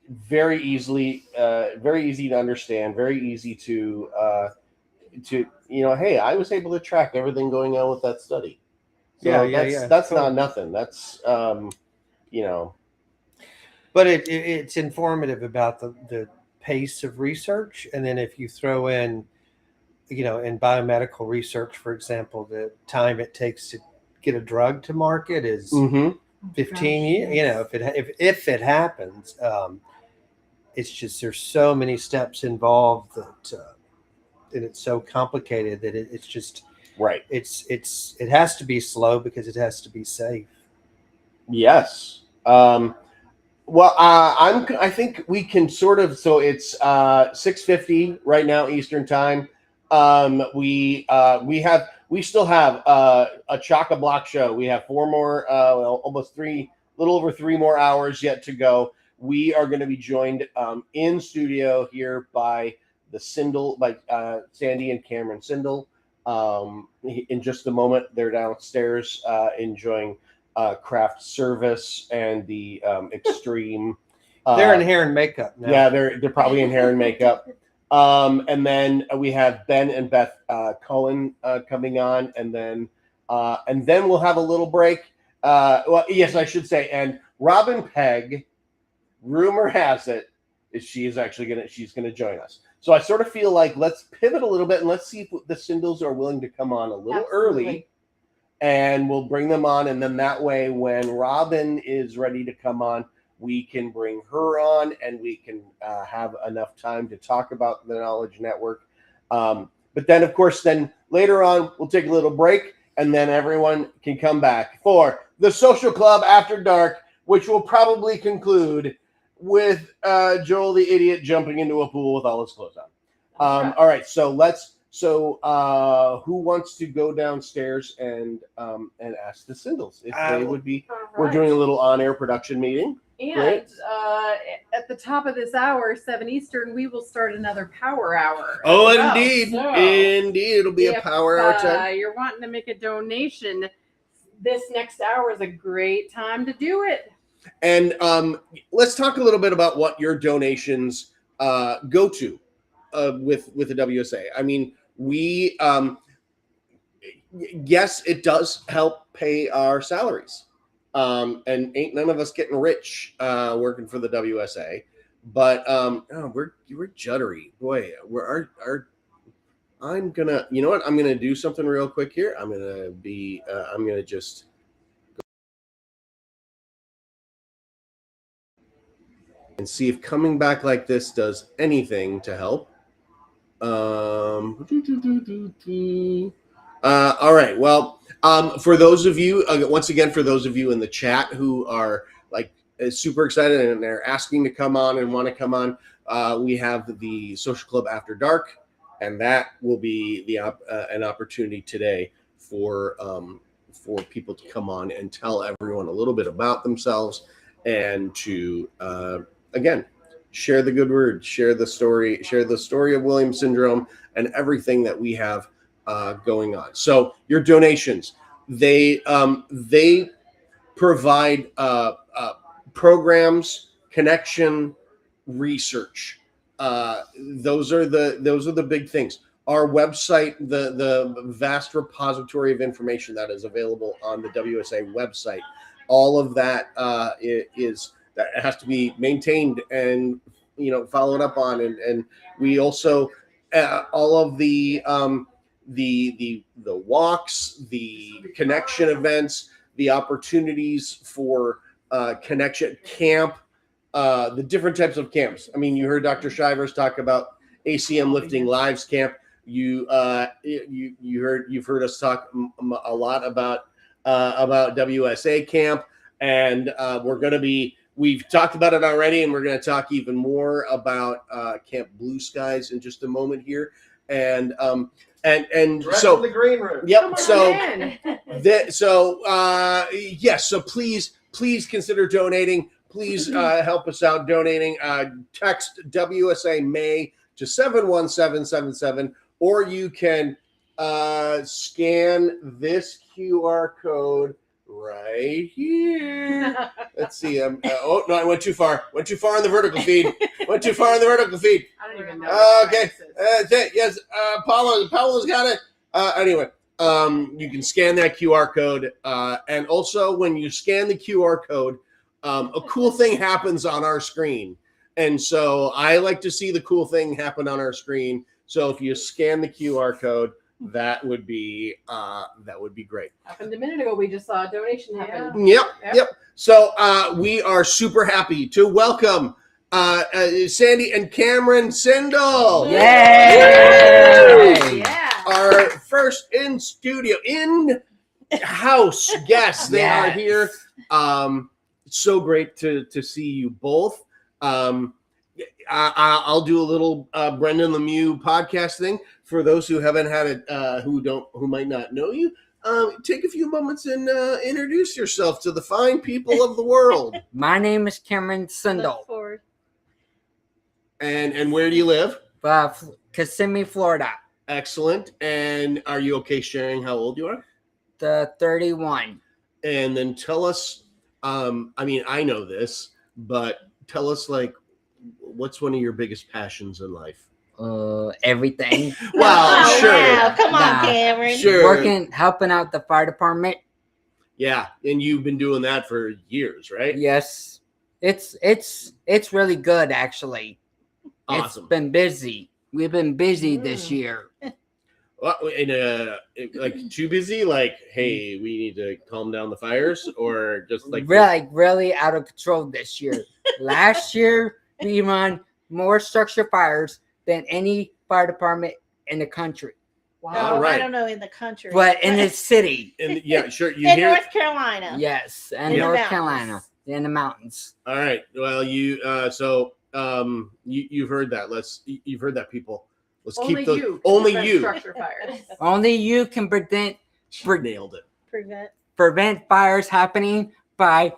Speaker 1: very easy to understand, very easy to hey, I was able to track everything going on with that study. So that's
Speaker 4: Cool.
Speaker 1: not nothing. That's
Speaker 4: But it's informative about the pace of research, and then if you throw in, in biomedical research, for example, the time it takes to get a drug to market is
Speaker 1: Mm-hmm.
Speaker 4: 15 years. If it happens, it's just there's so many steps involved that and it's so complicated that it's just
Speaker 1: Right.
Speaker 4: it has to be slow because it has to be safe.
Speaker 1: Yes. Well, I think we can sort of. So it's 6:50 right now Eastern time. We still have a chock-a-block show. We have 4 more, almost 3, little over 3 more hours yet to go. We are going to be joined in studio here by the Sindel, by Sandy and Cameron Sindel. In just a moment, they're downstairs enjoying craft service and the extreme.
Speaker 4: They're in hair and makeup now.
Speaker 1: Yeah, they're probably in hair and makeup. And then we have Ben and Beth Cohen coming on, and then we'll have a little break. Well, yes, I should say. And Robin Pegg, rumor has it, she's gonna join us. So I sort of feel like let's pivot a little bit and let's see if the Sindels are willing to come on a little early, and we'll bring them on. And then that way, when Robin is ready to come on, we can bring her on, and we can have enough time to talk about the Knowledge Network. But then, of course, then later on, we'll take a little break, and then everyone can come back for the Social Club After Dark, which will probably conclude with Joel the idiot jumping into a pool with all his clothes on. All right, so who wants to go downstairs and ask the Sindels if they would be? We're doing a little on-air production meeting.
Speaker 2: And
Speaker 1: Great.
Speaker 2: at the top of this hour, 7 Eastern, we will start another power hour.
Speaker 1: Oh,
Speaker 2: as well.
Speaker 1: indeed.
Speaker 2: So
Speaker 1: Indeed. It'll be a
Speaker 2: if,
Speaker 1: power hour time.
Speaker 2: You're wanting to make a donation, this next hour is a great time to do it.
Speaker 1: And let's talk a little bit about what your donations go to with the WSA. I mean, we yes, it does help pay our salaries. And ain't none of us getting rich working for the WSA, but we're juddery, boy. I'm gonna, you know what? I'm gonna do something real quick here. I'm gonna just and see if coming back like this does anything to help. All right. Well, for those of you, once again, for those of you in the chat who are like super excited and they're asking to come on and want to come on, we have the Social Club After Dark, and that will be an opportunity today for people to come on and tell everyone a little bit about themselves and to again share the good word, share the story of Williams syndrome and everything that we have going on. So your donations, they provide programs, connection, research. Those are the big things. Our website, the vast repository of information that is available on the WSA website, all of that that has to be maintained and followed up on, and we also all of the walks, the connection events, the opportunities for connection camp, the different types of camps. I mean, you heard Dr. Shivers talk about ACM Lifting Lives Camp. You've heard us talk a lot about WSA Camp, and we've talked about it already, and we're going to talk even more about Camp Blue Skies in just a moment here. And so
Speaker 4: the green room.
Speaker 1: Yep. So please consider donating. Please help us out donating. Text WSA May to 71777, or you can scan this QR code right here. Let's see. Oh no, I went too far. Went too far on the vertical feed.
Speaker 2: I don't even know.
Speaker 1: Okay. Yes. Paula's got it. Anyway, you can scan that QR code, and also when you scan the QR code, a cool thing happens on our screen. And so I like to see the cool thing happen on our screen. So if you scan the QR code, that would be great.
Speaker 2: Happened a minute ago. We just saw a donation happen.
Speaker 1: Yep. So we are super happy to welcome Sandy and Cameron Sindel.
Speaker 6: Yay!
Speaker 2: Yeah.
Speaker 1: Our first in studio, in house guests. They are
Speaker 6: Yes.
Speaker 1: here. So great to see you both. I'll do a little Brendan Lemieux podcast thing for those who haven't had it, who might not know you. Take a few moments and introduce yourself to the fine people of the world.
Speaker 9: My name is Cameron Sindel,
Speaker 1: And where do you live?
Speaker 9: Kissimmee, Florida.
Speaker 1: Excellent. And are you okay sharing how old you are?
Speaker 9: The 31.
Speaker 1: And then tell us. I mean, I know this, but tell us, like, what's one of your biggest passions in life?
Speaker 9: Everything.
Speaker 1: Well,
Speaker 10: Oh,
Speaker 1: sure.
Speaker 10: wow. Come on,
Speaker 9: Nah.
Speaker 10: Cameron.
Speaker 1: Sure.
Speaker 9: Helping out the fire department.
Speaker 1: Yeah, and you've been doing that for years, right?
Speaker 9: Yes, it's really good actually.
Speaker 1: Awesome.
Speaker 9: It's been busy. We've been busy this year.
Speaker 1: Well, like too busy? Like, hey, we need to calm down the fires, or just like
Speaker 9: Really out of control this year. Last year we run more structure fires than any fire department in the country.
Speaker 2: Wow.
Speaker 10: No,
Speaker 1: right.
Speaker 10: I don't know in the country.
Speaker 9: But in the city,
Speaker 1: And yeah, sure. You
Speaker 10: in
Speaker 1: hear?
Speaker 10: North Carolina.
Speaker 9: yes, and
Speaker 10: In the
Speaker 9: North
Speaker 10: mountains.
Speaker 9: Carolina, in the mountains.
Speaker 1: All right. Well, you've heard that. You've heard that, people. Let's
Speaker 2: Only
Speaker 1: keep the
Speaker 2: you.
Speaker 1: only
Speaker 2: prevent
Speaker 1: you
Speaker 2: Structure fires.
Speaker 9: Only you can
Speaker 1: nailed it.
Speaker 10: Prevent.
Speaker 9: fires happening by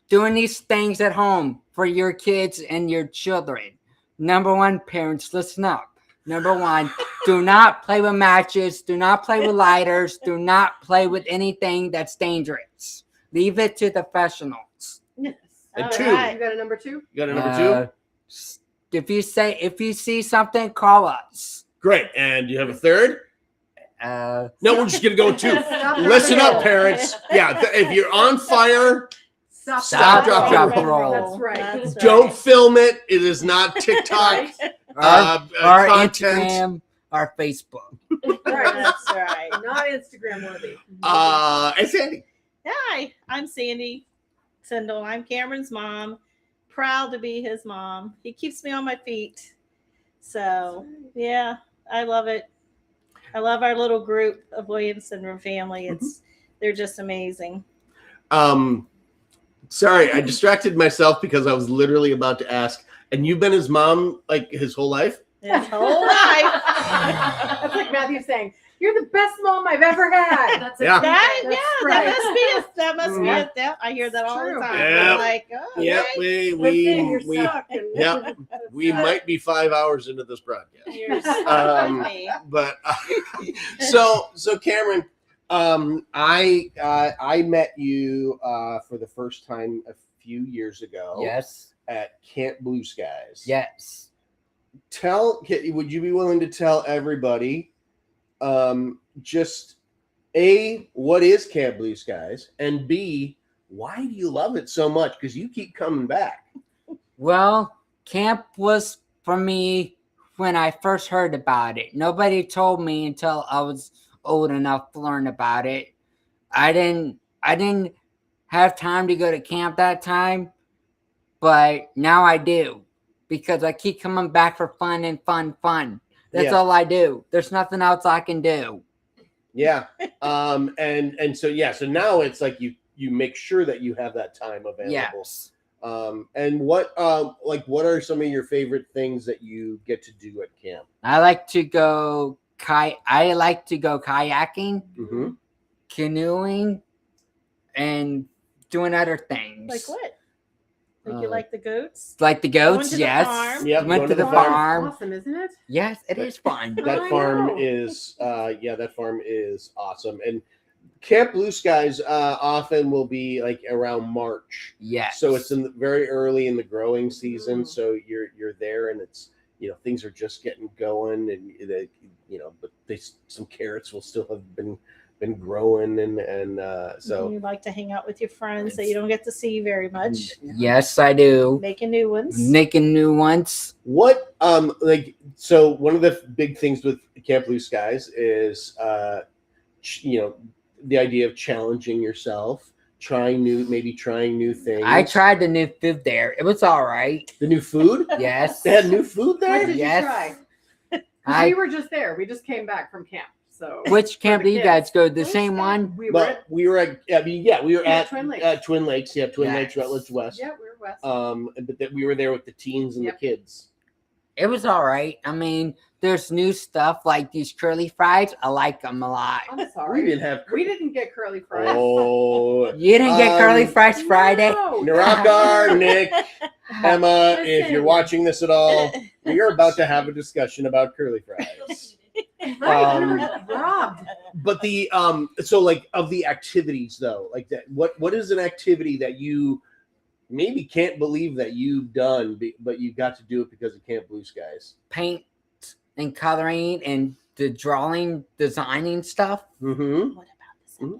Speaker 9: doing these things at home for your kids and your children. Number one, parents, listen up. Number one, do not play with matches. Do not play with lighters. Do not play with anything that's dangerous. Leave it to the professionals.
Speaker 1: And
Speaker 10: All
Speaker 1: two.
Speaker 10: right.
Speaker 2: You got a number 2?
Speaker 1: You got a number 2?
Speaker 9: If you see something, call us.
Speaker 1: Great. And you have a third?
Speaker 9: Uh,
Speaker 1: No, we're just gonna go with 2.
Speaker 2: Stop,
Speaker 1: Listen
Speaker 2: drop,
Speaker 1: up,
Speaker 2: roll.
Speaker 1: parents. Yeah, if you're on fire,
Speaker 2: Stop,
Speaker 1: drop,
Speaker 9: roll.
Speaker 2: That's right.
Speaker 10: That's
Speaker 1: don't
Speaker 10: right.
Speaker 1: film it. It is not TikTok
Speaker 9: our
Speaker 1: content.
Speaker 9: Instagram, our Facebook.
Speaker 2: Right.
Speaker 10: That's right.
Speaker 2: Not Instagram worthy.
Speaker 1: And Sandy.
Speaker 10: Hi, I'm Sandy Sindel. I'm Cameron's mom. Proud to be his mom. He keeps me on my feet. So, yeah, I love it. I love our little group of Williams Syndrome family. They're just amazing.
Speaker 1: Sorry, I distracted myself because I was literally about to ask. And you've been his mom like his whole life?
Speaker 10: His whole life.
Speaker 2: That's like Matthew saying, "You're the best mom I've ever had."
Speaker 3: That's
Speaker 1: Yeah.
Speaker 10: That,
Speaker 2: That's
Speaker 10: yeah,
Speaker 2: right.
Speaker 10: that must be
Speaker 1: Mhm.
Speaker 10: it. I hear that all
Speaker 2: True.
Speaker 10: the time.
Speaker 1: Yeah.
Speaker 10: I'm like, oh,
Speaker 1: Yeah,
Speaker 10: okay.
Speaker 2: Good thing you're
Speaker 1: we
Speaker 2: stuck and-
Speaker 1: yep. We might be 5 hours into this broadcast.
Speaker 10: You're stuck
Speaker 1: Um,
Speaker 10: with me.
Speaker 1: But so Cameron, I met you for the first time a few years ago.
Speaker 9: Yes.
Speaker 1: At Camp Blue Skies.
Speaker 9: Yes.
Speaker 1: Would you be willing to tell everybody just A, what is Camp Blue Skies, and B, why do you love it so much? Because you keep coming back.
Speaker 9: Well, camp was for me when I first heard about it. Nobody told me until I was old enough to learn about it. I didn't have time to go to camp that time, but now I do because I keep coming back for fun and fun. That's
Speaker 1: Yeah.
Speaker 9: all I do. There's nothing else I can do.
Speaker 1: Yeah. And so so now it's like you make sure that you have that time available.
Speaker 9: Yes.
Speaker 1: And what are some of your favorite things that you get to do at camp?
Speaker 9: I like to go kayaking,
Speaker 1: Mm-hmm.
Speaker 9: canoeing, and doing other things.
Speaker 10: Like what? Like you
Speaker 9: Uh,
Speaker 10: like the goats?
Speaker 9: Like the
Speaker 10: Going
Speaker 9: goats,
Speaker 10: to the
Speaker 9: yes.
Speaker 10: farm?
Speaker 1: Yep,
Speaker 9: Went
Speaker 1: going
Speaker 9: to
Speaker 1: to
Speaker 9: the
Speaker 1: the farm.
Speaker 9: farm.
Speaker 2: Awesome, isn't it?
Speaker 9: Yes, it is fun.
Speaker 1: That
Speaker 2: I
Speaker 1: farm
Speaker 2: know.
Speaker 1: is that farm is awesome. And Camp Blue Skies often will be like around March.
Speaker 9: Yes.
Speaker 1: So it's very early in the growing season.
Speaker 2: Mm.
Speaker 1: So you're there, and it's things are just getting going, and but some carrots will still have been been growing and so
Speaker 10: You like to hang out with your friends that you don't get to see very much,
Speaker 9: Yes, I do.
Speaker 10: making new ones.
Speaker 9: Making new ones.
Speaker 1: what like so one of the big things with Camp Blue Skies is the idea of challenging yourself, trying new things.
Speaker 9: I tried the new food there. It was all right.
Speaker 1: the new food.
Speaker 9: Yes.
Speaker 1: They had new food
Speaker 2: What
Speaker 1: there.
Speaker 2: did
Speaker 9: Yes.
Speaker 2: you try? 'Cause
Speaker 9: I,
Speaker 2: we were just there. We just came back from camp. So
Speaker 9: which camp
Speaker 2: the
Speaker 9: do you
Speaker 2: kids.
Speaker 9: guys go? The
Speaker 2: Blue
Speaker 9: same
Speaker 2: Sky.
Speaker 9: one?
Speaker 2: We were
Speaker 1: But
Speaker 2: at,
Speaker 1: we were at we were
Speaker 2: Yeah,
Speaker 1: at
Speaker 2: Twin Lakes.
Speaker 1: Twin Lakes. Yeah, Twin Lakes,
Speaker 9: Yes.
Speaker 1: Rutledge West.
Speaker 2: yeah, we were west.
Speaker 1: But that we were there with the teens and
Speaker 2: Yep.
Speaker 1: the kids.
Speaker 9: It was all right. I mean, there's new stuff like these curly fries. I like them a lot.
Speaker 2: I'm sorry.
Speaker 1: We didn't have.
Speaker 2: We didn't get curly fries.
Speaker 1: Oh,
Speaker 9: You didn't get curly
Speaker 1: Um,
Speaker 9: fries Friday?
Speaker 2: No.
Speaker 1: Narakar, Nick, Emma, if
Speaker 2: Listen.
Speaker 1: you're watching this at all, we are about to have a discussion about curly fries.
Speaker 2: Right, we were robbed.
Speaker 1: But the so like of the activities though, like that, what is an activity that you maybe can't believe that you've done, but you got to do it because of Camp Blue Skies?
Speaker 9: Paint and coloring and the drawing, designing stuff.
Speaker 1: Mm-hmm.
Speaker 10: What about the
Speaker 1: Mhm.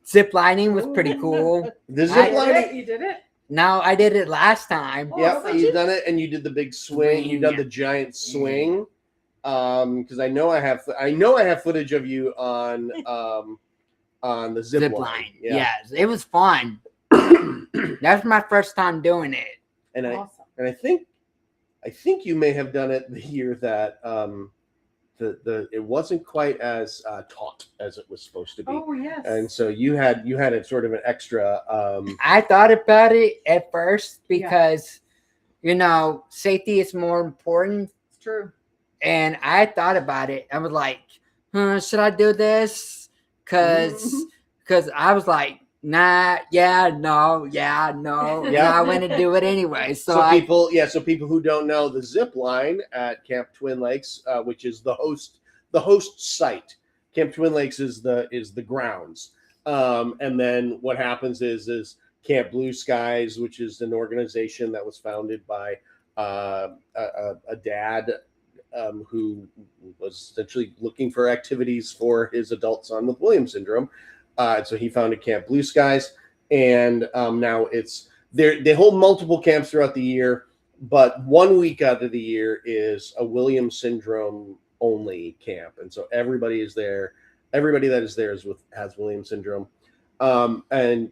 Speaker 9: Zip lining was pretty cool.
Speaker 1: The
Speaker 2: You
Speaker 1: zip
Speaker 2: did
Speaker 1: lining.
Speaker 2: it? You did it?
Speaker 9: No, I did it last time.
Speaker 2: Oh,
Speaker 1: Yeah,
Speaker 2: did
Speaker 1: you've
Speaker 2: you?
Speaker 1: done it, and you did the big swing. You've done the giant swing. Because I know I have footage of you on the zip line.
Speaker 9: line. Yes, it was fun. That's my first time doing it.
Speaker 1: and
Speaker 2: Awesome.
Speaker 1: I think you may have done it the year that the it wasn't quite as taut as it was supposed to be.
Speaker 2: Oh yes.
Speaker 1: And so you had a sort of an extra
Speaker 9: I thought about it at first
Speaker 2: Yeah.
Speaker 9: because, safety is more important.
Speaker 2: it's true.
Speaker 9: And I thought about it. I was like, should I do this? Because I was like, nah, yeah, no, yeah, no.
Speaker 1: Yeah.
Speaker 9: Yeah, I want to do it anyway. So,
Speaker 1: so people who don't know, the zip line at Camp Twin Lakes, which is the host site. Camp Twin Lakes is the grounds. And then what happens is Camp Blue Skies, which is an organization that was founded by a dad who was essentially looking for activities for his adult son with Williams syndrome. So he founded Camp Blue Skies, and now it's they hold multiple camps throughout the year, but 1 week out of the year is a Williams syndrome only camp, and so everybody is there. Everybody that is there has Williams syndrome, and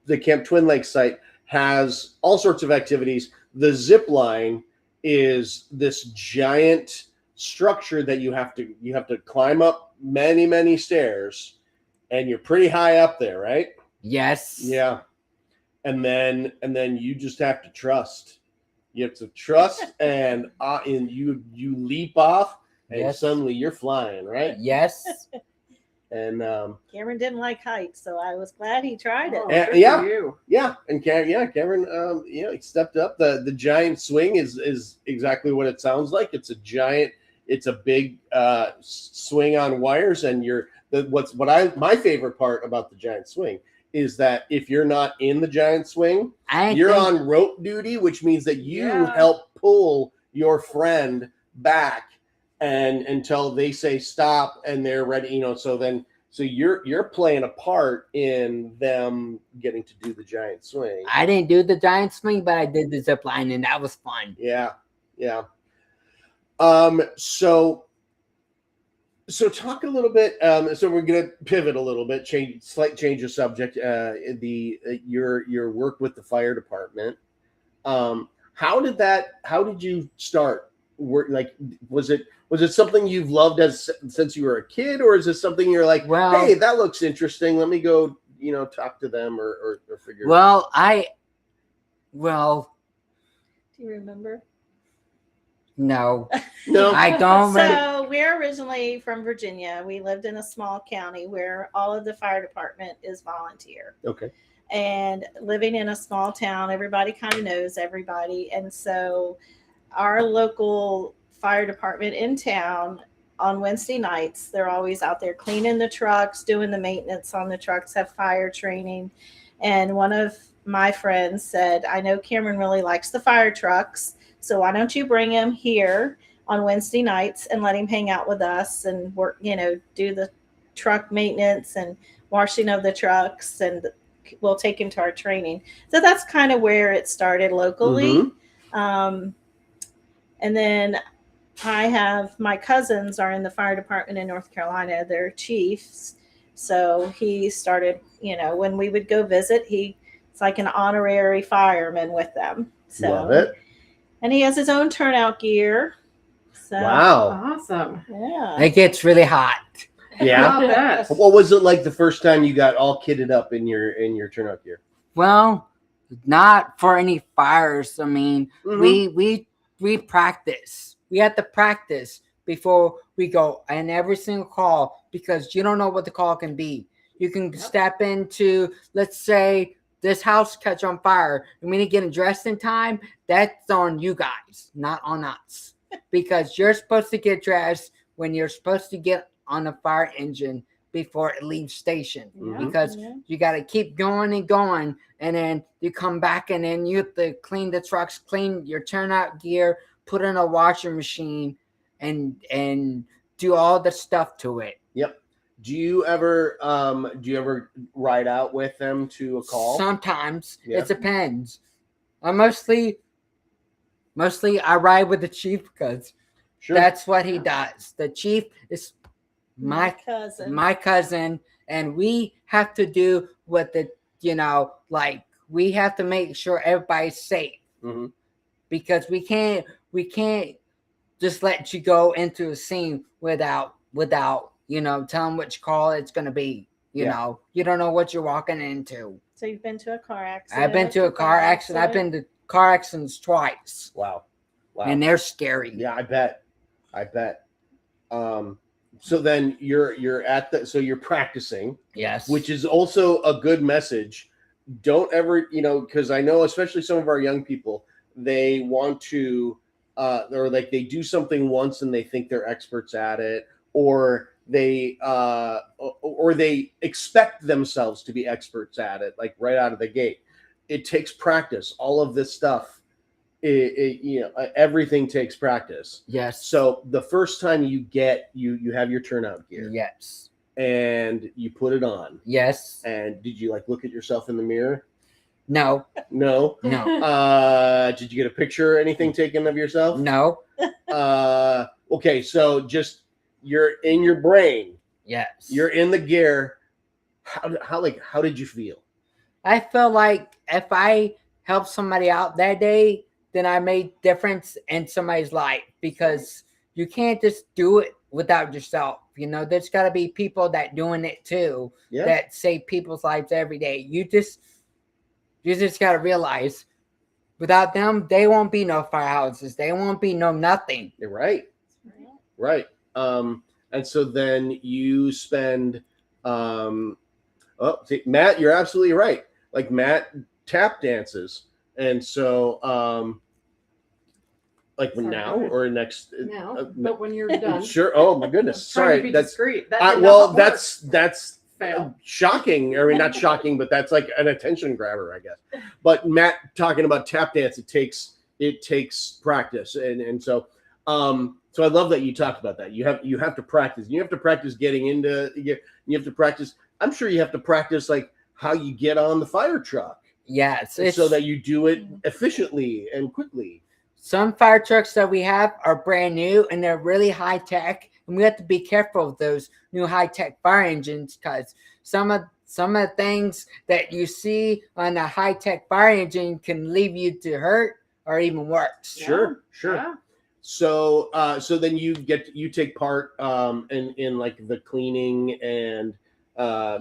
Speaker 1: the Camp Twin Lakes site has all sorts of activities. The zip line is this giant structure that you have to climb up many stairs, and you're pretty high up there, right?
Speaker 9: yes.
Speaker 1: Yeah. And then you just have to trust. You have to trust and you leap off and
Speaker 9: Yes.
Speaker 1: suddenly you're flying, right?
Speaker 9: Yes.
Speaker 1: And
Speaker 10: Cameron didn't like heights, so I was glad he tried it.
Speaker 2: Oh,
Speaker 1: And-
Speaker 2: good
Speaker 1: yeah.
Speaker 2: for you.
Speaker 1: yeah, and Cameron he stepped up. The giant swing is exactly what it sounds like. It's a big swing on wires, and my favorite part about the giant swing is that if you're not in the giant swing, you're on rope duty, which means that you
Speaker 2: Yeah.
Speaker 1: help pull your friend back and until they say stop and they're ready, so you're playing a part in them getting to do the giant swing.
Speaker 9: I didn't do the giant swing, but I did the zip line, and that was fun.
Speaker 1: Yeah. So talk a little bit. So we're gonna pivot a little bit, slight change of subject. Your work with the fire department. How did you start? Was it something you've loved since you were a kid, or is this something you're like,
Speaker 9: Well-
Speaker 1: hey, that looks interesting. Let me go, talk to them or figure.
Speaker 9: Well,
Speaker 10: Do you remember?
Speaker 9: no.
Speaker 1: no.
Speaker 9: I don't really.
Speaker 10: So we're originally from Virginia. We lived in a small county where all of the fire department is volunteer.
Speaker 1: Okay.
Speaker 10: And living in a small town, everybody kind of knows everybody. And so our local fire department in town on Wednesday nights, they're always out there cleaning the trucks, doing the maintenance on the trucks, have fire training. And one of my friends said, I know Cameron really likes the fire trucks, so why don't you bring him here on Wednesday nights and let him hang out with us and work, do the truck maintenance and washing of the trucks, and we'll take him to our training. So that's kind of where it started locally. And then I have my cousins are in the fire department in North Carolina. They're chiefs. So he started, when we would go visit, it's like an honorary fireman with them. So,
Speaker 1: Love it.
Speaker 10: And he has his own turnout gear. So,
Speaker 1: Wow.
Speaker 2: Awesome.
Speaker 10: Yeah.
Speaker 9: It gets really hot.
Speaker 1: Yeah.
Speaker 2: I'll bet.
Speaker 1: What was it like the first time you got all kitted up in your turnout gear?
Speaker 9: Well, not for any fires. I mean,
Speaker 1: Mhm.
Speaker 9: we practice. We have to practice before we go in every single call, because you don't know what the call can be. You can step into, let's say, this house catch on fire, and we need to get dressed in time. That's on you guys, not on us, because you're supposed to get dressed when you're supposed to get on a fire engine before it leaves station, because you got to keep going and going, and then you come back, and then you have to clean the trucks, clean your turnout gear, put in a washing machine, and do all the stuff to it.
Speaker 1: Yep. Do you ever ride out with them to a call?
Speaker 9: Sometimes.
Speaker 1: Yeah.
Speaker 9: It depends. I mostly I ride with the chief, because
Speaker 1: Sure.
Speaker 9: that's what he does. The chief is
Speaker 10: my
Speaker 9: my cousin, and we have to do what we have to make sure everybody's safe,
Speaker 1: Mhm.
Speaker 9: because we can't just let you go into a scene without telling which call it's going to be. You don't know what you're walking into.
Speaker 10: So you've been to a car accident?
Speaker 9: I've been to a car accident. I've been to car accidents twice.
Speaker 1: Wow.
Speaker 9: And they're scary.
Speaker 1: Yeah, I bet. So then you're practicing.
Speaker 9: Yes.
Speaker 1: Which is also a good message. Don't ever, because I know especially some of our young people, they want to or like they do something once and they think they're experts at it, or they expect themselves to be experts at it, like right out of the gate. It takes practice. All of this stuff, everything takes practice.
Speaker 9: Yes.
Speaker 1: So the first time you have your turnout gear.
Speaker 9: Yes.
Speaker 1: And you put it on.
Speaker 9: Yes.
Speaker 1: And did you look at yourself in the mirror?
Speaker 9: No.
Speaker 1: No. Did you get a picture or anything taken of yourself?
Speaker 9: No.
Speaker 1: Okay, so just you're in your brain.
Speaker 9: Yes.
Speaker 1: You're in the gear. How did you feel?
Speaker 9: I feel like if I helped somebody out that day, then I made difference in somebody's life, because you can't just do it without yourself. There's got to be people that doing it too, that save people's lives every day. You just got to realize, without them, there won't be no firehouses. There won't be no nothing.
Speaker 1: You're right. Right. And so then you spend, see, Matt, you're absolutely right. Like Matt tap dances. And so, now or next?
Speaker 2: No, but when you're done.
Speaker 1: Sure. Oh my goodness.
Speaker 2: Trying
Speaker 1: Sorry.
Speaker 2: to be
Speaker 1: That's
Speaker 2: discreet.
Speaker 1: That's
Speaker 2: fail.
Speaker 1: shocking. I mean, not shocking, but that's like an attention grabber, I guess. But Matt talking about tap dance, it takes practice, and so so I love that you talked about that. You have to practice. You have to practice getting into. You have to practice. I'm sure you have to practice like how you get on the fire truck.
Speaker 9: Yes.
Speaker 1: So that you do it efficiently and quickly.
Speaker 9: Some fire trucks that we have are brand new and they're really high tech, and we have to be careful with those new high tech fire engines, because some of the things that you see on a high tech fire engine can leave you to hurt or even worse.
Speaker 1: Sure.
Speaker 2: Yeah.
Speaker 1: So then you take part in like the cleaning and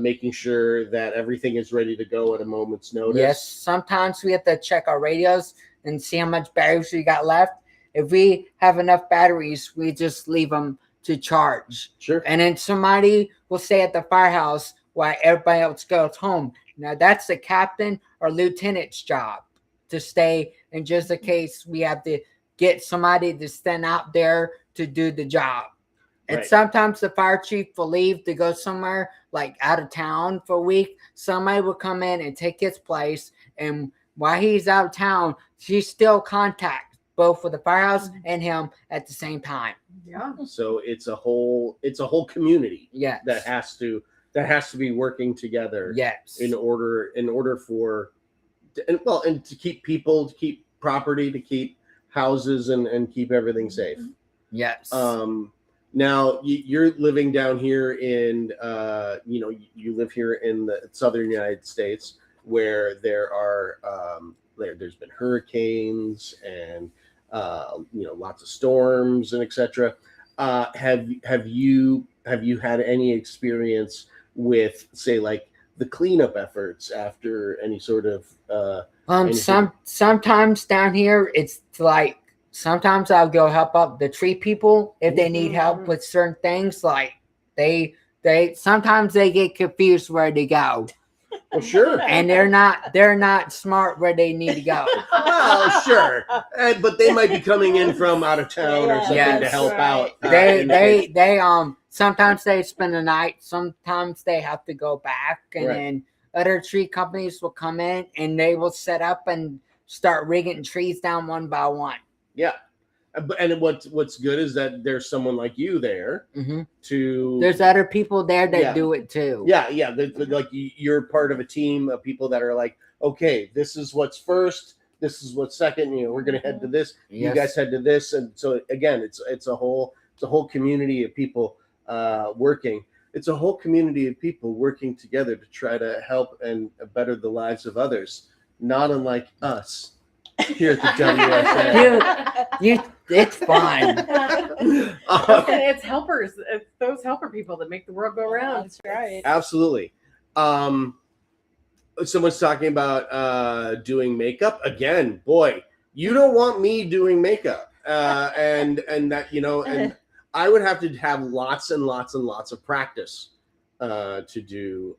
Speaker 1: making sure that everything is ready to go at a moment's notice.
Speaker 9: Yes, sometimes we have to check our radios and see how much batteries we got left. If we have enough batteries, we just leave them to charge.
Speaker 1: Sure.
Speaker 9: And then somebody will stay at the firehouse while everybody else goes home. Now that's the captain or lieutenant's job to stay, in just in case we have to get somebody to stand out there to do the job. And
Speaker 1: Right.
Speaker 9: sometimes the fire chief will leave to go somewhere like out of town for a week. Somebody will come in and take his place, and while he's out of town, he still contact both for the firehouse and him at the same time.
Speaker 2: Yeah.
Speaker 1: So it's a whole community
Speaker 9: Yes.
Speaker 1: that has to be working together
Speaker 9: Yes.
Speaker 1: in order for and to keep people, to keep property, to keep houses and keep everything safe.
Speaker 9: Yes.
Speaker 1: Now you're living down here in you live here in the southern United States, where there's been hurricanes and lots of storms and etc. Have you had any experience with, say, like the cleanup efforts after any sort of anything?
Speaker 9: Sometimes down here it's like sometimes I'll go help out the tree people if they need help with certain things. Like they sometimes they get confused where to go.
Speaker 1: Well, sure.
Speaker 9: And they're not smart where they need to go.
Speaker 1: Well, sure. But they might be coming in from out of town or something
Speaker 9: Yes.
Speaker 1: to help out.
Speaker 9: They sometimes they spend the night, sometimes they have to go back, and
Speaker 1: Right.
Speaker 9: then other tree companies will come in and they will set up and start rigging trees down one by one.
Speaker 1: Yeah. And what's good is that there's someone like you there to.
Speaker 9: There's other people there that
Speaker 1: Yeah.
Speaker 9: do it too.
Speaker 1: Yeah. Like you're part of a team of people that are like, okay, this is what's first, this is what's second. We're gonna head to this. You
Speaker 9: Yes.
Speaker 1: guys head to this, and so again, it's a whole community of people working. It's a whole community of people working together to try to help and better the lives of others. Not unlike us here at the WSA.
Speaker 9: It's fun.
Speaker 2: It's helpers. It's those helper people that make the world go round.
Speaker 10: That's right.
Speaker 1: Absolutely. Someone's talking about doing makeup again. Boy, you don't want me doing makeup, and that and I would have to have lots and lots and lots of practice to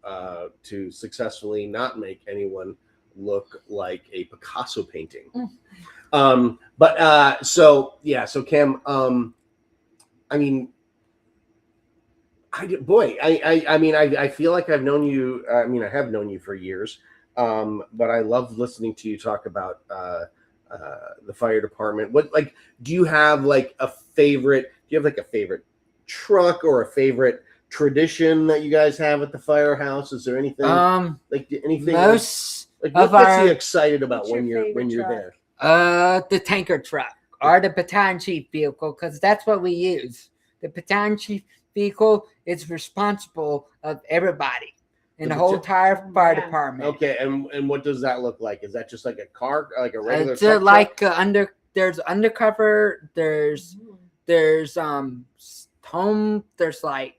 Speaker 1: successfully not make anyone look like a Picasso painting. So Cam, I mean, I feel like I've known you. I mean, I have known you for years, but I love listening to you talk about the fire department. Do you have like a favorite? Do you have like a favorite truck or a favorite tradition that you guys have at the firehouse? Is there anything anything?
Speaker 9: Most
Speaker 1: What
Speaker 9: of
Speaker 1: gets
Speaker 9: our
Speaker 1: you excited about
Speaker 10: What's your
Speaker 1: when you're
Speaker 10: favorite
Speaker 1: there?
Speaker 9: the tanker truck or the battalion chief vehicle, because that's what we use. The battalion chief vehicle is responsible of everybody in the whole entire fire department.
Speaker 1: Okay, and what does that look like? Is that just like a car, like a regular?
Speaker 9: It's
Speaker 1: truck?
Speaker 9: like there's undercover, there's home, there's like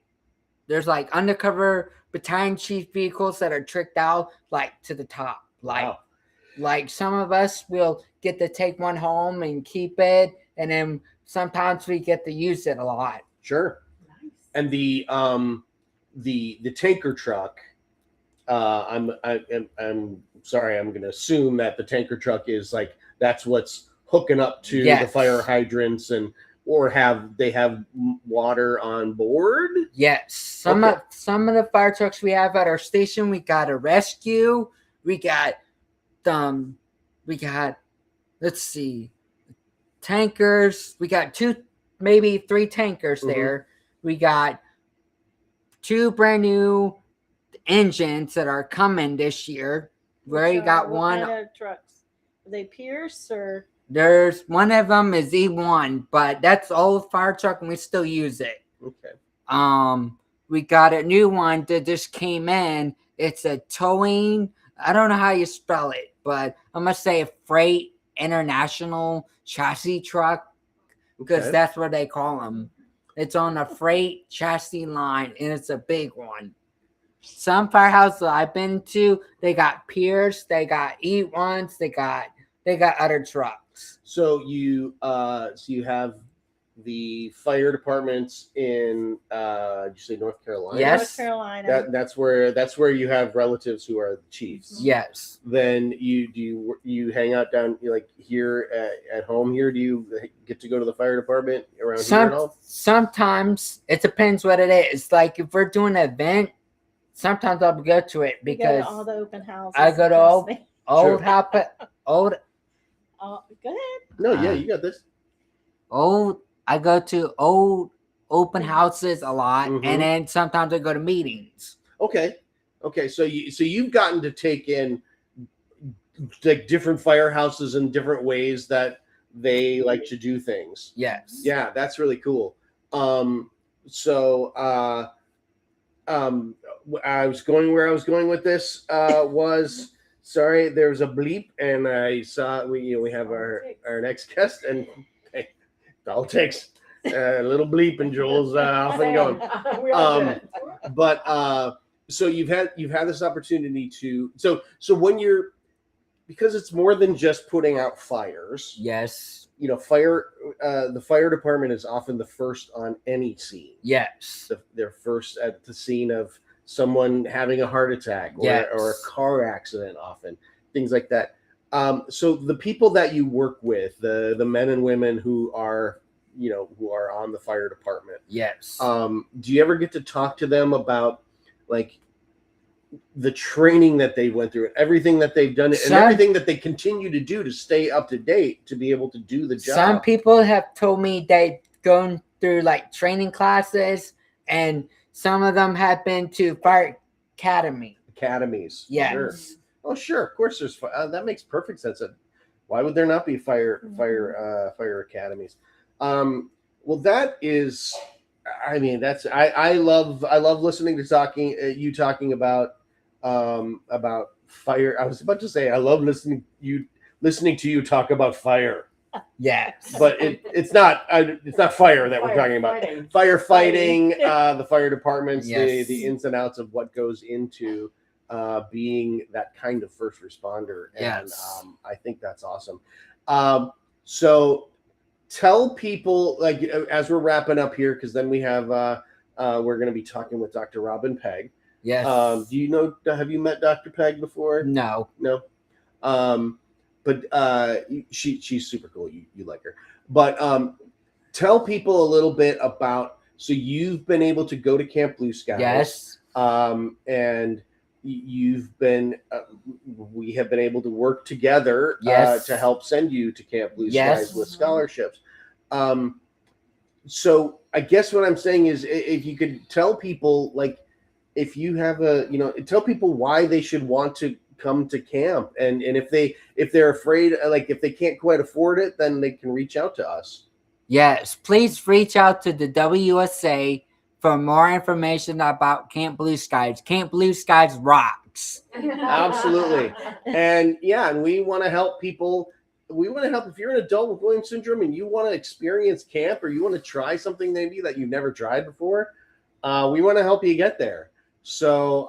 Speaker 9: undercover battalion chief vehicles that are tricked out like to the top. Like some of us will get to take one home and keep it, and then sometimes we get to use it a lot.
Speaker 1: Sure.
Speaker 2: Nice.
Speaker 1: And the tanker truck, I'm sorry, I'm going to assume that the tanker truck is like that's what's hooking up to the
Speaker 9: Yes.
Speaker 1: fire hydrants or have water on board?
Speaker 9: Yes, some
Speaker 1: Okay.
Speaker 9: of the fire trucks we have at our station, we got a rescue. We got let's see, tankers. We got maybe three tankers there. We got 2 brand new engines that are coming this year. We already got
Speaker 10: What
Speaker 9: one.
Speaker 10: kind of trucks? Are they Pierce or?
Speaker 9: There's one of them is E1, but that's old fire truck and we still use it.
Speaker 1: Okay.
Speaker 9: We got a new one that just came in. It's a towing. I don't know how you spell it, but I'm gonna say a freight international chassis truck because
Speaker 1: Okay.
Speaker 9: that's what they call them. It's on a freight chassis line and it's a big one. Some firehouses I've been to, they got Pierce, they got E1s, they got other trucks.
Speaker 1: So you have the fire departments in did you say North Carolina?
Speaker 9: Yes.
Speaker 10: North Carolina.
Speaker 1: That's where you have relatives who are the chiefs.
Speaker 9: Yes.
Speaker 1: Then you hang out down like here at home here? Do you get to go to the fire department around here at all?
Speaker 9: Sometimes it depends what it is. Like if we're doing an event, sometimes I'll go to it
Speaker 10: We go
Speaker 9: because
Speaker 10: to all the open houses.
Speaker 9: I go to
Speaker 10: trust me.
Speaker 9: old
Speaker 1: Sure.
Speaker 10: Oh, go ahead.
Speaker 1: No, yeah, you got this.
Speaker 9: I go to old open houses a lot,
Speaker 1: Mhm.
Speaker 9: and then sometimes I go to meetings.
Speaker 1: Okay. So you've gotten to take in like different firehouses and different ways that they like to do things.
Speaker 9: Yes.
Speaker 1: Yeah, that's really cool. I was going where I was going with this was sorry, there was a bleep, and I saw we have our next guest, and hey, politics, a little bleep, and Joel's off and going.
Speaker 2: We all did it.
Speaker 1: But so you've had this opportunity to so when you're, because it's more than just putting out fires.
Speaker 9: Yes.
Speaker 1: The fire department is often the first on any scene.
Speaker 9: Yes.
Speaker 1: They're first at the scene of someone having a heart attack or a car accident, often things like that. So the people that you work with, the men and women who are on the fire department.
Speaker 9: Yes.
Speaker 1: Do you ever get to talk to them about like the training that they went through and everything that they've done and everything that they continue to do to stay up to date to be able to do the job?
Speaker 9: Some people have told me they've gone through like training classes, and some of them have been to fire academies. Yes.
Speaker 1: Sure. Oh, sure. Of course, there's that makes perfect sense. Why would there not be fire academies? Well, that is. I mean, that's I love listening to you talking about fire. I was about to say I love listening to you talk about fire.
Speaker 9: Yes.
Speaker 1: But it's not fire that we're talking about. Firefighting, the fire departments,
Speaker 9: Yes.
Speaker 1: the ins and outs of what goes into being that kind of first responder. And
Speaker 9: Yes.
Speaker 1: I think that's awesome. So tell people, like, as we're wrapping up here, because then we have we're going to be talking with Dr. Robin Pegg.
Speaker 9: Yes.
Speaker 1: Have you met Dr. Pegg before?
Speaker 9: No.
Speaker 1: But she's super cool. You like her. But tell people a little bit about, so you've been able to go to Camp Blue Skies.
Speaker 9: Yes.
Speaker 1: And you've been we have been able to work together
Speaker 9: Yes.
Speaker 1: to help send you to Camp Blue
Speaker 9: Yes.
Speaker 1: Skies with scholarships. So I guess what I'm saying is, if you could tell people, like, if you have tell people why they should want to come to camp, and if they're afraid, like if they can't quite afford it, then they can reach out to us.
Speaker 9: Yes. Please reach out to the WSA for more information about Camp Blue Skies. Camp Blue Skies rocks.
Speaker 1: Absolutely. And we want to help people. We want to help if you're an adult with Williams syndrome and you want to experience camp, or you want to try something maybe that you've never tried before. We want to help you get there. So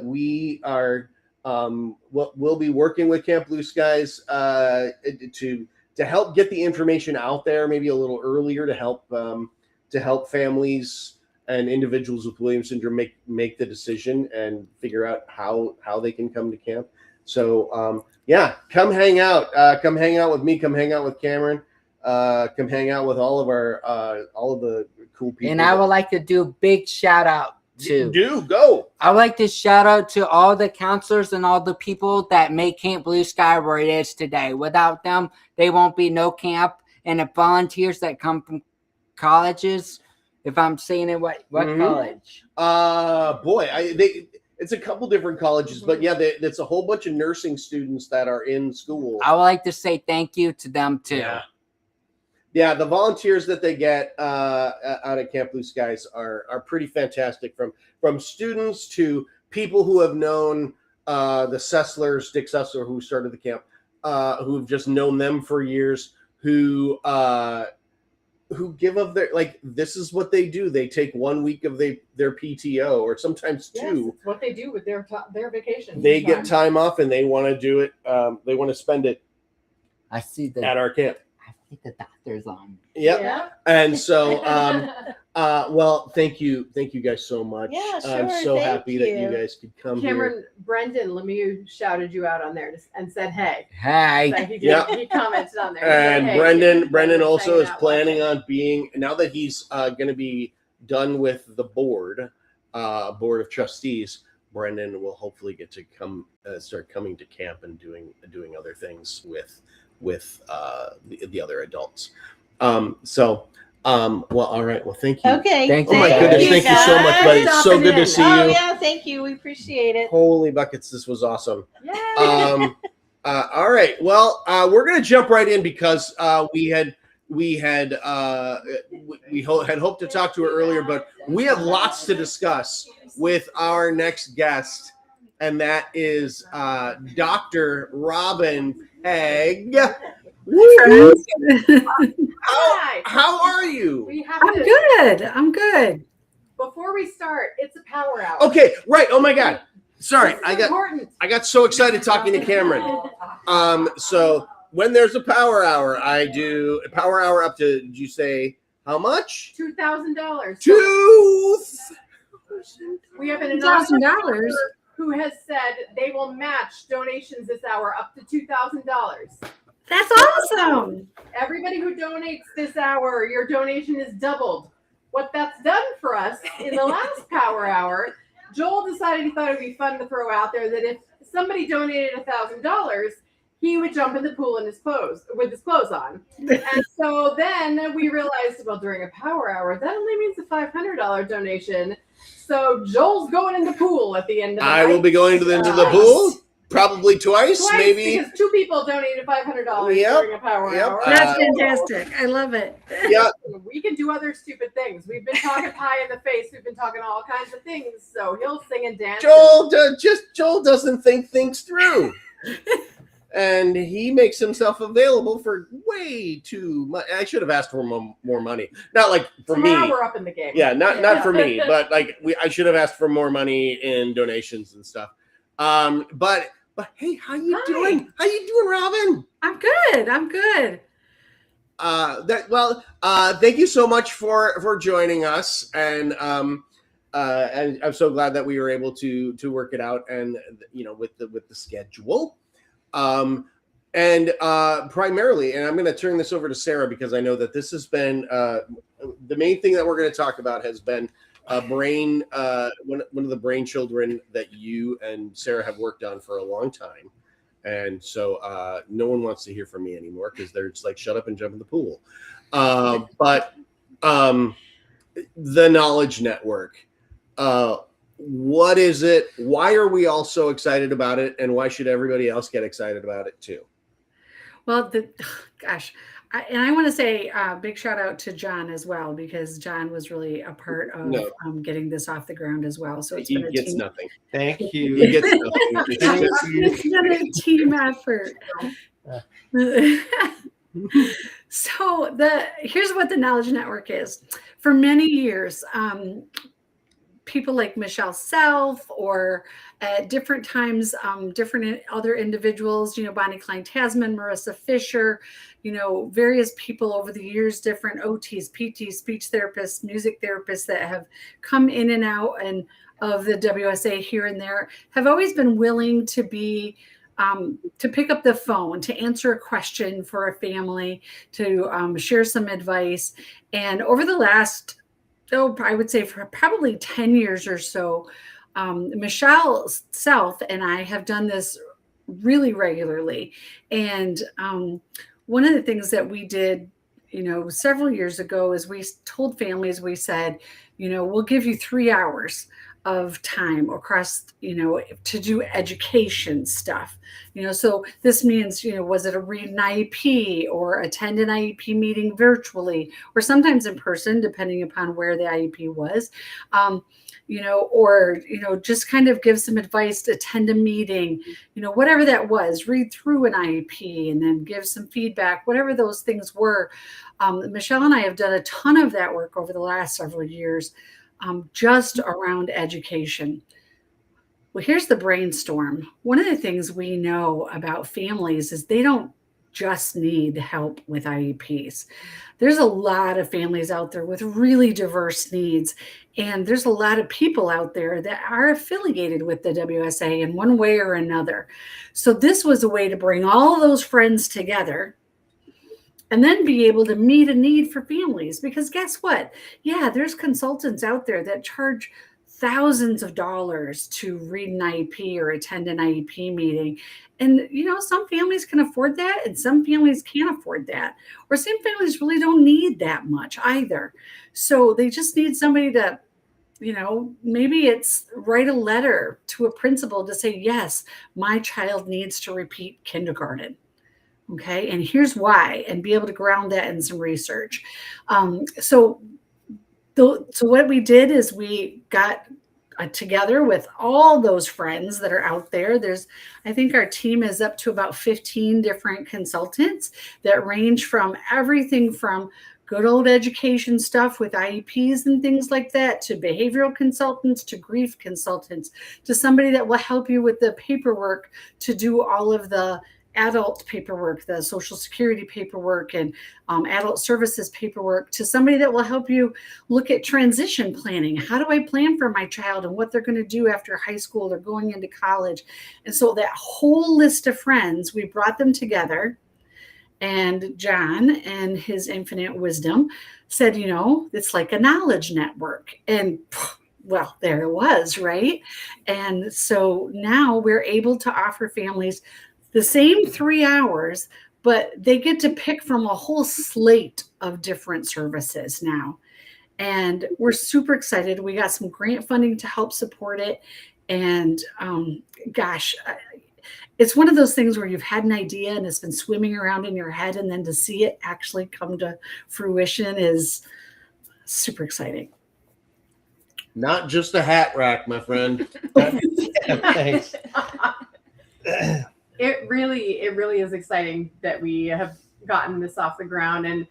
Speaker 1: we are we'll be working with Camp Blue Skies to help get the information out there maybe a little earlier, to help families and individuals with Williams syndrome make the decision and figure out how they can come to camp. So come hang out. Come hang out with me. Come hang out with Cameron. Come hang out with all of the cool people.
Speaker 9: And I would like to do a big shout out to.
Speaker 1: Go.
Speaker 9: I would like to shout out to all the counselors and all the people that make Camp Blue Sky where it is today. Without them, they won't be no camp. And the volunteers that come from colleges, if I'm saying it, what college?
Speaker 1: It's a couple different colleges, but it's a whole bunch of nursing students that are in school.
Speaker 9: I would like to say thank you to them too.
Speaker 1: Yeah, the volunteers that they get out at Camp Blue Skies are pretty fantastic. From students to people who have known the Sesslers, Dick Sessler, who started the camp, who've just known them for years, who give of their, like, this is what they do. They take 1 week of their PTO, or sometimes two.
Speaker 2: It's what they do with their vacation.
Speaker 1: They get time off and they want to do it. They want to spend it
Speaker 9: I see
Speaker 1: at our camp.
Speaker 9: I think the doctor's on.
Speaker 1: Yep.
Speaker 2: Yeah.
Speaker 1: And so, well, thank you guys so much.
Speaker 10: Yeah,
Speaker 1: I'm
Speaker 10: sure.
Speaker 1: so
Speaker 10: Thank
Speaker 1: happy that you
Speaker 10: you.
Speaker 1: guys could come here.
Speaker 2: Cameron, Brendan Lemieux shouted you out on there and said, "Hey."
Speaker 9: Hey.
Speaker 2: So he
Speaker 1: Yeah.
Speaker 2: commented on there. He said,
Speaker 1: And
Speaker 2: "Hey,
Speaker 1: Brendan
Speaker 2: Brendan's
Speaker 1: also
Speaker 2: hanging
Speaker 1: is
Speaker 2: out
Speaker 1: planning
Speaker 2: watching."
Speaker 1: on being, now that he's going to be done with the board of trustees, Brendan will hopefully get to come start coming to camp and doing other things with the other adults. Well, all right. Well, thank you.
Speaker 10: Okay.
Speaker 9: Thank
Speaker 1: Oh my
Speaker 9: you,
Speaker 1: goodness,
Speaker 9: guys.
Speaker 1: thank you so much, buddy. It's so
Speaker 2: Stopping
Speaker 1: good to
Speaker 2: in.
Speaker 1: see
Speaker 10: Oh
Speaker 1: you.
Speaker 10: yeah, thank you. We appreciate it.
Speaker 1: Holy buckets, this was awesome.
Speaker 2: Yay!
Speaker 1: All right. Well, we're gonna jump right in because we had hoped to talk to her earlier, but we have lots to discuss with our next guest, and that is Dr. Robin Pegg. Woo!
Speaker 2: Hi.
Speaker 1: How are you?
Speaker 2: We have
Speaker 11: I'm
Speaker 2: to,
Speaker 11: good. I'm good.
Speaker 2: before we start, it's a power hour.
Speaker 1: Okay, right. Oh my God. Sorry,
Speaker 2: This is important.
Speaker 1: I got so excited talking to Cameron. So when there's a power hour, I do a power hour up to, did you say how much?
Speaker 2: $2,000.
Speaker 1: Two.
Speaker 2: We have an anonymous
Speaker 11: $2,000.
Speaker 2: donor who has said they will match donations this hour up to $2,000.
Speaker 11: That's awesome.
Speaker 2: Everybody who donates this hour, your donation is doubled. What that's done for us in the last power hour, Joel decided he thought it would be fun to throw out there that if somebody donated $1,000, he would jump in the pool in his clothes with his clothes on. And so then we realized, well, during a power hour, that only means a $500 donation. So Joel's going in the pool at the end of the night.
Speaker 1: I will be going into the pool probably twice,
Speaker 2: Twice,
Speaker 1: maybe.
Speaker 2: because 2 people donated $500
Speaker 1: Yep,
Speaker 2: during a power
Speaker 1: yep.
Speaker 2: hour.
Speaker 11: That's fantastic. I love it.
Speaker 1: Yeah.
Speaker 2: We can do other stupid things. We've been talking pie in the face. We've been talking all kinds of things. So he'll sing and dance.
Speaker 1: Joel doesn't think things through. And he makes himself available for way too much. I should have asked for more money. Not like for
Speaker 2: So
Speaker 1: me.
Speaker 2: now we're up in the game.
Speaker 1: Yeah, not for me, but like I should have asked for more money in donations and stuff. But hey, how you
Speaker 2: Hi.
Speaker 1: doing? How you doing, Robin?
Speaker 11: I'm good. I'm good.
Speaker 1: Thank you so much for joining us, and I'm so glad that we were able to work it out, and with the schedule. Primarily, and I'm going to turn this over to Sarah because I know that this has been the main thing that we're going to talk about has been one of the brain children that you and Sarah have worked on for a long time. And so no one wants to hear from me anymore because they're just like, shut up and jump in the pool. But the Knowledge Network, what is it? Why are we all so excited about it? And why should everybody else get excited about it too?
Speaker 11: Well, I want to say a big shout out to John as well, because John was really a part of getting this off the ground as well. So it's
Speaker 1: He
Speaker 11: been a
Speaker 1: gets
Speaker 11: team.
Speaker 1: nothing.
Speaker 4: Thank
Speaker 1: He
Speaker 4: you.
Speaker 1: gets nothing.
Speaker 11: It's been a team effort. So here's what the Knowledge Network is. For many years, people like Michelle Self, or at different times, different other individuals, Bonnie Klein-Tasman, Marissa Fisher, various people over the years, different OTs, PTs, speech therapists, music therapists that have come in and out and of the WSA here and there, have always been willing to be to pick up the phone, to answer a question for a family, to share some advice. And over the last, I would say for probably 10 years or so, Michelle Self and I have done this really regularly. And one of the things that we did, several years ago is we told families, we said, we'll give you 3 hours of time across, to do education stuff. So this means, was it read an IEP or attend an IEP meeting virtually, or sometimes in person, depending upon where the IEP was, or, just kind of give some advice, to attend a meeting, whatever that was, read through an IEP and then give some feedback, whatever those things were. Michelle and I have done a ton of that work over the last several years, just around education. Well, here's the brainstorm. One of the things we know about families is they don't just need help with IEPs. There's a lot of families out there with really diverse needs. And there's a lot of people out there that are affiliated with the WSA in one way or another. So this was a way to bring all of those friends together and then be able to meet a need for families. Because guess what? Yeah, there's consultants out there that charge thousands of dollars to read an IEP or attend an IEP meeting. And, some families can afford that and some families can't afford that. Or some families really don't need that much either. So they just need somebody to, maybe it's write a letter to a principal to say, yes, my child needs to repeat kindergarten. Okay. And here's why, and be able to ground that in some research. So what we did is we got together with all those friends that are out there. I think our team is up to about 15 different consultants that range from everything from good old education stuff with IEPs and things like that, to behavioral consultants, to grief consultants, to somebody that will help you with the paperwork to do all of the adult paperwork, the Social Security paperwork, and adult services paperwork, to somebody that will help you look at transition planning. How do I plan for my child and what they're going to do after high school or going into college? And so that whole list of friends, we brought them together. And John, and his infinite wisdom, said, it's like a knowledge network. And well, there it was, right? And so now we're able to offer families the same 3 hours, but they get to pick from a whole slate of different services now. And we're super excited. We got some grant funding to help support it. And it's one of those things where you've had an idea and it's been swimming around in your head, and then to see it actually come to fruition is super exciting.
Speaker 1: Not just a hat rack, my friend.
Speaker 4: Thanks.
Speaker 2: It really is exciting that we have gotten this off the ground. And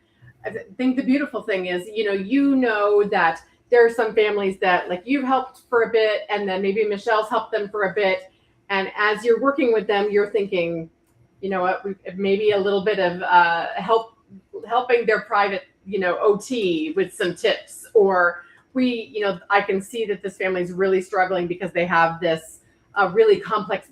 Speaker 2: I think the beautiful thing is, that there are some families that, like, you've helped for a bit, and then maybe Michelle's helped them for a bit. And as you're working with them, you're thinking, maybe a little bit of helping their private, OT with some tips. Or I can see that this family is really struggling because they have this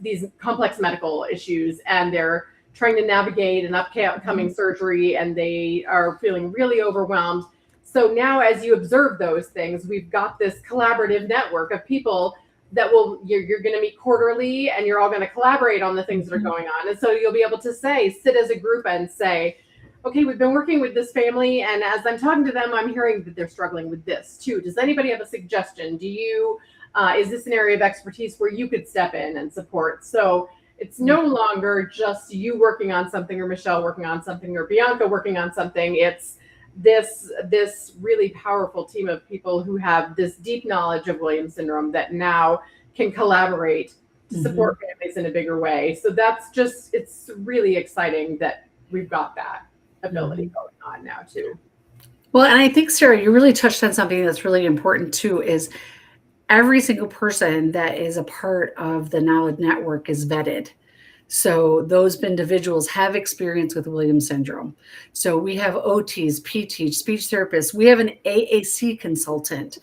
Speaker 2: these complex medical issues, and they're trying to navigate an upcoming surgery, and they are feeling really overwhelmed. So now, as you observe those things, we've got this collaborative network of people that you're going to meet quarterly, and you're all going to collaborate on the things that are going on. And so you'll be able to sit as a group and say, okay, we've been working with this family, and as I'm talking to them, I'm hearing that they're struggling with this too. Does anybody have a suggestion? Is this an area of expertise where you could step in and support? So it's no longer just you working on something, or Michelle working on something, or Bianca working on something. It's this really powerful team of people who have this deep knowledge of Williams syndrome that now can collaborate to support families in a bigger way. So it's really exciting that we've got that ability going on now too.
Speaker 11: Well, and I think, Sarah, you really touched on something that's really important too, is every single person that is a part of the Knowledge Network is vetted. So those individuals have experience with Williams syndrome. So we have OTs, PTs, speech therapists. We have an AAC consultant,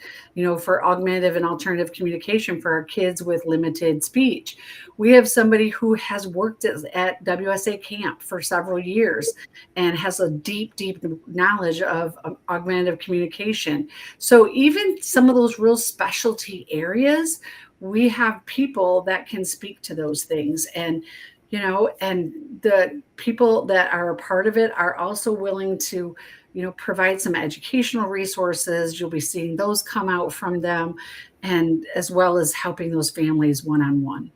Speaker 11: for augmentative and alternative communication for our kids with limited speech. We have somebody who has worked at WSA camp for several years and has a deep, deep knowledge of augmentative communication. So even some of those real specialty areas, we have people that can speak to those things. And and the people that are a part of it are also willing to, provide some educational resources. You'll be seeing those come out from them, and as well as helping those families one-on-one.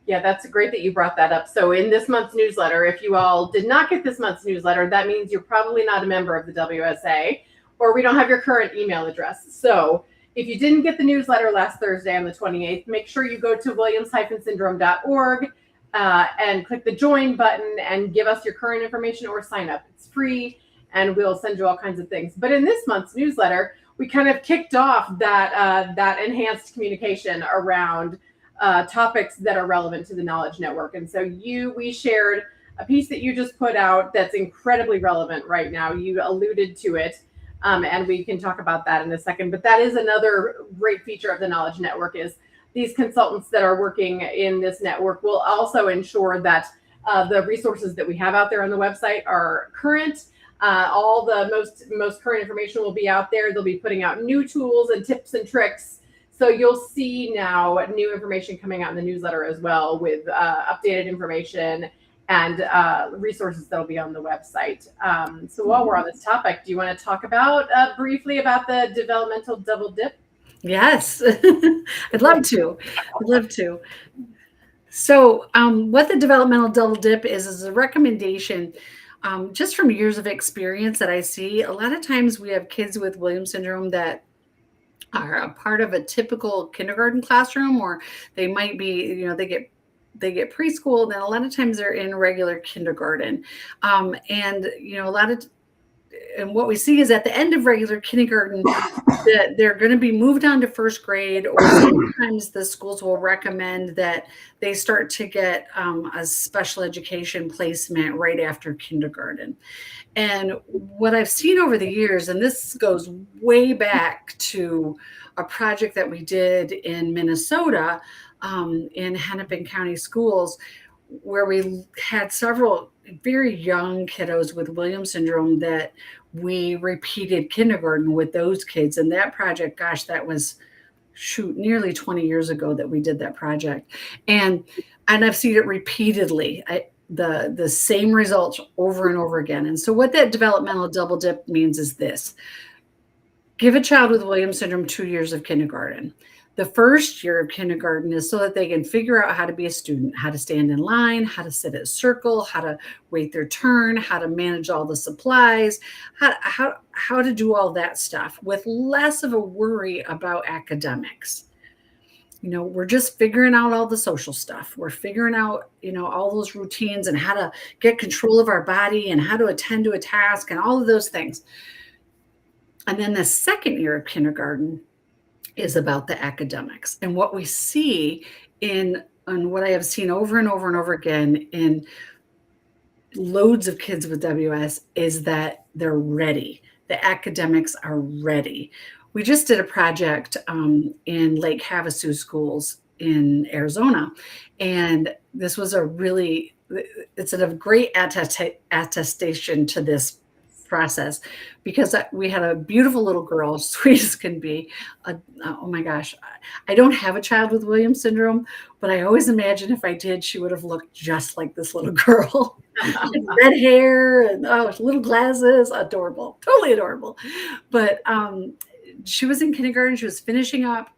Speaker 2: Yeah, that's great that you brought that up. So in this month's newsletter, if you all did not get this month's newsletter, that means you're probably not a member of the WSA, or we don't have your current email address. So if you didn't get the newsletter last Thursday on the 28th, make sure you go to williams-syndrome.org. And click the join button and give us your current information or sign up. It's free, and we'll send you all kinds of things. But in this month's newsletter, we kind of kicked off that enhanced communication around topics that are relevant to the Knowledge Network. And so we shared a piece that you just put out that's incredibly relevant right now. You alluded to it, and we can talk about that in a second. But that is another great feature of the Knowledge Network, is these consultants that are working in this network will also ensure that the resources that we have out there on the website are current. All the most current information will be out there. They'll be putting out new tools and tips and tricks So you'll see now new information coming out in the newsletter as well, with updated information and resources that'll be on the website. So while we're on this topic, do you want to talk about briefly about the developmental double dip?
Speaker 11: Yes, I'd love to. I'd love to. So what the developmental double dip is a recommendation just from years of experience that I see. A lot of times we have kids with Williams syndrome that are a part of a typical kindergarten classroom, or they might be, they get preschool, then a lot of times they're in regular kindergarten. And what we see is at the end of regular kindergarten that they're going to be moved on to first grade, or sometimes the schools will recommend that they start to get a special education placement right after kindergarten. And what I've seen over the years, and this goes way back to a project that we did in Minnesota, in Hennepin County Schools, where we had several very young kiddos with Williams syndrome that we repeated kindergarten with those kids. And that project, gosh, that was nearly 20 years ago that we did that project. And I've seen it repeatedly. The same results over and over again. And so what that developmental double dip means is this: give a child with Williams syndrome 2 years of kindergarten. The first year of kindergarten is so that they can figure out how to be a student, how to stand in line, how to sit at a circle, how to wait their turn, how to manage all the supplies, how to do all that stuff with less of a worry about academics. We're just figuring out all the social stuff. We're figuring out, all those routines and how to get control of our body and how to attend to a task and all of those things. And then the second year of kindergarten is about the academics. And what we see and what I have seen over and over and over again in loads of kids with WS is that they're ready. The academics are ready. We just did a project in Lake Havasu schools in Arizona. And this was it's a great attestation to this process, because we had a beautiful little girl, sweet as can be. Oh my gosh, I don't have a child with Williams syndrome, but I always imagine if I did, she would have looked just like this little girl. Red hair and little glasses, adorable, totally adorable. But she was in kindergarten. She was finishing up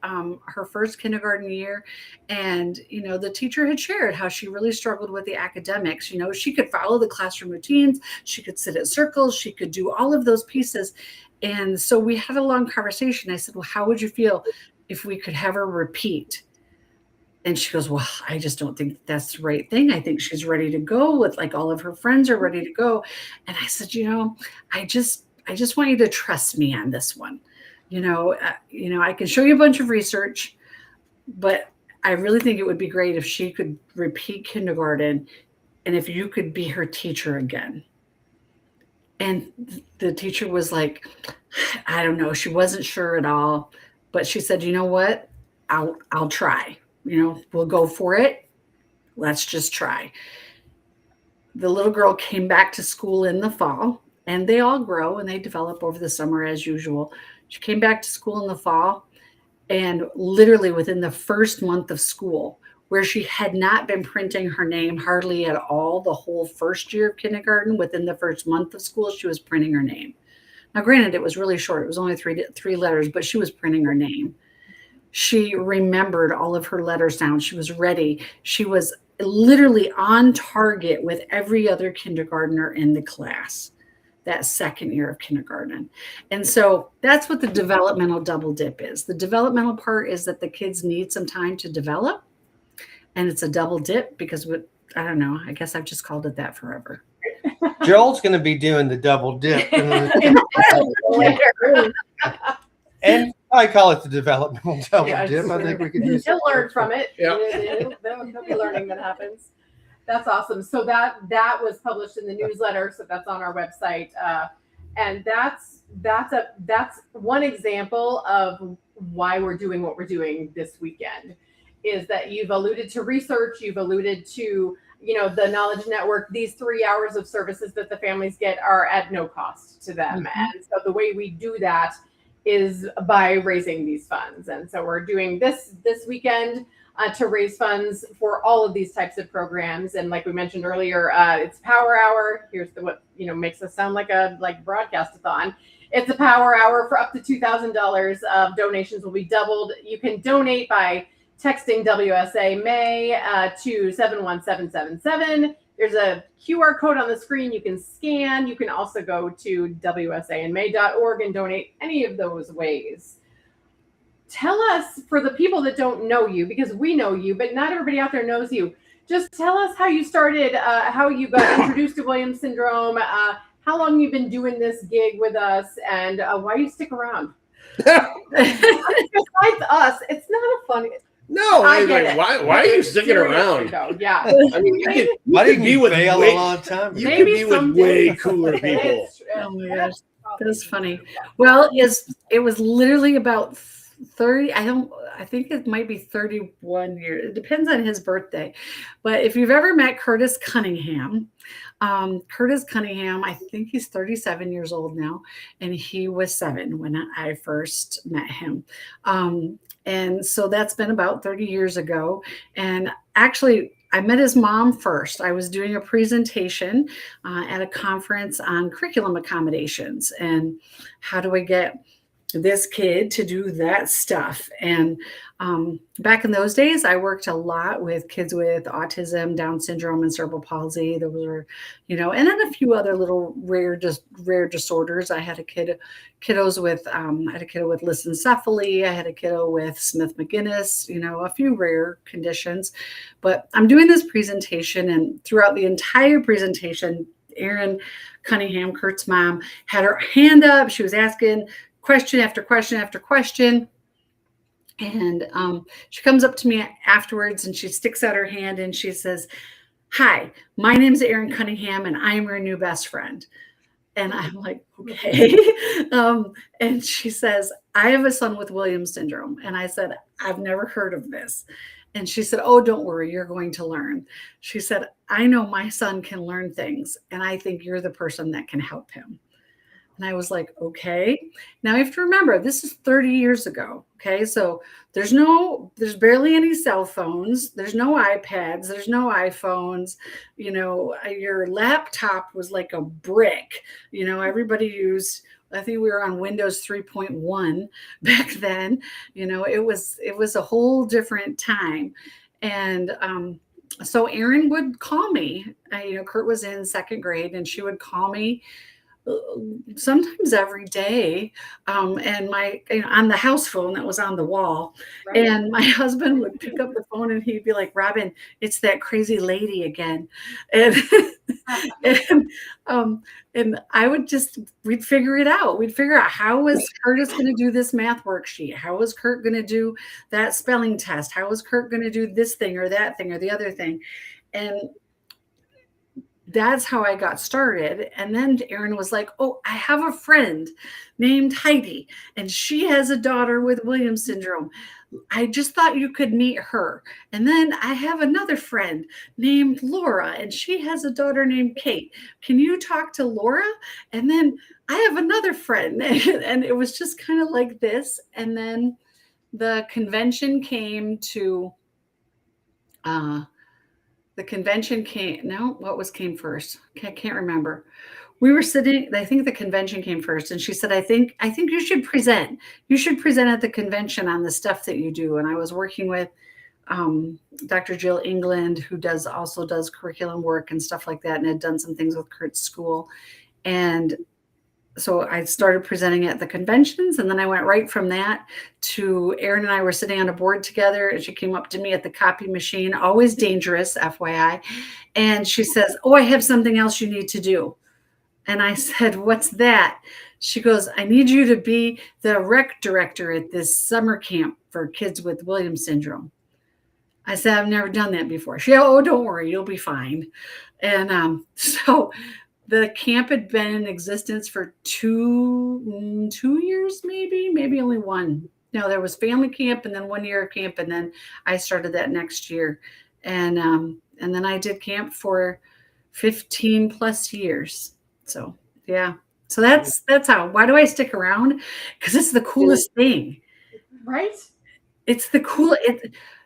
Speaker 11: her first kindergarten year. And, the teacher had shared how she really struggled with the academics. She could follow the classroom routines. She could sit at circles. She could do all of those pieces. And so we had a long conversation. I said, well, how would you feel if we could have her repeat? And she goes, well, I just don't think that's the right thing. I think she's ready to go with all of her friends are ready to go. And I said, I just want you to trust me on this one. I can show you a bunch of research, but I really think it would be great if she could repeat kindergarten and if you could be her teacher again. And the teacher was like, I don't know. She wasn't sure at all, but she said, you know what? I'll try. We'll go for it. Let's just try. The little girl came back to school in the fall, and they all grow and they develop over the summer as usual. She came back to school in the fall, and literally within the first month of school, where she had not been printing her name hardly at all the whole first year of kindergarten, within the first month of school, she was printing her name. Now, granted, it was really short. It was only three letters, but she was printing her name. She remembered all of her letter sounds. She was ready. She was literally on target with every other kindergartner in the class that second year of kindergarten. And so that's what the developmental double dip is. The developmental part is that the kids need some time to develop, and it's a double dip because I don't know, I guess I've just called it that forever.
Speaker 4: Joel's going to be doing the double dip. And I call it the developmental double dip. I think we could use
Speaker 2: He'll learn from it.
Speaker 1: Yeah.
Speaker 2: There'll be learning that happens. That's awesome. So that was published in the newsletter. So that's on our website. And that's one example of why we're doing what we're doing this weekend, is that you've alluded to research, you've alluded to, the Knowledge Network. These 3 hours of services that the families get are at no cost to them. Mm-hmm. And so the way we do that is by raising these funds. And so we're doing this weekend to raise funds for all of these types of programs. And like we mentioned earlier, it's Power Hour. Here's what makes us sound like a broadcast-a-thon. It's a Power Hour for up to $2,000 of donations will be doubled. You can donate by texting WSA May to 71777. There's a QR code on the screen you can scan. You can also go to wsaandmay.org and donate any of those ways. Tell us, for the people that don't know you, because we know you, but not everybody out there knows you, just tell us how you started, how you got introduced to Williams syndrome, how long you've been doing this gig with us, and why you stick around. Besides us, it's not a fun...
Speaker 1: No,
Speaker 2: I get it.
Speaker 1: why are you sticking around?
Speaker 2: Yeah.
Speaker 1: I mean, you
Speaker 4: Why
Speaker 1: could
Speaker 4: didn't
Speaker 1: be
Speaker 4: you
Speaker 1: with
Speaker 4: bail
Speaker 1: way,
Speaker 4: a long time ago?
Speaker 1: you could
Speaker 2: Maybe
Speaker 1: be with
Speaker 2: someday.
Speaker 1: way cooler people.
Speaker 11: Oh my gosh, that's funny. Well, it was literally about 30. I think it might be 31 years. It depends on his birthday. But if you've ever met Curtis Cunningham, I think he's 37 years old now, and he was 7 when I first met him. And so that's been about 30 years ago. And actually, I met his mom first. I was doing a presentation at a conference on curriculum accommodations and how do I get this kid to do that stuff. And back in those days, I worked a lot with kids with autism, Down syndrome, and cerebral palsy. Those were, and then a few other little rare disorders. I had kiddos with, I had a kiddo with lissencephaly. I had a kiddo with Smith-Magenis, a few rare conditions. But I'm doing this presentation, and throughout the entire presentation, Erin Cunningham, Kurt's mom, had her hand up. She was asking question after question after question. And she comes up to me afterwards and she sticks out her hand and she says, "Hi, my name is Erin Cunningham and I'm your new best friend." And I'm like, okay. And she says, "I have a son with Williams syndrome." And I said, "I've never heard of this." And she said, "Oh, don't worry, you're going to learn." She said, "I know my son can learn things and I think you're the person that can help him." And I was like, okay. Now you have to remember, this is 30 years ago. Okay. So there's barely any cell phones. There's no iPads. There's no iPhones. Your laptop was like a brick. Everybody used, I think we were on Windows 3.1 back then. It was a whole different time. And, so Erin would call me, Kurt was in 2nd grade and she would call me sometimes every day, and on the house phone that was on the wall. Right. And my husband would pick up the phone and he'd be like, "Robin, it's that crazy lady again." And and I would we'd figure it out. We'd figure out, how was Curtis going to do this math worksheet? How was Kurt going to do that spelling test? How was Kurt going to do this thing or that thing or the other thing? And that's how I got started. And then Erin was like, "Oh, I have a friend named Heidi, and she has a daughter with Williams syndrome. I just thought you could meet her. And then I have another friend named Laura, and she has a daughter named Kate. Can you talk to Laura? And then I have another friend." And it was just kind of like this. And then the convention came to, what came first? I can't remember. We were sitting, I think the convention came first. And she said, I think you should present. You should present at the convention on the stuff that you do. And I was working with Dr. Jill England, who also does curriculum work and stuff like that, and had done some things with Kurt's school. And so I started presenting at the conventions, and then I went right from that to Erin and I were sitting on a board together, and she came up to me at the copy machine, always dangerous, FYI. And she says, "Oh, I have something else you need to do." And I said, "What's that?" She goes, "I need you to be the rec director at this summer camp for kids with Williams syndrome." I said, "I've never done that before." She said, "Oh, don't worry, you'll be fine." And so the camp had been in existence for 2 years, maybe only one. No, there was family camp and then 1 year of camp. And then I started that next year. And then I did camp for 15 plus years. So yeah, So that's how. Why do I stick around? Because it's the coolest thing.
Speaker 2: Right?
Speaker 11: It's the cool.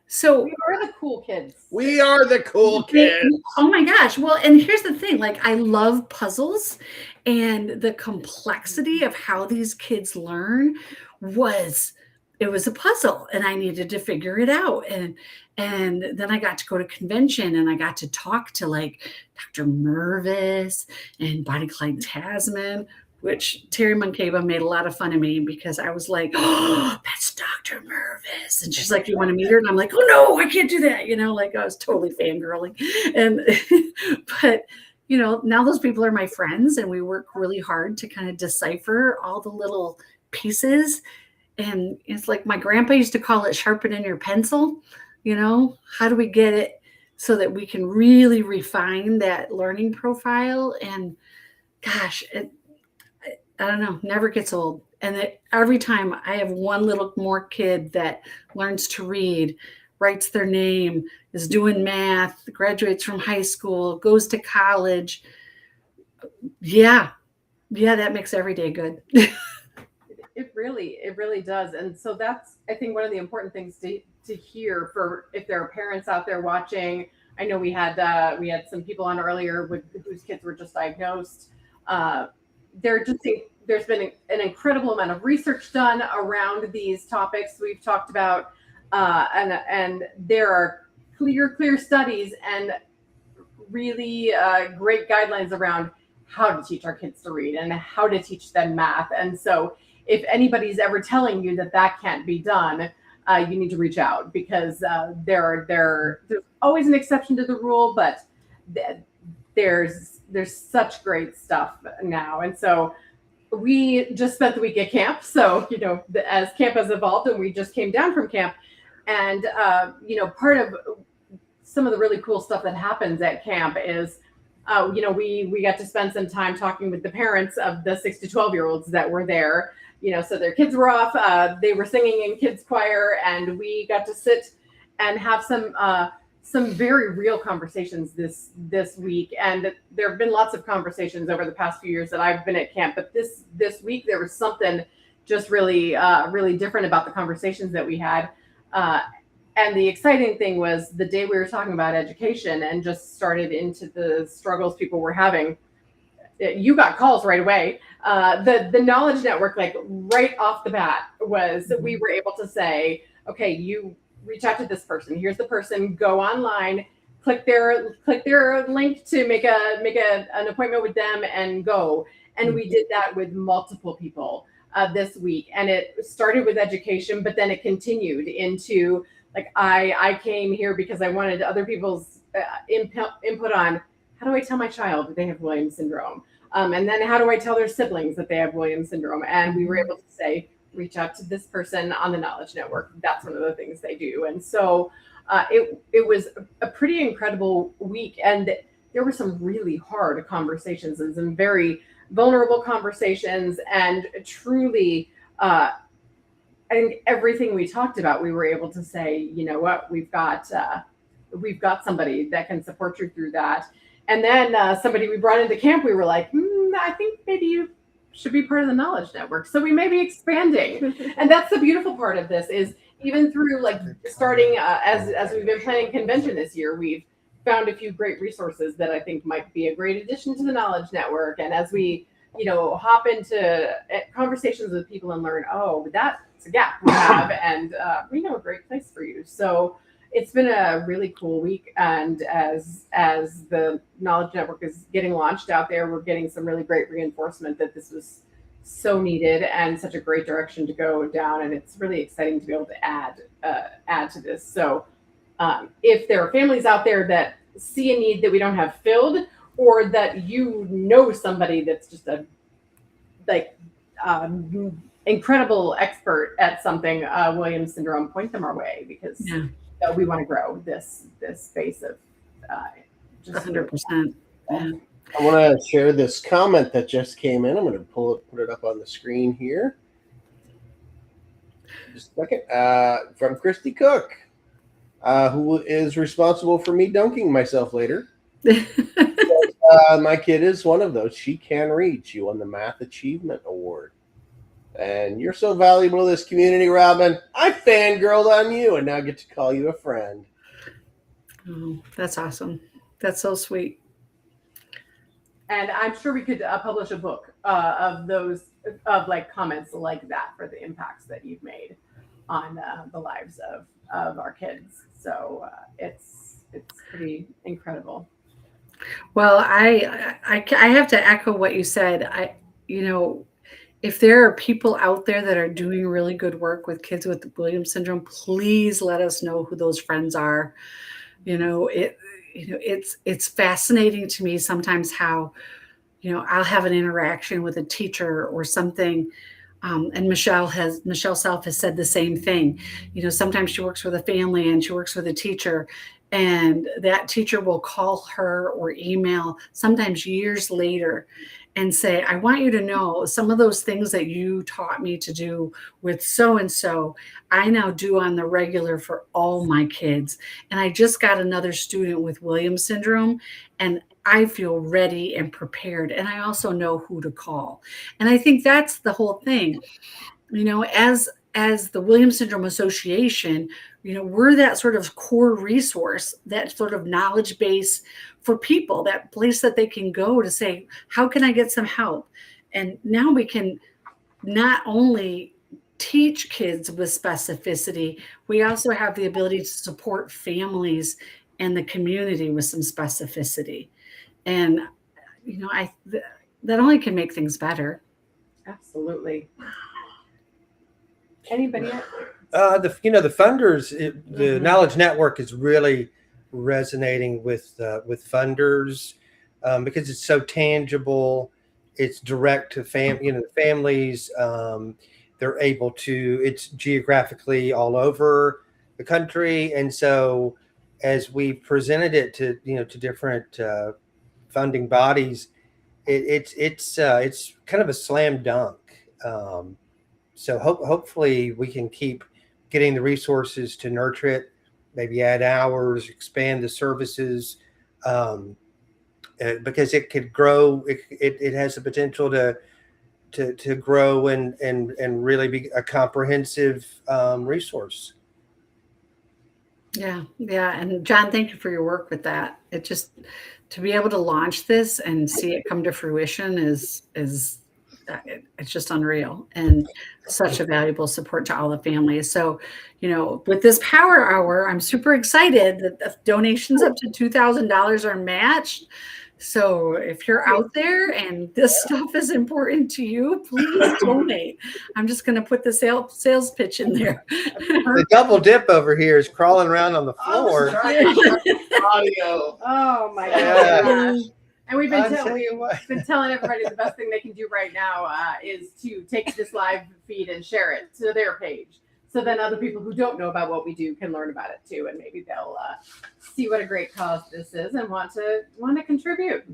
Speaker 11: So
Speaker 2: We are the cool kids.
Speaker 1: We are the cool kids.
Speaker 11: Oh my gosh. Well, and here's the thing, like I love puzzles, and the complexity of how these kids learn was a puzzle, and I needed to figure it out. And then I got to go to convention, and I got to talk to like Dr. Mervis and Bonnie Clyde Tasman, which Terry Moncaba made a lot of fun of me because I was like, oh, that's Dr. Mervis. And she's like, you want to meet her? And I'm like, oh no, I can't do that. Like I was totally fangirling. And, but, now those people are my friends, and we work really hard to kind of decipher all the little pieces. And it's like my grandpa used to call it sharpening your pencil. How do we get it so that we can really refine that learning profile? And gosh, I don't know, never gets old. And every time I have one little more kid that learns to read, writes their name, is doing math, graduates from high school, goes to college. Yeah, that makes every day good.
Speaker 2: It really does. And so that's, I think, one of the important things to hear for if there are parents out there watching. I know we had some people on earlier whose kids were just diagnosed. There's been an incredible amount of research done around these topics we've talked about, and there are clear studies and really great guidelines around how to teach our kids to read and how to teach them math. And so if anybody's ever telling you that can't be done, you need to reach out, because there's always an exception to the rule, but there's such great stuff now. And so we just spent the week at camp. So, as camp has evolved, and we just came down from camp, and, part of some of the really cool stuff that happens at camp is, we got to spend some time talking with the parents of the 6 to 12-year-olds that were there. So their kids were off, they were singing in kids choir, and we got to sit and have some very real conversations this week. And there have been lots of conversations over the past few years that I've been at camp, but this week there was something just really different about the conversations that we had. And the exciting thing was the day we were talking about education and just started into the struggles people were having. You got calls right away. The Knowledge Network, like right off the bat, was we were able to say, okay, you reach out to this person. Here's the person. Go online, click their link to make an appointment with them, and go. And we did that with multiple people this week. And it started with education, but then it continued into like I came here because I wanted other people's input on how do I tell my child that they have Williams syndrome, and then how do I tell their siblings that they have Williams syndrome? And we were able to say, reach out to this person on the Knowledge Network. That's one of the things they do. And so it was a pretty incredible week. And there were some really hard conversations and some very vulnerable conversations. And truly, I think everything we talked about, we were able to say, you know what, we've got somebody that can support you through that. And then somebody we brought into camp, we were like, I think maybe you should be part of the Knowledge Network. So we may be expanding. And that's the beautiful part of this is even through like starting as we've been planning convention this year, we've found a few great resources that I think might be a great addition to the Knowledge Network. And as we, hop into conversations with people and learn, that's a gap we have, and we know a great place for you. So it's been a really cool week. And as the Knowledge Network is getting launched out there, we're getting some really great reinforcement that this was so needed and such a great direction to go down. And it's really exciting to be able to add to this. So if there are families out there that see a need that we don't have filled, or that somebody that's just a incredible expert at something, Williams syndrome, point them our way, because we want to grow this space of just
Speaker 11: 100%. Yeah.
Speaker 1: I want to share this comment that just came in. I'm going to put it up on the screen here. Just a second. From Christy Cook, who is responsible for me dunking myself later. My kid is one of those. She can read. She won the Math Achievement Award. And you're so valuable to this community, Robin. I fangirled on you and now get to call you a friend.
Speaker 11: Oh, that's awesome. That's so sweet.
Speaker 2: And I'm sure we could publish a book of those, of like comments like that for the impacts that you've made on the lives of our kids. So it's pretty incredible.
Speaker 11: Well, I have to echo what you said. If there are people out there that are doing really good work with kids with Williams syndrome, please let us know who those friends are. It's fascinating to me sometimes how, I'll have an interaction with a teacher or something. And Michelle Self has said the same thing. Sometimes she works with a family and she works with a teacher, and that teacher will call her or email sometimes years later and say, I want you to know some of those things that you taught me to do with so-and-so, I now do on the regular for all my kids. And I just got another student with Williams syndrome, and I feel ready and prepared. And I also know who to call. And I think that's the whole thing. As the Williams Syndrome Association, we're that sort of core resource, that sort of knowledge base for people, that place that they can go to say, how can I get some help? And now we can not only teach kids with specificity, we also have the ability to support families and the community with some specificity. And, that only can make things better.
Speaker 2: Absolutely. Anybody else?
Speaker 4: The funders, the Knowledge Network is really resonating with funders because it's so tangible. It's direct to families. They're able to. It's geographically all over the country, and so as we presented it to different funding bodies, it's kind of a slam dunk. So hopefully we can keep getting the resources to nurture it, maybe add hours, expand the services, because it could grow. It has the potential to grow and really be a comprehensive resource.
Speaker 11: Yeah. And John, thank you for your work with that. It just, to be able to launch this and see it come to fruition is it's just unreal and such a valuable support to all the families. So, with this Power Hour, I'm super excited that the donations up to $2,000 are matched. So if you're out there and this stuff is important to you, please donate. I'm just going to put the sales pitch in there.
Speaker 4: The double dip over here is crawling around on the floor.
Speaker 1: Audio.
Speaker 2: Oh my
Speaker 4: Yeah.
Speaker 2: gosh. And we've been,
Speaker 4: been
Speaker 2: telling everybody the best thing they can do right now is to take this live feed and share it to their page. So then other people who don't know about what we do can learn about it too. And maybe they'll see what a great cause this is and want to contribute.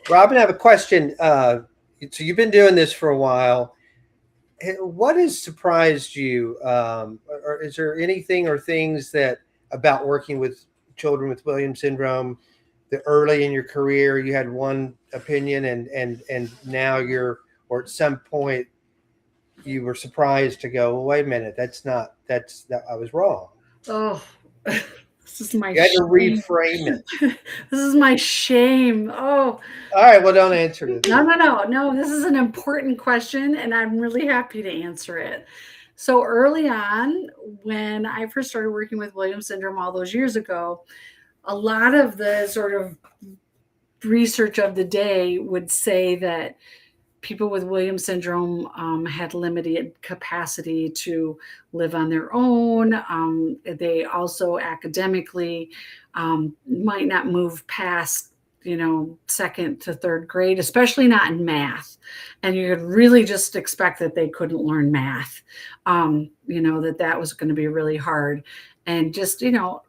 Speaker 4: Robin, I have a question. So you've been doing this for a while. What has surprised you? Or is there anything or things that about working with children with Williams syndrome, that early in your career you had one opinion and now or at some point you were surprised to go, well, wait a minute, I was wrong.
Speaker 11: Oh, this is my
Speaker 4: You had to
Speaker 11: shame.
Speaker 4: reframe it.
Speaker 11: This is my shame. Oh,
Speaker 4: All right, well, don't answer this.
Speaker 11: no. This is an important question, and I'm really happy to answer it. So early on, when I first started working with Williams syndrome all those years ago, a lot of the sort of research of the day would say that people with Williams syndrome had limited capacity to live on their own. They also academically might not move past, second to third grade, especially not in math. And you could really just expect that they couldn't learn math, that was going to be really hard. And just,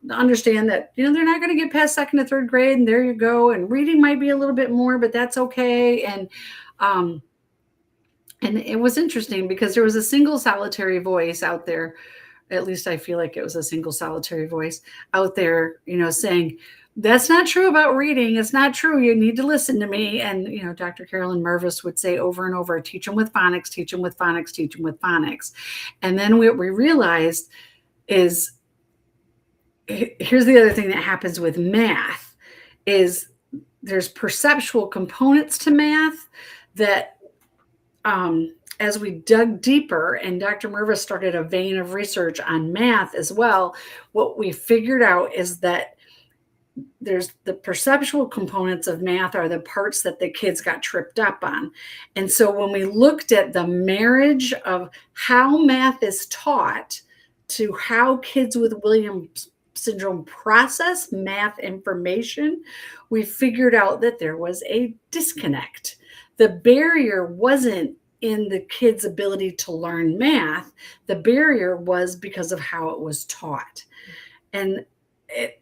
Speaker 11: understand that, they're not going to get past second to third grade, and there you go. And reading might be a little bit more, but that's okay. And it was interesting because there was a single solitary voice out there. At least I feel like it was a single solitary voice out there, saying, That's not true about reading. It's not true. You need to listen to me. And, Dr. Carolyn Mervis would say over and over, teach them with phonics, teach them with phonics, teach them with phonics. And then what we realized is, here's the other thing that happens with math is there's perceptual components to math that, as we dug deeper and Dr. Mervis started a vein of research on math as well, what we figured out is that there's the perceptual components of math are the parts that the kids got tripped up on. And so when we looked at the marriage of how math is taught to how kids with Williams syndrome process math information, we figured out that there was a disconnect. The barrier wasn't in the kids' ability to learn math. The barrier was because of how it was taught. And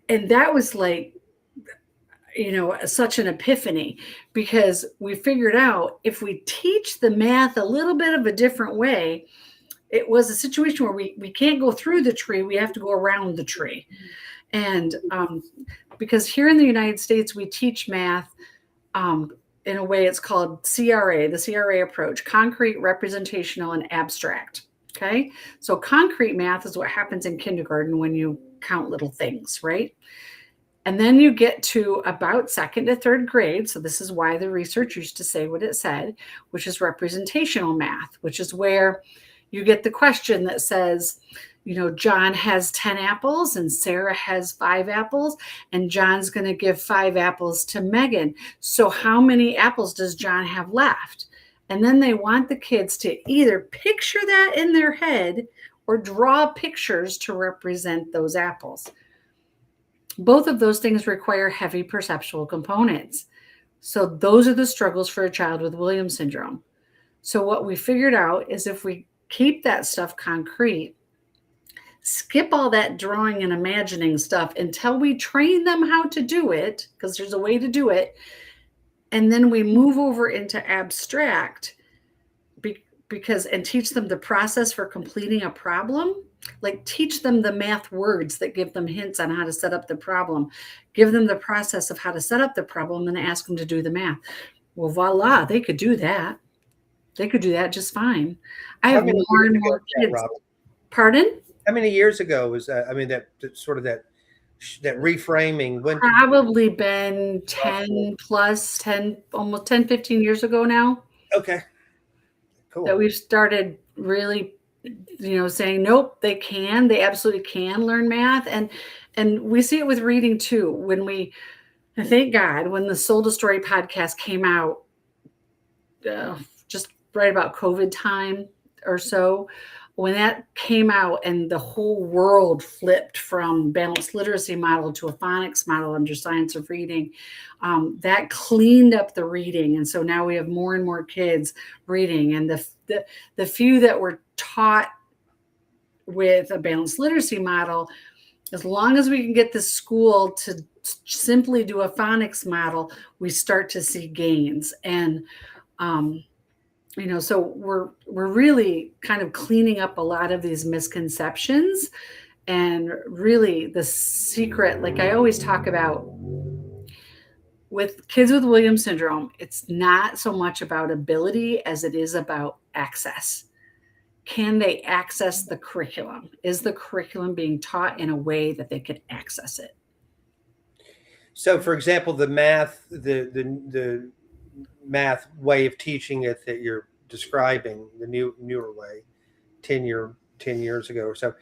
Speaker 11: that was like, such an epiphany, because we figured out if we teach the math a little bit of a different way, it was a situation where we can't go through the tree, we have to go around the tree. And because here in the United States, we teach math in a way it's called CRA, the CRA approach, concrete, representational, and abstract. Okay. So concrete math is what happens in kindergarten when you count little things, right? And then you get to about second to third grade. So this is why the research used to say what it said, which is representational math, which is where you get the question that says, John has 10 apples and Sarah has 5 apples, and John's going to give 5 apples to Megan. So how many apples does John have left? And then they want the kids to either picture that in their head or draw pictures to represent those apples. Both of those things require heavy perceptual components. So those are the struggles for a child with Williams syndrome. So what we figured out is if we keep that stuff concrete, skip all that drawing and imagining stuff until we train them how to do it, because there's a way to do it, and then we move over into abstract and teach them the process for completing a problem. Like teach them the math words that give them hints on how to set up the problem. Give them the process of how to set up the problem and ask them to do the math. Well, voila, they could do that. They could do that just fine. I have more and more kids. Pardon?
Speaker 4: How many years ago was that? I mean, that sort of that reframing. When
Speaker 11: probably been 10 plus 10, almost 10, 15 years ago now.
Speaker 4: Okay. Cool.
Speaker 11: That we've started really, saying, nope, they absolutely can learn math. And we see it with reading too. Thank God, when the Soul to Story podcast came out, just right about COVID time or so, when that came out and the whole world flipped from balanced literacy model to a phonics model under Science of Reading, that cleaned up the reading. And so now we have more and more kids reading. And the few that were taught with a balanced literacy model, as long as we can get the school to simply do a phonics model, we start to see gains. And so we're really kind of cleaning up a lot of these misconceptions. And really the secret, like I always talk about with kids with Williams syndrome, it's not so much about ability as it is about access. Can they access the curriculum? Is the curriculum being taught in a way that they can access it?
Speaker 4: So, for example, the math, the math way of teaching it that you're describing, the newer way, 10 years ago or so,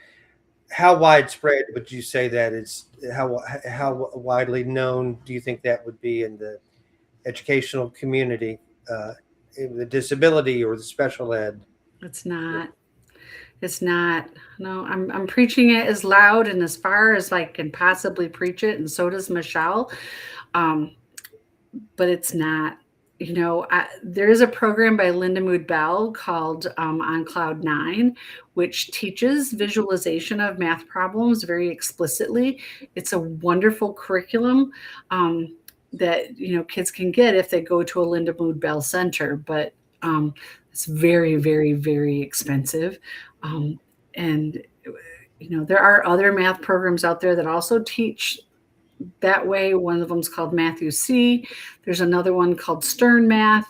Speaker 4: how widespread would you say that is? How widely known do you think that would be in the educational community, in the disability or the special ed?
Speaker 11: It's not. No, I'm preaching it as loud and as far as I can possibly preach it, and so does Michelle. But it's not. There is a program by Linda Mood Bell called On Cloud 9, which teaches visualization of math problems very explicitly. It's a wonderful curriculum that kids can get if they go to a Linda Mood Bell center, but it's very, very, very expensive. And there are other math programs out there that also teach that way. One of them's called Matthew C. There's another one called Stern Math,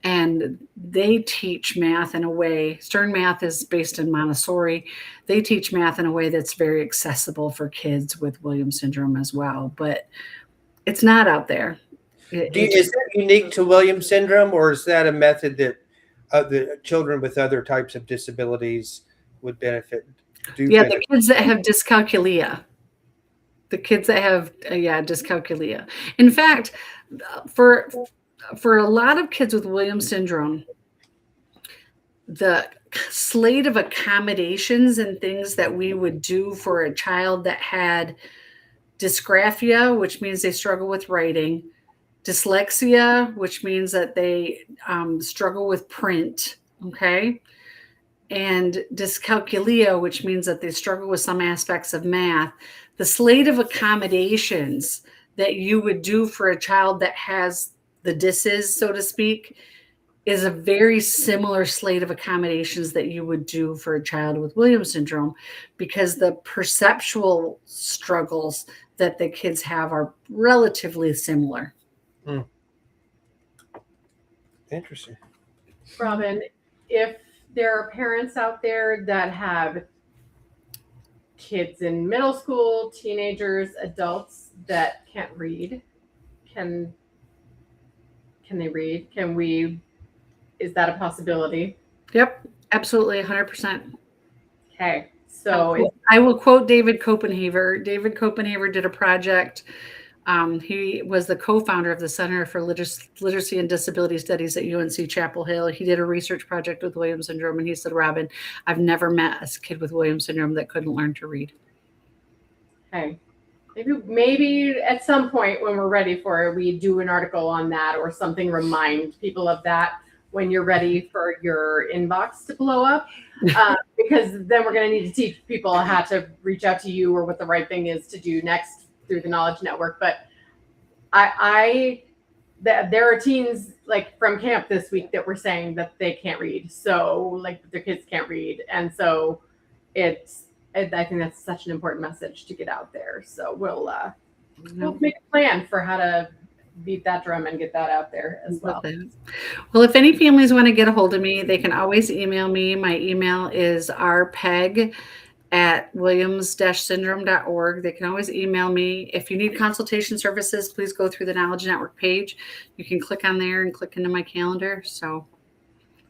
Speaker 11: and they teach math in a way. Stern Math is based in Montessori. They teach math in a way that's very accessible for kids with Williams syndrome as well, but it's not out there.
Speaker 4: Is that unique to Williams syndrome, or is that a method that the children with other types of disabilities would benefit?
Speaker 11: The kids that have dyscalculia. The kids that have dyscalculia. In fact, for a lot of kids with Williams syndrome, the slate of accommodations and things that we would do for a child that had dysgraphia, which means they struggle with writing, dyslexia, which means that they struggle with print, okay? And dyscalculia, which means that they struggle with some aspects of math. The slate of accommodations that you would do for a child that has the DISs, so to speak, is a very similar slate of accommodations that you would do for a child with Williams syndrome, because the perceptual struggles that the kids have are relatively similar.
Speaker 4: Interesting.
Speaker 2: Robin, if there are parents out there that have kids in middle school, teenagers, adults that can't read, can they read? Is that a possibility?
Speaker 11: Yep, absolutely, 100%.
Speaker 2: Okay, so
Speaker 11: I will quote David Copenhaver. David Copenhaver did a project. He was the co-founder of the Center for Literacy and Disability Studies at UNC Chapel Hill. He did a research project with Williams syndrome, and he said, Robin, I've never met a kid with Williams syndrome that couldn't learn to read.
Speaker 2: Okay. Maybe at some point when we're ready for it, we do an article on that or something, remind people of that when you're ready for your inbox to blow up. Because then we're going to need to teach people how to reach out to you or what the right thing is to do next through the Knowledge Network. But there are teens like from camp this week that were saying that they can't read. So like their kids can't read. And so I think that's such an important message to get out there. So we'll make a plan for how to beat that drum and get that out there as well.
Speaker 11: Well, if any families want to get a hold of me, they can always email me. My email is rpeg@williams-syndrome.org. They can always email me. If you need consultation services, please go through the Knowledge Network page. You can click on there and click into my calendar. So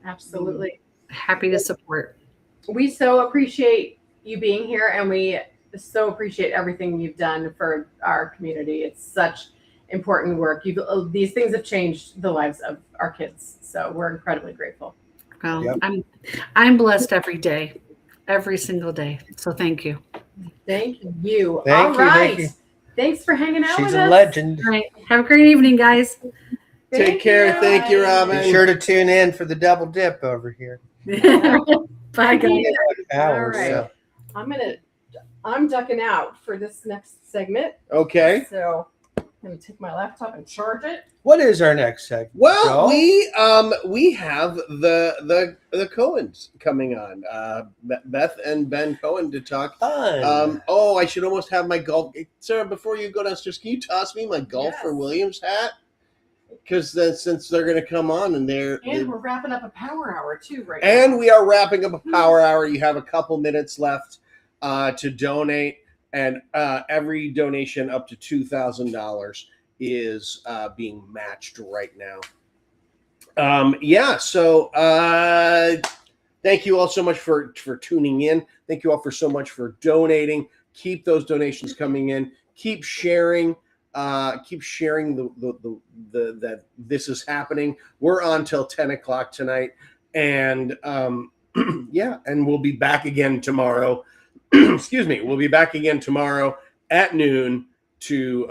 Speaker 2: absolutely
Speaker 11: happy to support.
Speaker 2: We so appreciate you being here, and we so appreciate everything you've done for our community. It's such important work. These things have changed the lives of our kids, so we're incredibly grateful.
Speaker 11: Well, yep. I'm blessed every day, every single day. So thank you.
Speaker 2: Thank you.
Speaker 4: All right.
Speaker 2: Thanks for hanging out with us.
Speaker 4: She's a legend.
Speaker 11: All right. Have a great evening, guys.
Speaker 1: Take care. Thank you, Robin.
Speaker 4: Be sure to tune in for the double dip over here.
Speaker 11: Bye, guys.
Speaker 4: Hours,
Speaker 2: all right.
Speaker 4: so.
Speaker 2: I'm ducking out for this next segment.
Speaker 1: Okay.
Speaker 2: So I'm gonna take my laptop and charge it.
Speaker 4: What is our next segment?
Speaker 1: Well, we have the Cohens coming on. Beth and Ben Cohen to talk.
Speaker 4: Fun.
Speaker 1: I should almost have my golf. Sarah, before you go downstairs, can you toss me my Golf for Williams hat? Because since they're going to come on and we're
Speaker 2: wrapping up a power hour too, right?
Speaker 1: And we are wrapping up a power hour. You have a couple minutes left to donate, and every donation up to $2,000 is being matched right now. So thank you all so much for tuning in. Thank you all for so much for donating. Keep those donations coming in. Keep sharing. That this is happening. We're on till 10 o'clock tonight, and and we'll be back again tomorrow. Excuse me. We'll be back again tomorrow at noon to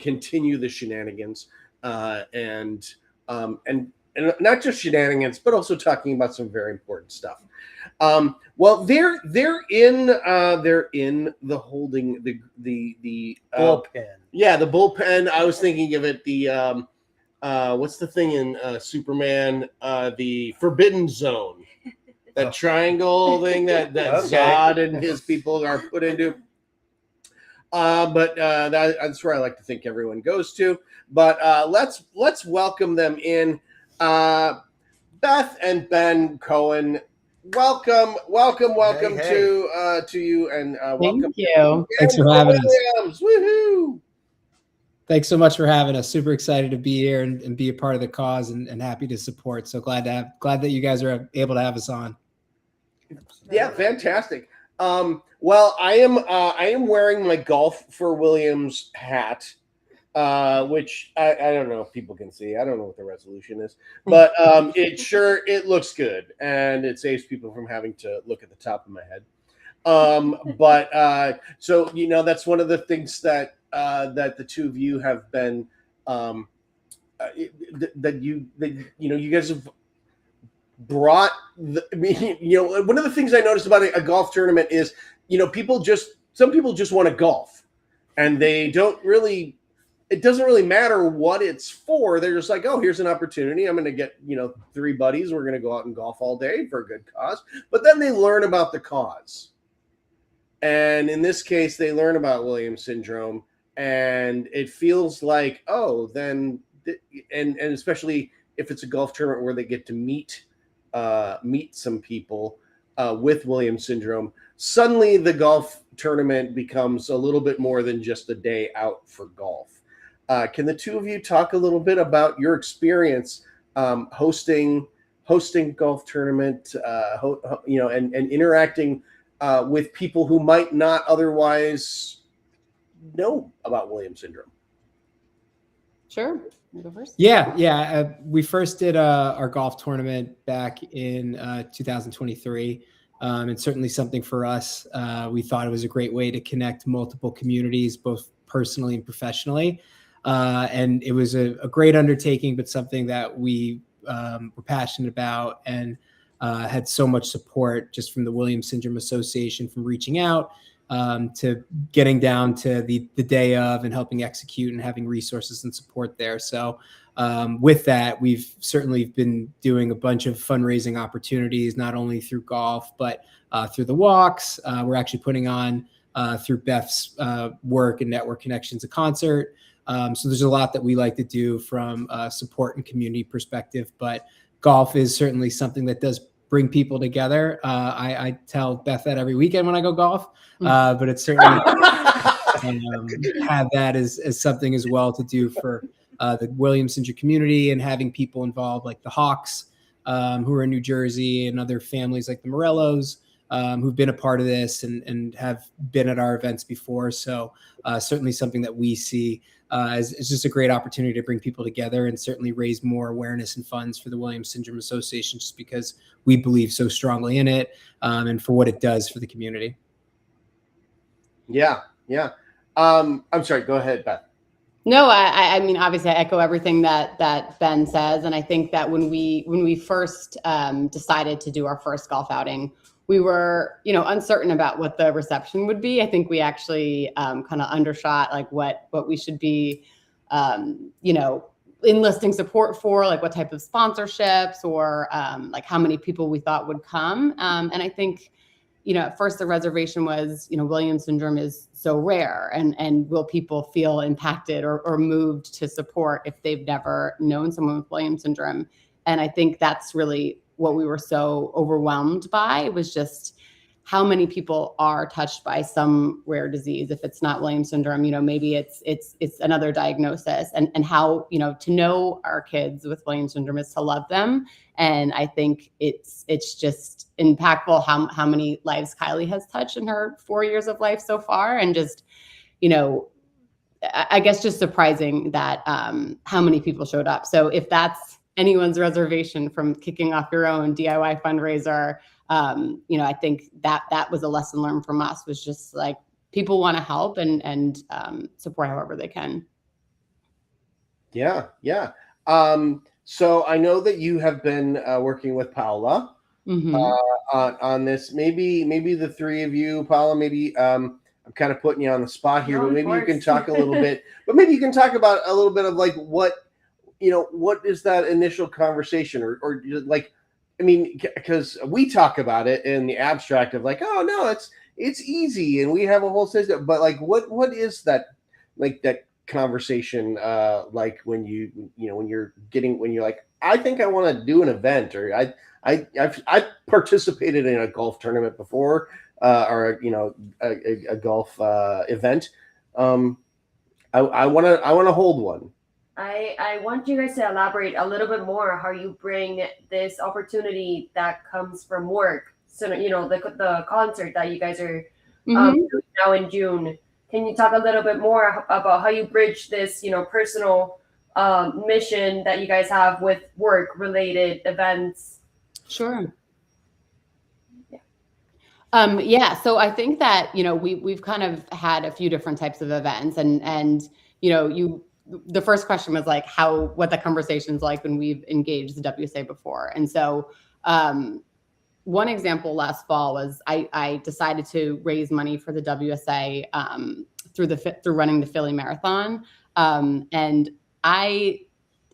Speaker 1: continue the shenanigans and not just shenanigans, but also talking about some very important stuff. Well, they're in the holding the
Speaker 4: bullpen.
Speaker 1: Yeah, the bullpen. I was thinking of it. The what's the thing in Superman? The Forbidden Zone. That triangle thing that Zod and his people are put into. That's where I like to think everyone goes to. But let's welcome them in. Beth and Ben Cohen, welcome
Speaker 4: Hey.
Speaker 1: to you, and welcome.
Speaker 12: Thank you.
Speaker 13: Thanks for having us.
Speaker 1: Williams. Woohoo!
Speaker 13: Thanks so much for having us. Super excited to be here and be a part of the cause and happy to support. So glad that you guys are able to have us on.
Speaker 1: Yeah, fantastic. Well, I am wearing my Golf for Williams hat, which I don't know if people can see. I don't know what the resolution is, but it looks good, and it saves people from having to look at the top of my head. So that's one of the things that the two of you have been you guys have brought. One of the things I noticed about a golf tournament is some people just want to golf, and they don't really. It doesn't really matter what it's for. They're just like, oh, here's an opportunity. I'm going to get, 3 buddies. We're going to go out and golf all day for a good cause. But then they learn about the cause. And in this case, they learn about Williams syndrome. And it feels like, and especially if it's a golf tournament where they get to meet some people with Williams syndrome, suddenly the golf tournament becomes a little bit more than just a day out for golf. Can the two of you talk a little bit about your experience hosting golf tournament, and interacting with people who might not otherwise know about Williams syndrome?
Speaker 12: Sure. You go first.
Speaker 13: Yeah. We first did our golf tournament back in 2023. And certainly something for us. We thought it was a great way to connect multiple communities, both personally and professionally. And it was a great undertaking, but something that we were passionate about and had so much support just from the Williams Syndrome Association, from reaching out to getting down to the day of and helping execute and having resources and support there. So with that, we've certainly been doing a bunch of fundraising opportunities, not only through golf, but through the walks. We're actually putting on through Beth's work and network connections, a concert. So there's a lot that we like to do from a support and community perspective, but golf is certainly something that does bring people together. I tell Beth that every weekend when I go golf, but it's certainly have that as something as well to do for the Williams Syndrome community, and having people involved like the Hawks, who are in New Jersey, and other families like the Morellos, who've been a part of this and have been at our events before. So certainly something that we see as just a great opportunity to bring people together and certainly raise more awareness and funds for the Williams Syndrome Association, just because we believe so strongly in it and for what it does for the community.
Speaker 1: Yeah. I'm sorry, go ahead, Beth.
Speaker 12: No, I mean, obviously I echo everything that Ben says. And I think that when we first decided to do our first golf outing, we were, uncertain about what the reception would be. I think we actually kind of undershot like what we should be, enlisting support for, like what type of sponsorships or like how many people we thought would come. And I think, at first the reservation was, Williams syndrome is so rare, and will people feel impacted or moved to support if they've never known someone with Williams syndrome? And I think that's really what we were so overwhelmed by. It was just how many people are touched by some rare disease. If it's not Williams syndrome, maybe it's another diagnosis, and how, to know our kids with Williams syndrome is to love them. And I think it's just impactful how many lives Kylie has touched in her 4 years of life so far. And just, I guess just surprising that how many people showed up. So if that's anyone's reservation from kicking off your own DIY fundraiser, I think that was a lesson learned from us, was just like people want to help and support however they can.
Speaker 1: Yeah. So I know that you have been working with Paula on this. Maybe the three of you, Paula, maybe I'm kind of putting you on the spot here, but maybe you can talk a little bit. But maybe you can talk about a little bit of like what is that initial conversation or like, I mean, because we talk about it in the abstract of like, oh no, it's easy and we have a whole system. But like, what is that, like that conversation like when when you're like, I think I want to do an event, or I've participated in a golf tournament before, or a golf event. I want to hold one.
Speaker 3: I want you guys to elaborate a little bit more how you bring this opportunity that comes from work. So, the concert that you guys are doing now in June. Can you talk a little bit more about how you bridge this, personal mission that you guys have with work-related events?
Speaker 12: Sure. So I think that, we've kind of had a few different types of events, and the first question was like what the conversation's like when we've engaged the WSA before. And so one example last fall was I decided to raise money for the WSA through running the Philly Marathon. And I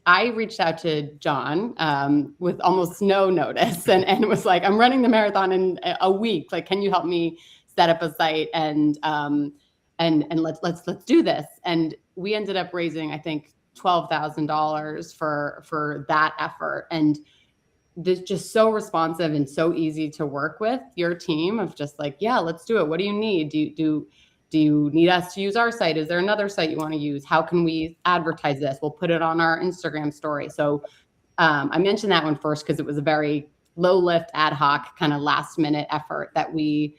Speaker 12: reached out to John with almost no notice and was like, I'm running the marathon in a week. Like, can you help me set up a site and let's do this. And we ended up raising, I think, $12,000 for that effort. And this just so responsive and so easy to work with your team of just like, yeah, let's do it. What do you need? Do you need us to use our site? Is there another site you want to use? How can we advertise this? We'll put it on our Instagram story. So I mentioned that one first because it was a very low lift, ad hoc, kind of last minute effort that we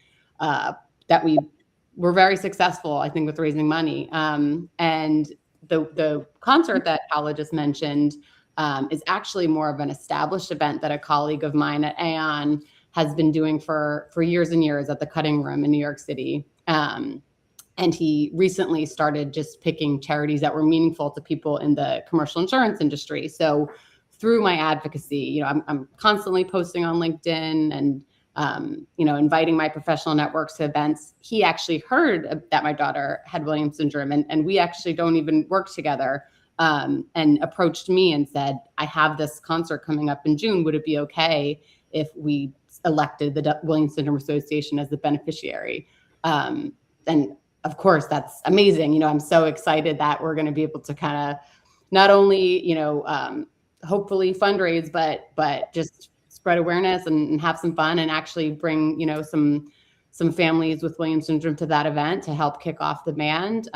Speaker 12: were very successful, I think, with raising money. And the concert that Paula just mentioned is actually more of an established event that a colleague of mine at Aon has been doing for years and years at the Cutting Room in New York City. And he recently started just picking charities that were meaningful to people in the commercial insurance industry. So through my advocacy, I'm constantly posting on LinkedIn and inviting my professional networks to events. He actually heard that my daughter had Williams syndrome, and we actually don't even work together, and approached me and said, I have this concert coming up in June. Would it be okay if we elected the Williams Syndrome Association as the beneficiary? And of course, that's amazing. I'm so excited that we're going to be able to kind of not only, hopefully fundraise, but just spread awareness and have some fun and actually bring, some families with Williams syndrome to that event to help kick off the band.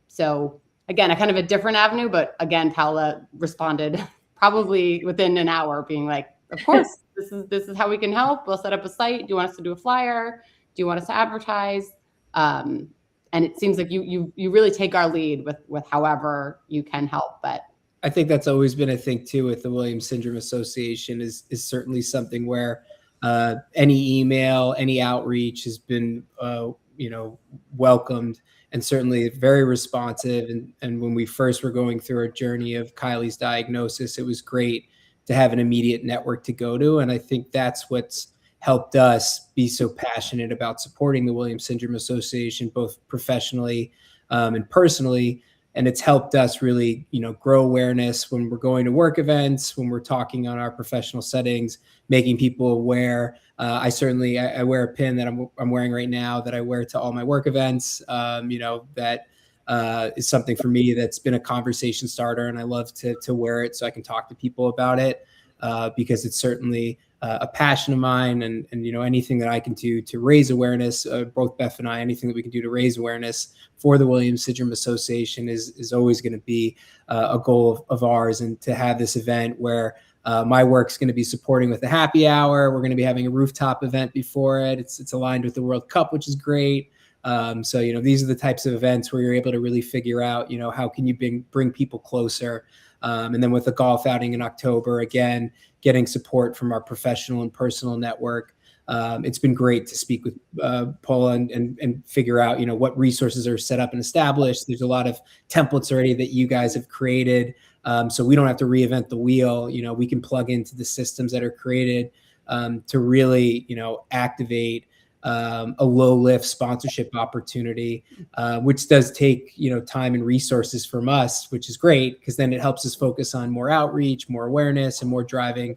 Speaker 12: So again, a kind of a different avenue, but again, Paula responded probably within an hour being like, of course, this is how we can help. We'll set up a site. Do you want us to do a flyer? Do you want us to advertise? And it seems like you really take our lead with however you can help. But
Speaker 13: I think that's always been a thing too with the Williams Syndrome Association is certainly something where any email, any outreach has been welcomed and certainly very responsive. And when we first were going through our journey of Kylie's diagnosis, it was great to have an immediate network to go to. And I think that's what's helped us be so passionate about supporting the Williams Syndrome Association, both professionally and personally. And it's helped us really, grow awareness when we're going to work events, when we're talking on our professional settings, making people aware. I wear a pin that I'm wearing right now that I wear to all my work events. That is something for me that's been a conversation starter, and I love to wear it so I can talk to people about it because it's certainly a passion of mine, and anything that I can do to raise awareness, both Beth and I, anything that we can do to raise awareness for the Williams Syndrome Association is always going to be a goal of ours. And to have this event where my work's going to be supporting with a happy hour, we're going to be having a rooftop event before it. It's aligned with the World Cup, which is great. So these are the types of events where you're able to really figure out how can you bring people closer. And then with the golf outing in October, again, getting support from our professional and personal network. It's been great to speak with Paula and figure out, what resources are set up and established. There's a lot of templates already that you guys have created. So we don't have to reinvent the wheel. We can plug into the systems that are created to really, activate a low lift sponsorship opportunity, which does take, time and resources from us, which is great because then it helps us focus on more outreach, more awareness, and more driving,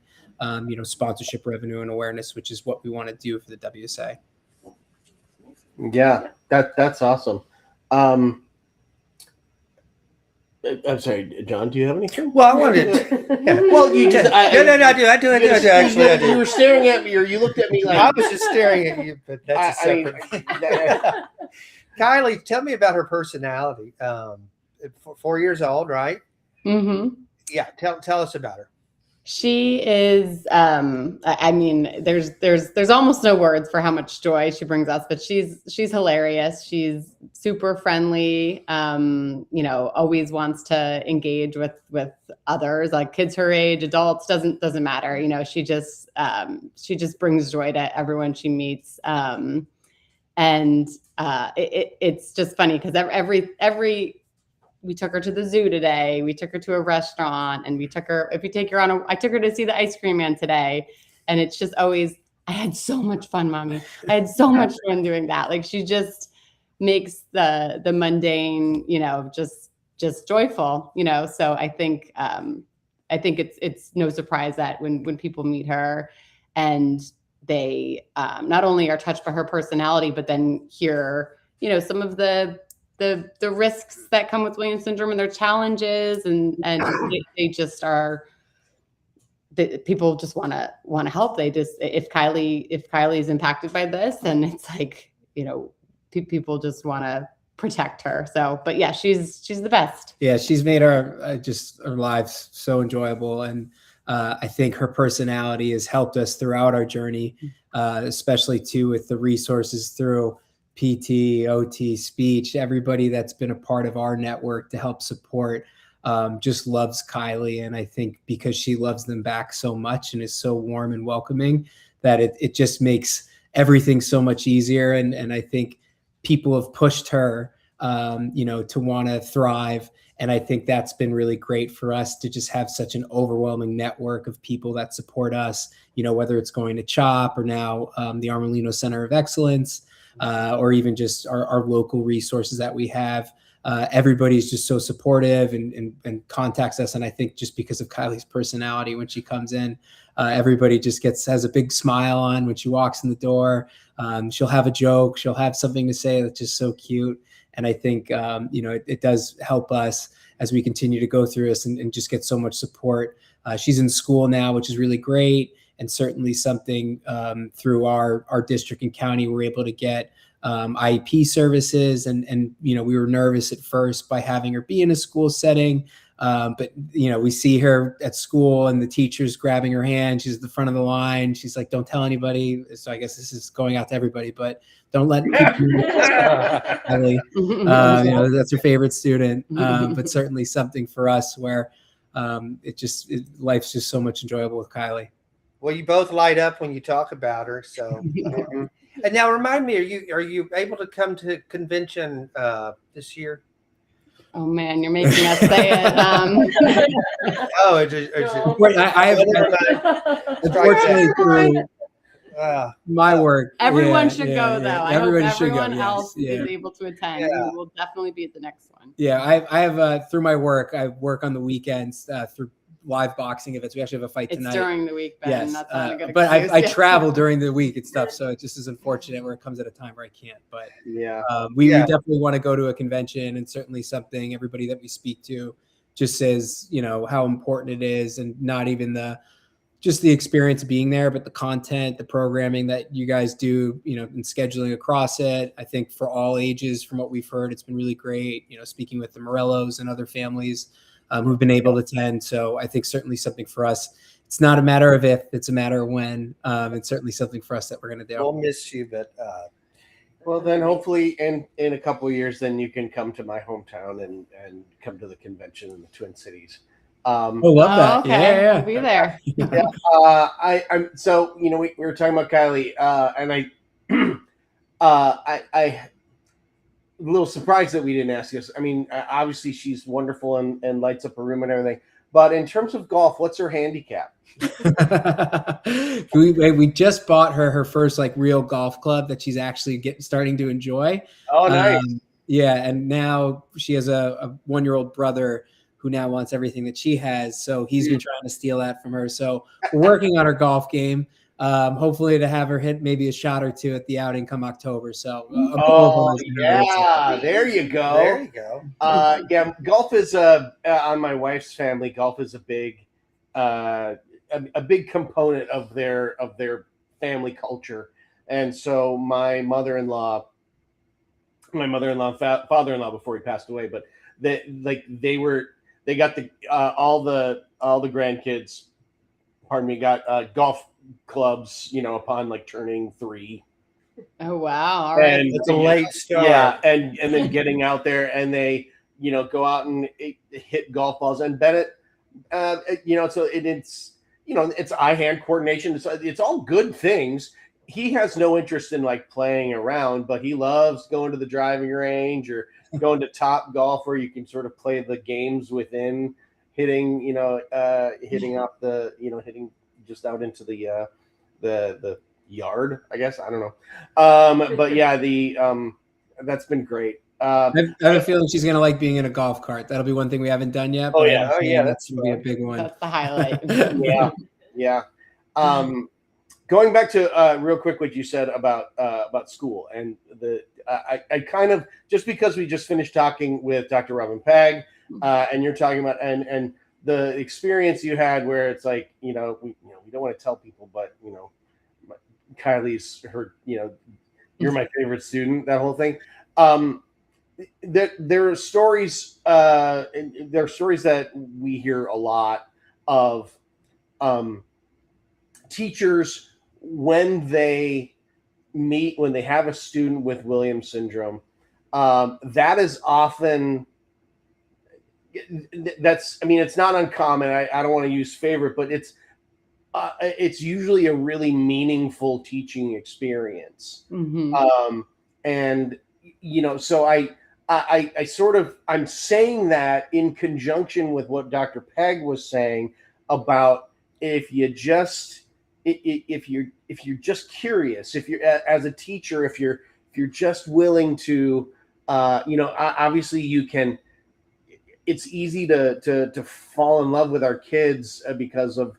Speaker 13: sponsorship revenue and awareness, which is what we want to do for the WSA.
Speaker 1: Yeah, that's awesome. I'm sorry, John. Do you have anything?
Speaker 4: Well, I wanted. Yeah.
Speaker 1: Well, you just.
Speaker 4: No, I do. Actually, I do.
Speaker 1: You were staring at me, or you looked at me like
Speaker 4: I was just staring at you, but that's a
Speaker 1: I mean,
Speaker 4: separate. Kylie, tell me about her personality. 4 years old, right?
Speaker 12: Mm-hmm.
Speaker 4: Yeah. Tell us about her.
Speaker 12: She is, I mean, there's almost no words for how much joy she brings us, but she's hilarious. She's super friendly. You know, always wants to engage with others, like kids her age, adults, doesn't matter. You know, she just brings joy to everyone she meets. It's just funny because every we took her to the zoo today. We took her to a restaurant, and I took her to see the ice cream man today. And it's just always, I had so much fun, mommy. I had so much fun doing that. Like, she just makes the mundane, you know, just joyful, you know? So I think it's no surprise that when people meet her and they not only are touched by her personality, but then hear, you know, some of the risks that come with Williams syndrome and their challenges, and they just are. People just want to help. They just, if Kylie is impacted by this, then it's like, you know, people just want to protect her. So, but yeah, she's the best.
Speaker 13: Yeah, she's made our lives so enjoyable, and I think her personality has helped us throughout our journey, especially too with the resources through PT, OT, speech. Everybody that's been a part of our network to help support just loves Kylie, and I think because she loves them back so much and is so warm and welcoming, that it just makes everything so much easier. And I think people have pushed her, you know, to want to thrive. And I think that's been really great for us to just have such an overwhelming network of people that support us, you know, whether it's going to CHOP or now the Armolino Center of Excellence, or even just our local resources that we have. Everybody's just so supportive and contacts us. And I think just because of Kylie's personality, when she comes in, everybody just has a big smile on when she walks in the door. She'll have a joke. She'll have something to say that's just so cute. And I think, you know, it does help us as we continue to go through this and just get so much support. She's in school now, which is really great. And certainly something through our district and county, we're able to get IEP services. And, you know, we were nervous at first by having her be in a school setting. But, you know, we see her at school and the teacher's grabbing her hand. She's at the front of the line. She's like, don't tell anybody. So I guess this is going out to everybody, but don't let people Ellie, you know, that's her favorite student. But certainly something for us where life's just so much enjoyable with Kylie.
Speaker 4: Well, you both light up when you talk about her. So, and now remind me, are you able to come to convention this year?
Speaker 12: Oh man, you're making us say it.
Speaker 13: Wait, I have unfortunately through my work.
Speaker 12: Everyone should go though.
Speaker 13: Yeah.
Speaker 12: I hope everyone
Speaker 13: yes.
Speaker 12: else is able to attend.
Speaker 13: Yeah.
Speaker 12: We will definitely be at the next one.
Speaker 13: Yeah, I have through my work. I work on the weekends through live boxing events. We actually have a fight tonight.
Speaker 12: It's during the week, Ben.
Speaker 13: Yes,
Speaker 12: That's not a good
Speaker 13: but
Speaker 12: excuse.
Speaker 13: I travel during the week and stuff, so it just is unfortunate where it comes at a time where I can't. But
Speaker 1: yeah,
Speaker 13: we definitely want to go to a convention, and certainly something everybody that we speak to just says, you know, how important it is, and not even just the experience of being there, but the content, the programming that you guys do, you know, and scheduling across it. I think for all ages, from what we've heard, it's been really great. You know, speaking with the Morellos and other families who've been able to attend. So I think certainly something for us. It's not a matter of if, it's a matter of when. And certainly something for us that we're going to do.
Speaker 4: We'll miss you, but
Speaker 1: well, then hopefully in a couple of years, then you can come to my hometown and come to the convention in the Twin Cities.
Speaker 13: Love that.
Speaker 12: Okay.
Speaker 13: Yeah.
Speaker 12: We'll be there.
Speaker 1: Yeah. I'm so, you know, we were talking about Kylie, and I a little surprised that we didn't ask this. I mean, obviously she's wonderful and lights up a room and everything. But in terms of golf, what's her handicap?
Speaker 13: we just bought her first like real golf club that she's actually starting to enjoy.
Speaker 1: Oh, nice.
Speaker 13: Yeah, and now she has a 1-year-old brother who now wants everything that she has. So he's been trying to steal that from her. So we're working on her golf game. Hopefully to have her hit maybe a shot or two at the outing come October. So
Speaker 1: Oh yeah, there you go.
Speaker 4: There you go.
Speaker 1: Yeah, golf is on my wife's family. Golf is a big component of their family culture, and so my mother-in-law, father-in-law before he passed away, but they got all the grandkids, pardon me, got golf clubs, upon like turning 3.
Speaker 12: Oh wow! All right,
Speaker 1: And
Speaker 4: it's a late start.
Speaker 1: Yeah, and then getting out there, and they go out and hit golf balls. And Bennett, so it's eye-hand coordination. It's all good things. He has no interest in like playing around, but he loves going to the driving range or going to Top Golf, where you can sort of play the games within hitting, hitting off the, hitting just out into the yard, I guess. I don't know. But yeah, that's been great.
Speaker 13: I have a feeling she's going to like being in a golf cart. That'll be one thing we haven't done yet.
Speaker 1: Oh yeah.
Speaker 13: That's going to be a big one.
Speaker 12: That's the highlight.
Speaker 1: Yeah. Going back to real quick what you said about school and I kind of, just because we just finished talking with Dr. Robin Pegg, and you're talking about and the experience you had where it's like, we don't want to tell people, but Kylie's her, you're my favorite student, that whole thing. There are stories that we hear a lot of teachers when they have a student with Williams syndrome. That is often, it's not uncommon. I don't want to use favorite, but it's usually a really meaningful teaching experience.
Speaker 12: Mm-hmm.
Speaker 1: And so I'm saying that in conjunction with what Dr. Pegg was saying about if you're just curious, if you're as a teacher, if you're just willing to, obviously you can. It's easy to fall in love with our kids because of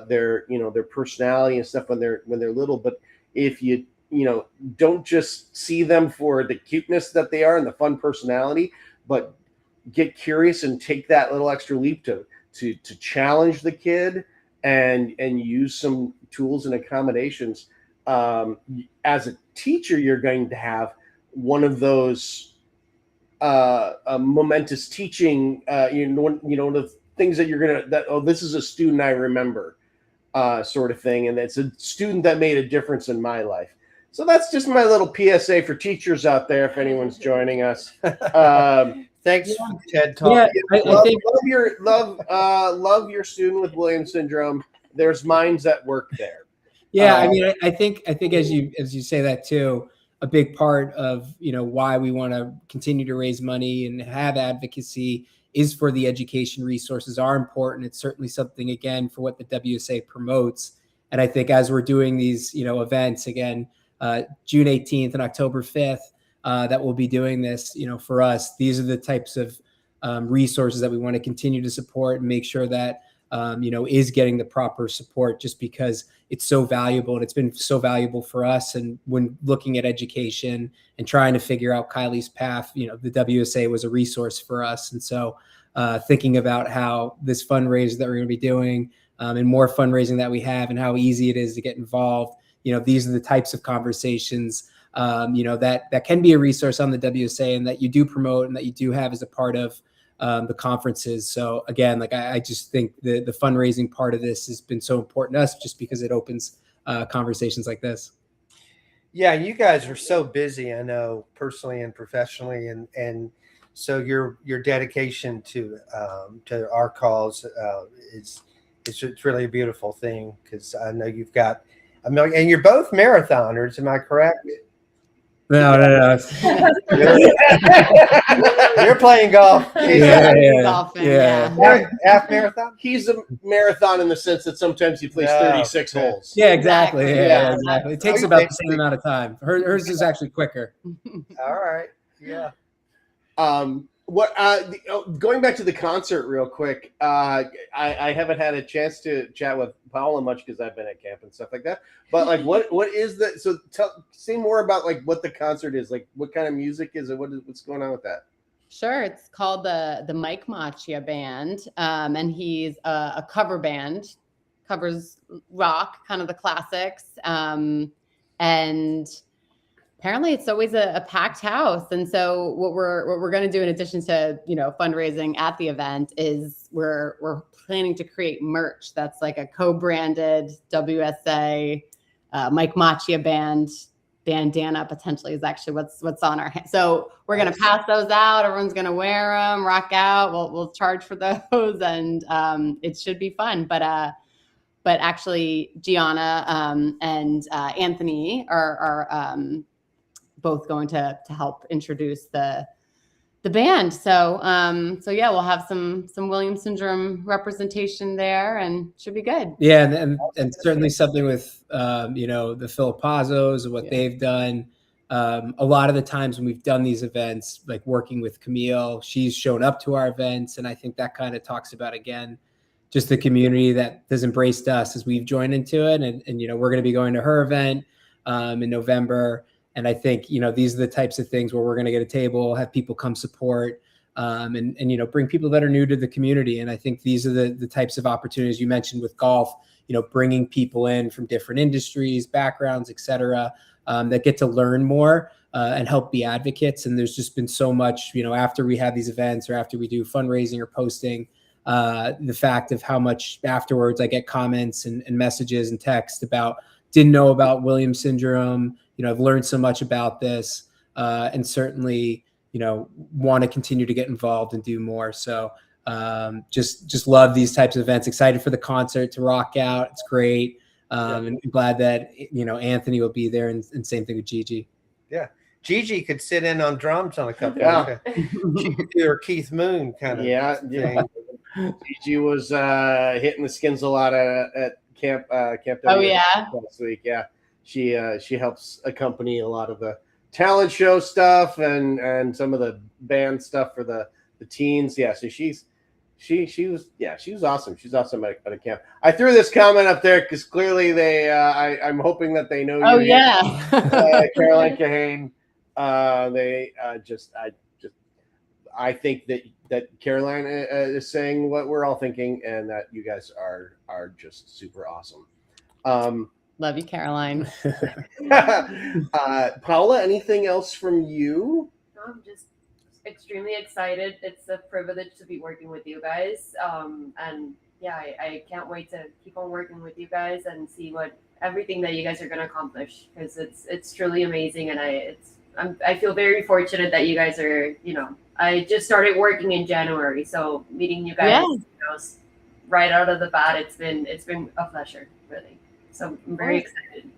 Speaker 1: their personality and stuff when they're little. But if you don't just see them for the cuteness that they are and the fun personality, but get curious and take that little extra leap to challenge the kid and use some tools and accommodations. As a teacher, you're going to have one of those momentous teaching, the things that this is a student I remember, sort of thing. And it's a student that made a difference in my life. So that's just my little PSA for teachers out there, if anyone's joining us.
Speaker 4: Thanks, TED Talk.
Speaker 13: Yeah, I think
Speaker 1: love your student with Williams syndrome. There's minds at work there.
Speaker 13: Yeah, I think as you say that too, a big part of why we want to continue to raise money and have advocacy is for the education resources are important. It's certainly something, again, for what the WSA promotes. And I think as we're doing these events again, June 18th and October 5th, that we'll be doing this, for us, these are the types of resources that we want to continue to support and make sure that is getting the proper support, just because it's so valuable and it's been so valuable for us. And when looking at education and trying to figure out Kylie's path, the WSA was a resource for us. And so thinking about how this fundraiser that we're going to be doing and more fundraising that we have and how easy it is to get involved, these are the types of conversations, that can be a resource on the WSA and that you do promote and that you do have as a part of the conferences. So again, I just think the fundraising part of this has been so important to us just because it opens conversations like this.
Speaker 4: Yeah, you guys are so busy, I know, personally and professionally, and so your dedication to our cause it's really a beautiful thing, because I know you've got a million, and you're both marathoners. Am I correct?
Speaker 13: No.
Speaker 4: You're playing golf.
Speaker 13: Yeah.
Speaker 4: Half marathon?
Speaker 1: He's a marathon in the sense that sometimes he plays 36 holes.
Speaker 13: Yeah, exactly. Yeah, exactly. It takes about the same amount of time. Hers is actually quicker.
Speaker 4: All right. Yeah.
Speaker 1: What going back to the concert real quick, I haven't had a chance to chat with Paula much because I've been at camp and stuff like that. But like, what is the say more about like what the concert is, like what kind of music is it? What's going on with that?
Speaker 12: Sure, it's called the Mike Machia Band, and he's a cover band, covers rock, kind of the classics, and apparently it's always a packed house. And so what we're going to do in addition to, fundraising at the event is we're planning to create merch that's like a co-branded WSA Mike Machia Band bandana potentially is actually what's on our hand. So we're going to pass those out. Everyone's going to wear them, rock out. We'll charge for those, and it should be fun. But actually Gianna and Anthony are both going to help introduce the band. So yeah, we'll have some Williams syndrome representation there, and should be good.
Speaker 13: Yeah, and certainly something with the Filippazos and what they've done. A lot of the times when we've done these events, like working with Camille, she's shown up to our events, and I think that kind of talks about again just the community that has embraced us as we've joined into it, and we're going to be going to her event in November. And I think, these are the types of things where we're going to get a table, have people come support, and bring people that are new to the community. And I think these are the types of opportunities you mentioned with golf, bringing people in from different industries, backgrounds, et cetera, that get to learn more and help be advocates. And there's just been so much, after we have these events or after we do fundraising or posting, the fact of how much afterwards I get comments and messages and text about didn't know about Williams syndrome. I've learned so much about this, and certainly, want to continue to get involved and do more. So just love these types of events. Excited for the concert to rock out. It's great. And glad that, Anthony will be there, and same thing with Gigi.
Speaker 4: Yeah. Gigi could sit in on drums on a couple of she could do her Keith Moon kind of thing.
Speaker 1: Gigi was hitting the skins a lot at Camp
Speaker 12: Oh, yeah.
Speaker 1: last week. Yeah. She helps accompany a lot of the talent show stuff and some of the band stuff for the teens. Yeah, so she was awesome. She's awesome at a camp. I threw this comment up there because clearly I'm hoping that they know you.
Speaker 12: Oh yeah,
Speaker 1: Caroline Kahane. I think that Caroline is saying what we're all thinking, and that you guys are just super awesome.
Speaker 12: Love you, Caroline.
Speaker 1: Paula, anything else from you?
Speaker 3: I'm just extremely excited. It's a privilege to be working with you guys. And yeah, I can't wait to keep on working with you guys and see everything that you guys are going to accomplish, because it's truly amazing. And I feel very fortunate that you guys are, I just started working in January. So meeting you guys, right out of the bat, it's been a pleasure, really. So I'm very excited.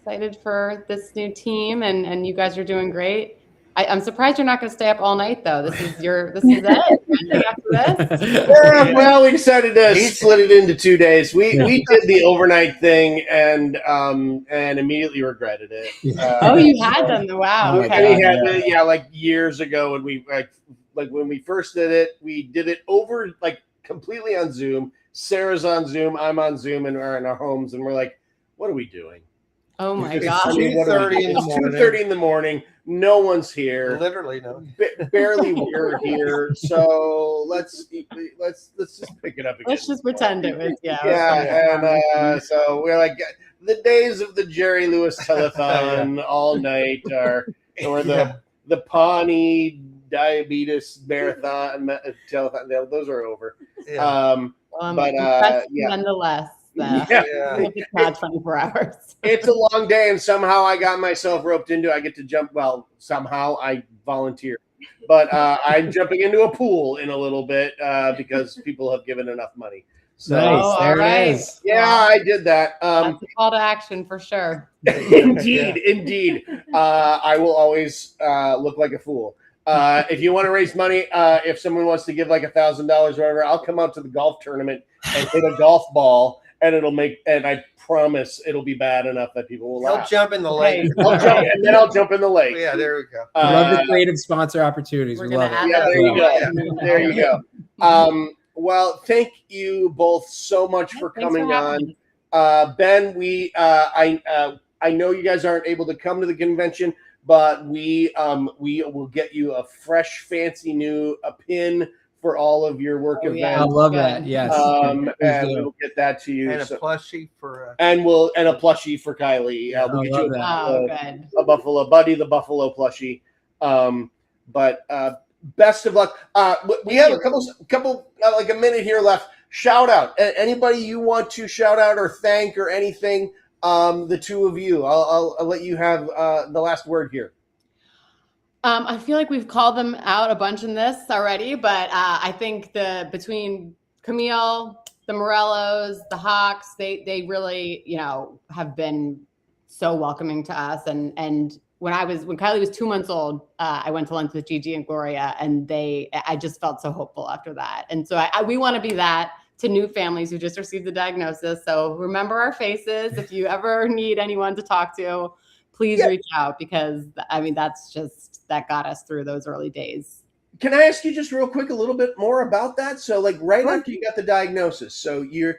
Speaker 12: Excited for this new team, and you guys are doing great. I'm surprised you're not going to stay up all night, though. This is it. After this?
Speaker 1: Yeah, well, we decided to split it into 2 days. We did the overnight thing and immediately regretted it.
Speaker 12: You had them. Wow. Okay.
Speaker 1: We had like years ago when we like when we first did it, we did it over like completely on Zoom. Sarah's on Zoom, I'm on Zoom, and we're in our homes, and we're like, what are we doing?
Speaker 12: Oh my gosh.
Speaker 4: 2:30 in the morning.
Speaker 1: 2:30 in the morning. No one's here.
Speaker 4: Literally no.
Speaker 1: Barely we're here. So let's just pick it up again.
Speaker 12: Let's just pretend it was
Speaker 1: and so we're like, the days of the Jerry Lewis telethon all night or the Pawnee diabetes marathon telethon. Those are over.
Speaker 12: Nonetheless, it's not 24 hours.
Speaker 1: It's a long day, and somehow I got myself roped into. I get to jump. Well, somehow I volunteer, but I'm jumping into a pool in a little bit because people have given enough money. So,
Speaker 13: nice. There it is.
Speaker 1: Yeah, I did that.
Speaker 12: That's a call to action for sure.
Speaker 1: Indeed. I will always look like a fool. If you want to raise money, if someone wants to give like $1,000 or whatever, I'll come out to the golf tournament and hit a golf ball and I promise it'll be bad enough that people will
Speaker 4: He'll
Speaker 1: laugh.
Speaker 4: jump in the lake.
Speaker 1: I'll jump, and then I'll jump in the lake.
Speaker 4: Yeah, there we go.
Speaker 13: We love the creative sponsor opportunities.
Speaker 12: We're
Speaker 13: We
Speaker 12: gonna
Speaker 13: love
Speaker 12: add
Speaker 13: it.
Speaker 1: Yeah,
Speaker 12: that
Speaker 1: there you
Speaker 12: as
Speaker 1: go.
Speaker 12: well.
Speaker 1: There you go. Well, thank you both so much for
Speaker 12: Thanks for
Speaker 1: coming
Speaker 12: having
Speaker 1: on. Ben, I know you guys aren't able to come to the convention, but we will get you a fresh, fancy new pin for all of your work
Speaker 12: Oh, yeah.
Speaker 13: I
Speaker 1: events.
Speaker 13: love that. Yes. Please
Speaker 1: And
Speaker 13: do.
Speaker 1: we'll get that to you.
Speaker 4: And a
Speaker 1: So-
Speaker 4: plushie for
Speaker 1: and a plushie for Kylie. We'll
Speaker 13: I
Speaker 1: get
Speaker 13: love
Speaker 1: you
Speaker 13: that.
Speaker 12: Oh, good.
Speaker 1: a Buffalo Buddy, the Buffalo plushie. But best of luck. We have a couple like a minute here left. Shout out anybody you want to shout out or thank or anything. The two of you, I'll let you have the last word here.
Speaker 12: I feel like we've called them out a bunch in this already, but I think between Camille, the Morellos, the Hawks, they really, have been so welcoming to us. And when Kylie was 2 months old, I went to lunch with Gigi and Gloria, and I just felt so hopeful after that. And so we want to be that to new families who just received the diagnosis. So remember our faces. If you ever need anyone to talk to, please reach out, because that got us through those early days.
Speaker 1: Can I ask you just real quick a little bit more about that? So like after you got the diagnosis, so you're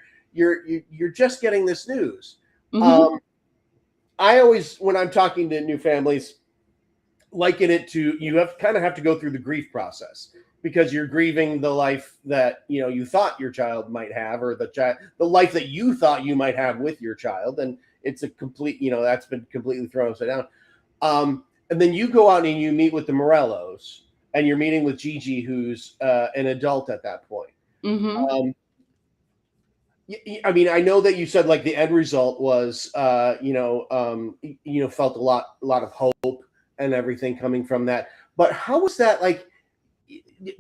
Speaker 1: just getting this news.
Speaker 12: Mm-hmm.
Speaker 1: I always, when I'm talking to new families, liken it to you have to go through the grief process, because you're grieving the life that you thought your child might have, or the life that you thought you might have with your child, and it's a complete that's been completely thrown upside down. And then you go out and you meet with the Morellos, and you're meeting with Gigi, who's an adult at that point.
Speaker 12: Mm-hmm.
Speaker 1: I mean, I know that you said like the end result was, felt a lot of hope and everything coming from that. But how was that like?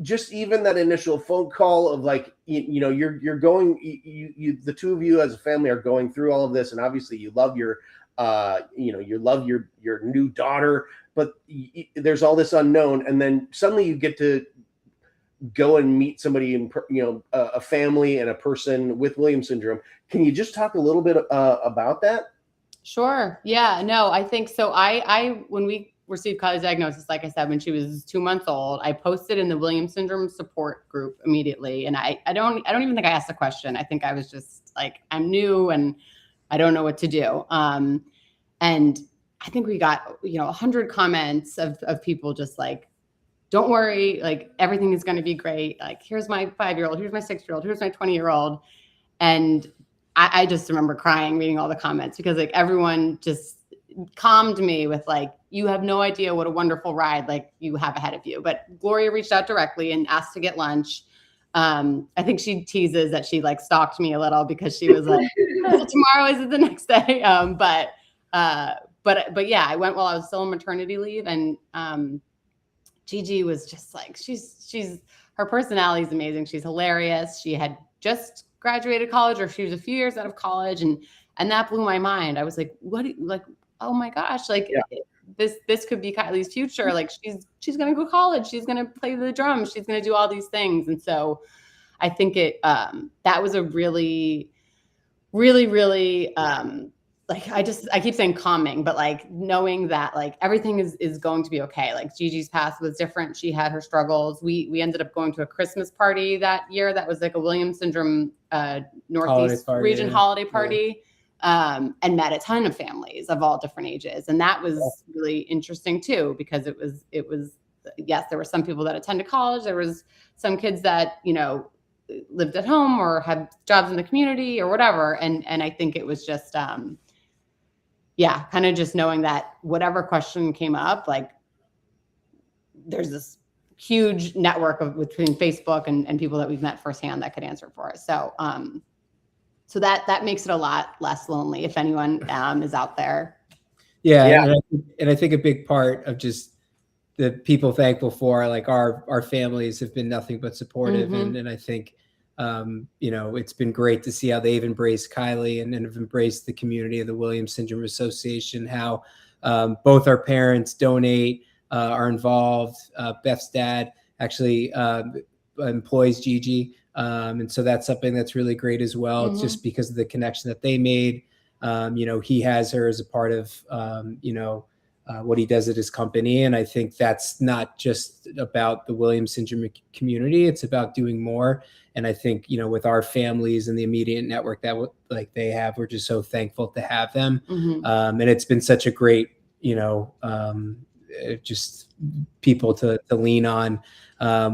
Speaker 1: Just even that initial phone call of like, you're going, the two of you as a family are going through all of this, and obviously you love your, you love your new daughter, but there's all this unknown, and then suddenly you get to go and meet somebody in, a family and a person with Williams syndrome. Can you just talk a little bit about that?
Speaker 12: Sure. Yeah. No, I think so. When we received Kylie's diagnosis, like I said, when she was 2 months old, I posted in the Williams syndrome support group immediately, and I don't even think I asked a question. I think I was just like, I'm new and I don't know what to do. And I think we got 100 comments of people just like, don't worry, like everything is going to be great. Like, here's my 5-year-old, here's my 6-year-old, here's my 20-year-old. And I just remember crying reading all the comments, because like everyone just calmed me with like, you have no idea what a wonderful ride like you have ahead of you. But Gloria reached out directly and asked to get lunch. I think she teases that she like stalked me a little, because she was like, well, tomorrow is it the next day? But yeah, I went while I was still on maternity leave, and Gigi was just like, her personality is amazing. She's hilarious. She had just graduated college, or she was a few years out of college, and that blew my mind. I was like, oh my gosh, like this could be Kylie's future. Like she's going to go to college. She's going to play the drums. She's going to do all these things. And so I think that was a really, really, really, like, I keep saying calming, but like knowing that like everything is going to be okay. Like Gigi's past was different. She had her struggles. We ended up going to a Christmas party that year. That was like a Williams syndrome, Northeast region holiday party. And met a ton of families of all different ages. And that was really interesting too, because it was, yes, there were some people that attended college. There was some kids that, lived at home or had jobs in the community or whatever. And I think it was just, kind of just knowing that whatever question came up, like there's this huge network between Facebook and people that we've met firsthand that could answer for us. So that makes it a lot less lonely if anyone is out there.
Speaker 13: Yeah. And I think a big part of just the people thankful for, like our families have been nothing but supportive.
Speaker 12: Mm-hmm.
Speaker 13: And I think, it's been great to see how they've embraced Kylie and have embraced the community of the Williams Syndrome Association, how both our parents donate, are involved. Beth's dad actually employs Gigi. And so that's something that's really great as well. It's just because of the connection that they made. He has her as a part of, what he does at his company. And I think that's not just about the Williams syndrome community. It's about doing more. And I think, with our families and the immediate network that they have, we're just so thankful to have them. And it's been such a great, just people to lean on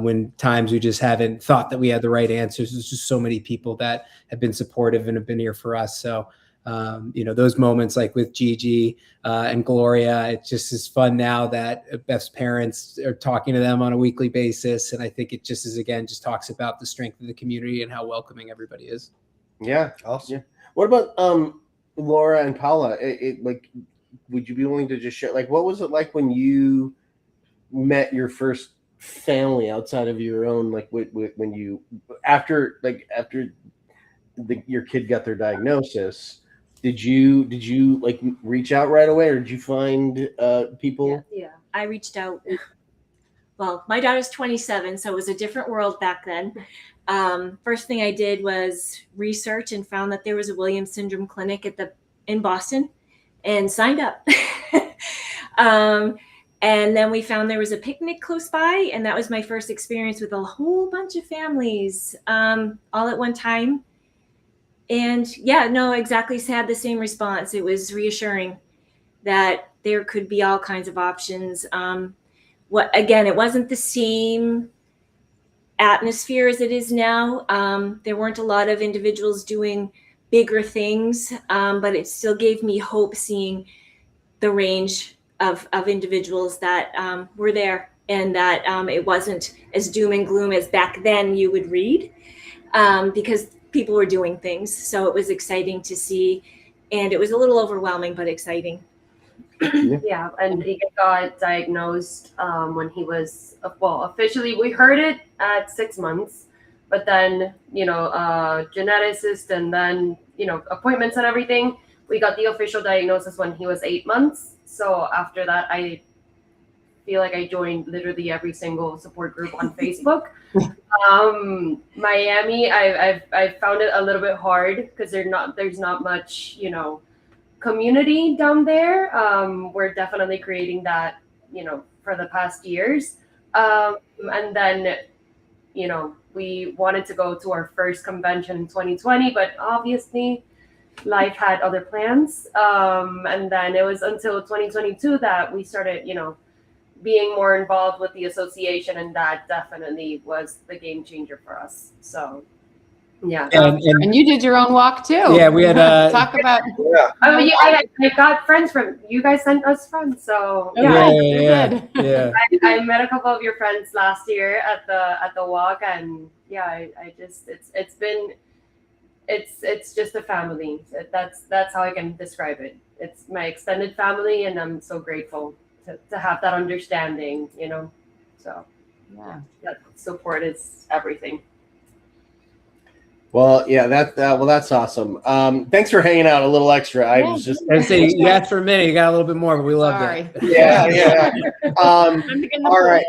Speaker 13: when times we just haven't thought that we had the right answers. There's just so many people that have been supportive and have been here for us. So, those moments like with Gigi and Gloria, it just is fun now that Beth's parents are talking to them on a weekly basis. And I think it just is, again, just talks about the strength of the community and how welcoming everybody is.
Speaker 1: Yeah.
Speaker 4: Awesome.
Speaker 1: Yeah. What about Laura and Paula? Would you be willing to just share, what was it like when you met your first family outside of your own, when you, after your kid got their diagnosis, did you reach out right away, or did you find people?
Speaker 5: Yeah, I reached out. Well, my daughter's 27, so it was a different world back then. First thing I did was research and found that there was a Williams syndrome clinic in Boston, and signed up. And then we found there was a picnic close by, and that was my first experience with a whole bunch of families all at one time. And exactly had the same response. It was reassuring that there could be all kinds of options. It wasn't the same atmosphere as it is now. There weren't a lot of individuals doing bigger things, but it still gave me hope seeing the range of individuals that were there, and that it wasn't as doom and gloom as back then you would read, because people were doing things. So it was exciting to see, and it was a little overwhelming, but exciting.
Speaker 3: Yeah, and he got diagnosed when he was, officially we heard it at 6 months, but then, geneticist and then, appointments and everything, we got the official diagnosis when he was 8 months. So after that, I feel like I joined literally every single support group on Facebook. Miami, I've found it a little bit hard because there's not much, community down there. We're definitely creating that, for the past years. And then, we wanted to go to our first convention in 2020, but obviously life had other plans. And then it was until 2022 that we started, being more involved with the association, and that definitely was the game changer for us. So, yeah.
Speaker 12: And you did your own walk too.
Speaker 13: Yeah, we had
Speaker 12: talk about.
Speaker 4: Yeah.
Speaker 3: Oh yeah, I got friends from you guys. Sent us friends, so
Speaker 13: yeah.
Speaker 3: I met a couple of your friends last year at the walk, and I just it's just a family. That's how I can describe it. It's my extended family, and I'm so grateful to have that understanding, so that support is everything.
Speaker 1: Well, yeah, that's awesome. Thanks for hanging out a little extra. I was just
Speaker 13: I say you asked for a minute, you got a little bit more, but we love
Speaker 12: Sorry.
Speaker 13: that.
Speaker 1: Yeah. All right.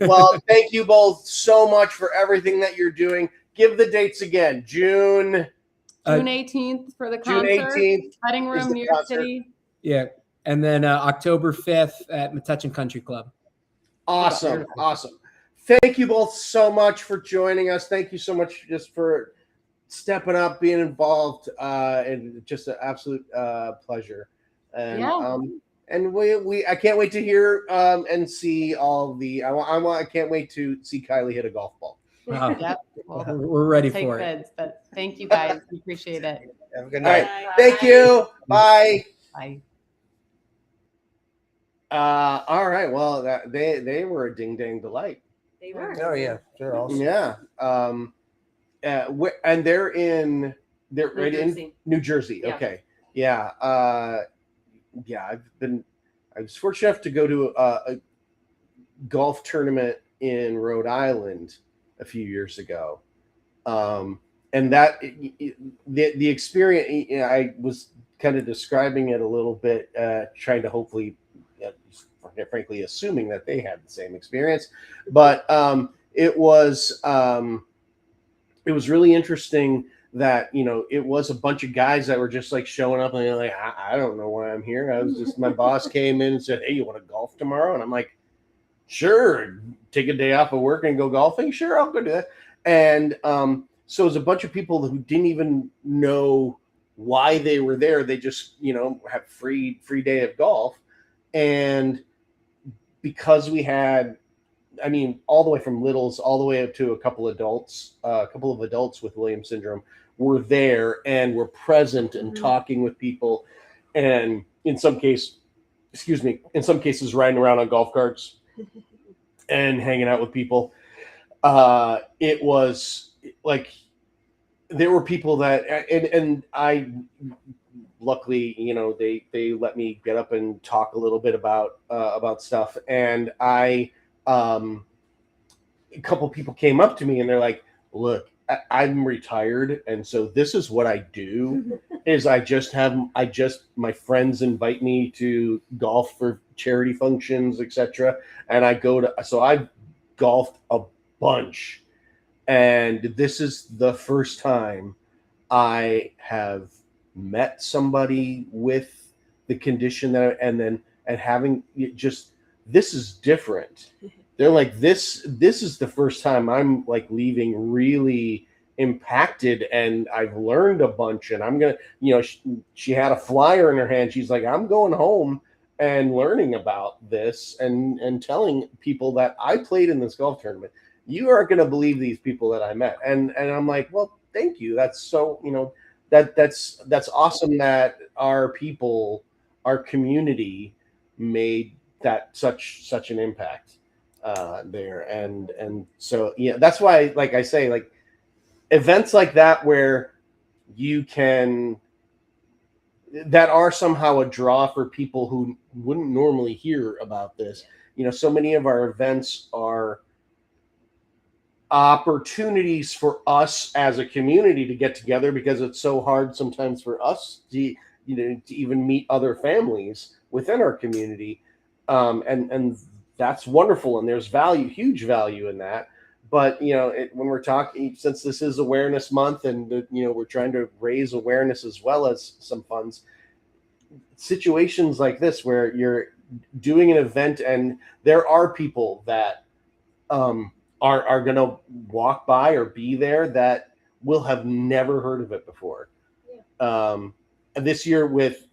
Speaker 1: Well, thank you both so much for everything that you're doing. Give the dates again. June
Speaker 12: 18th for the concert.
Speaker 1: June 18th.
Speaker 12: Wedding
Speaker 1: is
Speaker 12: Room,
Speaker 1: the
Speaker 12: New York
Speaker 1: concert.
Speaker 12: City.
Speaker 13: Yeah. And then October 5th at Metuchen Country Club.
Speaker 1: Awesome. Thank you both so much for joining us. Thank you so much just for stepping up, being involved, and just an absolute pleasure. And and I can't wait to hear and see all the. I can't wait to see Kylie hit a golf ball.
Speaker 13: Wow.
Speaker 12: Yep. Well,
Speaker 13: We're ready
Speaker 12: take
Speaker 13: for it.
Speaker 12: bids, but thank you guys. We appreciate it.
Speaker 4: Have a good
Speaker 1: All
Speaker 4: night.
Speaker 1: right. Thank you. Bye.
Speaker 12: Bye.
Speaker 1: All right. Well, they were a ding dang delight.
Speaker 5: They were.
Speaker 4: Oh yeah, they're awesome.
Speaker 1: Yeah. And they're right
Speaker 3: Jersey.
Speaker 1: in New Jersey.
Speaker 3: Yeah.
Speaker 1: Okay. Yeah. I was fortunate enough to go to a golf tournament in Rhode Island a few years ago. And that the experience, I was kind of describing it a little bit, trying to hopefully, frankly, assuming that they had the same experience. But it was really interesting that, it was a bunch of guys that were just like showing up and they're like, I don't know why I'm here. I was just, my boss came in and said, hey, you want to golf tomorrow? And I'm like, sure, take a day off of work and go golfing. Sure, I'll go do that. And so it was a bunch of people who didn't even know why they were there. They just, have free day of golf. And because we had, all the way from littles all the way up to a couple of adults with Williams syndrome were there and were present and talking with people. And in some cases riding around on golf carts and hanging out with people. It was like, there were people that, and I, luckily, they let me get up and talk a little bit about stuff. And a couple people came up to me and they're like, look, I'm retired. And so this is what I do is my friends invite me to golf for charity functions, etc. And I've golfed a bunch. And this is the first time I have met somebody with the condition and having just, this is different. They're like, this is the first time I'm like leaving really impacted, and I've learned a bunch, and I'm going to, she had a flyer in her hand. She's like, I'm going home and learning about this and telling people that I played in this golf tournament. You aren't going to believe these people that I met. And I'm like, well, thank you. That's so, that's awesome that our people, our community made that such an impact there. And so, yeah, that's why, like I say, like events like that where that are somehow a draw for people who wouldn't normally hear about this. So many of our events are opportunities for us as a community to get together, because it's so hard sometimes for us to even meet other families within our community. And that's wonderful. And there's huge value in that. But, when we're talking, since this is Awareness Month and, we're trying to raise awareness as well as some funds, situations like this where you're doing an event and there are people that are going to walk by or be there that will have never heard of it before. Yeah. This year with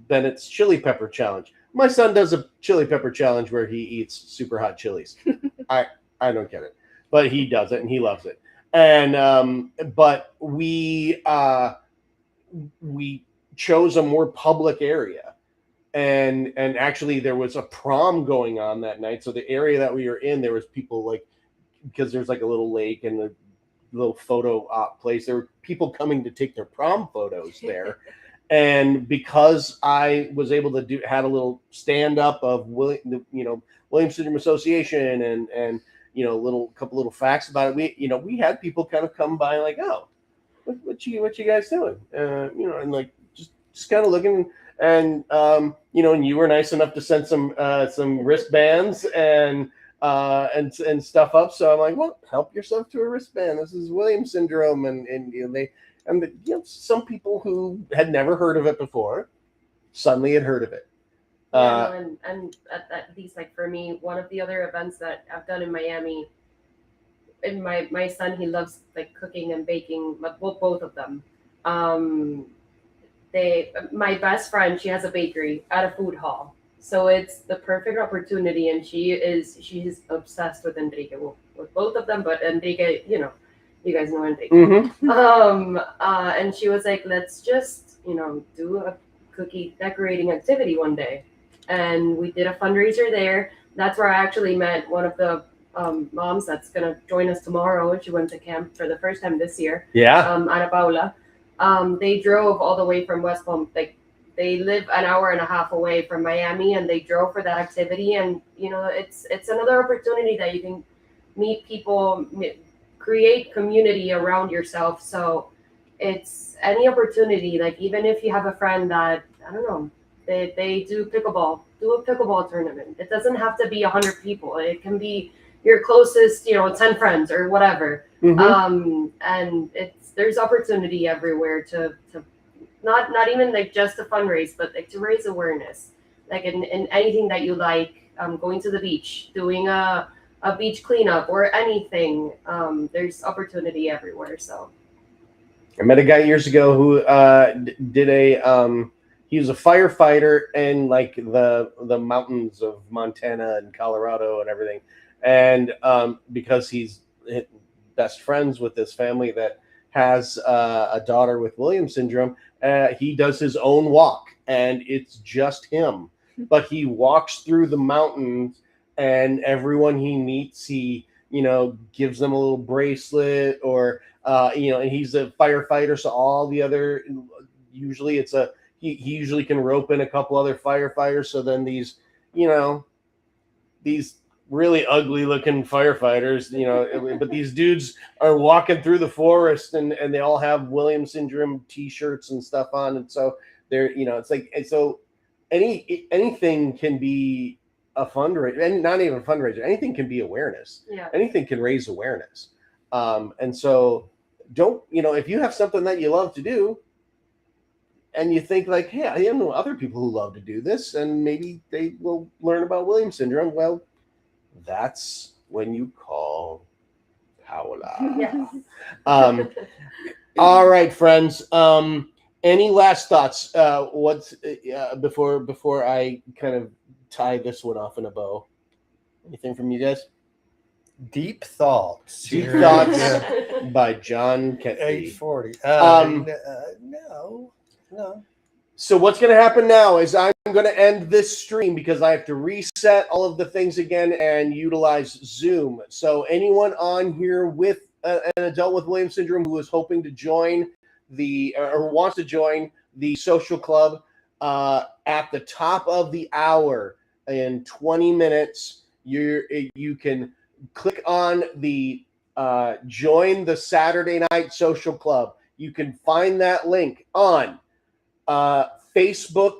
Speaker 1: Bennett's Chili Pepper Challenge, my son does a chili pepper challenge where he eats super hot chilies. I don't get it, but he does it and he loves it. And but we chose a more public area. And actually there was a prom going on that night. So the area that we were in, there was people because there's like a little lake and a little photo op place. There were people coming to take their prom photos there. And because I was able to had a little stand up of Williams Syndrome Association and couple little facts about it. We had people kind of come by like, oh, what you guys doing? And like just kind of looking. And and you were nice enough to send some wristbands and stuff up. So I'm like, well, help yourself to a wristband. This is Williams syndrome, and some people who had never heard of it before suddenly had heard of it.
Speaker 3: And at least like for me, one of the other events that I've done in Miami, and my son, he loves like cooking and baking, both of them. My best friend, she has a bakery at a food hall, so it's the perfect opportunity, and she's obsessed with Enrique, with both of them, but Enrique, you guys know Enrique. Mm-hmm. And she was like, let's just do a cookie decorating activity one day, and we did a fundraiser there. That's where I actually met one of the moms that's gonna join us tomorrow. She went to camp for the first time this year.
Speaker 1: Yeah.
Speaker 3: Ana Paula. They drove all the way from West Palm. Like they live an hour and a half away from Miami, and they drove for that activity. And it's another opportunity that you can meet people, create community around yourself. So it's any opportunity. Like even if you have a friend that they do pickleball, do a pickleball tournament. It doesn't have to be 100 people. It can be your closest, 10 friends or whatever.
Speaker 1: Mhm.
Speaker 3: And there's opportunity everywhere to not even like just to fundraise, but like to raise awareness, like in anything that you like, going to the beach, doing a beach cleanup or anything. There's opportunity everywhere. So
Speaker 1: I met a guy years ago who did he was a firefighter in like the mountains of Montana and Colorado and everything, and because he's best friends with this family that has a daughter with Williams syndrome, he does his own walk, and it's just him, but he walks through the mountains, and everyone he meets, he gives them a little bracelet or and he's a firefighter, so all the other usually he usually can rope in a couple other firefighters. So then these really ugly looking firefighters, but these dudes are walking through the forest and they all have Williams syndrome t-shirts and stuff on, and so they're it's like, and so anything can be a fundraiser, and not even a fundraiser. Anything can be awareness.
Speaker 3: Yeah.
Speaker 1: Anything can raise awareness. And so don't, if you have something that you love to do and you think like, hey, I know other people who love to do this and maybe they will learn about Williams syndrome, well, that's when you call Paola.
Speaker 3: Yes.
Speaker 1: All right, friends. Any last thoughts? Before I kind of tie this one off in a bow? Anything from you guys?
Speaker 4: Deep Thoughts.
Speaker 1: Deep
Speaker 4: Here.
Speaker 1: Thoughts
Speaker 4: Yeah.
Speaker 1: by John Kennedy.
Speaker 4: 840. No.
Speaker 1: So what's going to happen now is I'm going to end this stream because I have to reset all of the things again and utilize Zoom. So anyone on here with an adult with Williams syndrome who is hoping to join or wants to join the social club at the top of the hour in 20 minutes, you can click on the join the Saturday Night Social Club. You can find that link on Facebook,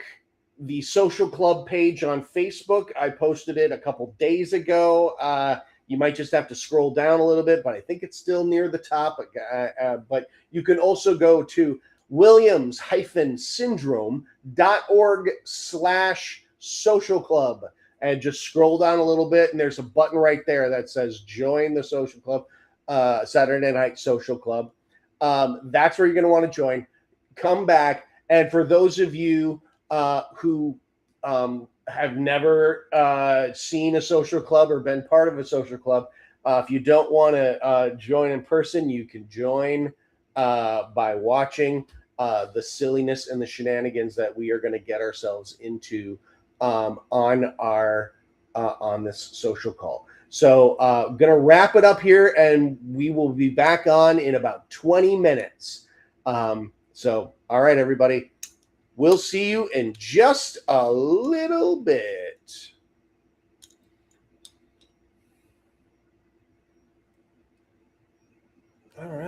Speaker 1: the social club page on Facebook. I posted it a couple days ago. You might just have to scroll down a little bit, but I think it's still near the top. But you can also go to williams-syndrome.org/social club and just scroll down a little bit. And there's a button right there that says join the social club, Saturday Night Social Club. That's where you're going to want to join. Come back. And for those of you who have never seen a social club or been part of a social club, if you don't want to join in person, you can join by watching the silliness and the shenanigans that we are going to get ourselves into on this social call. So I'm going to wrap it up here, and we will be back on in about 20 minutes. So, all right, everybody, we'll see you in just a little bit. All right.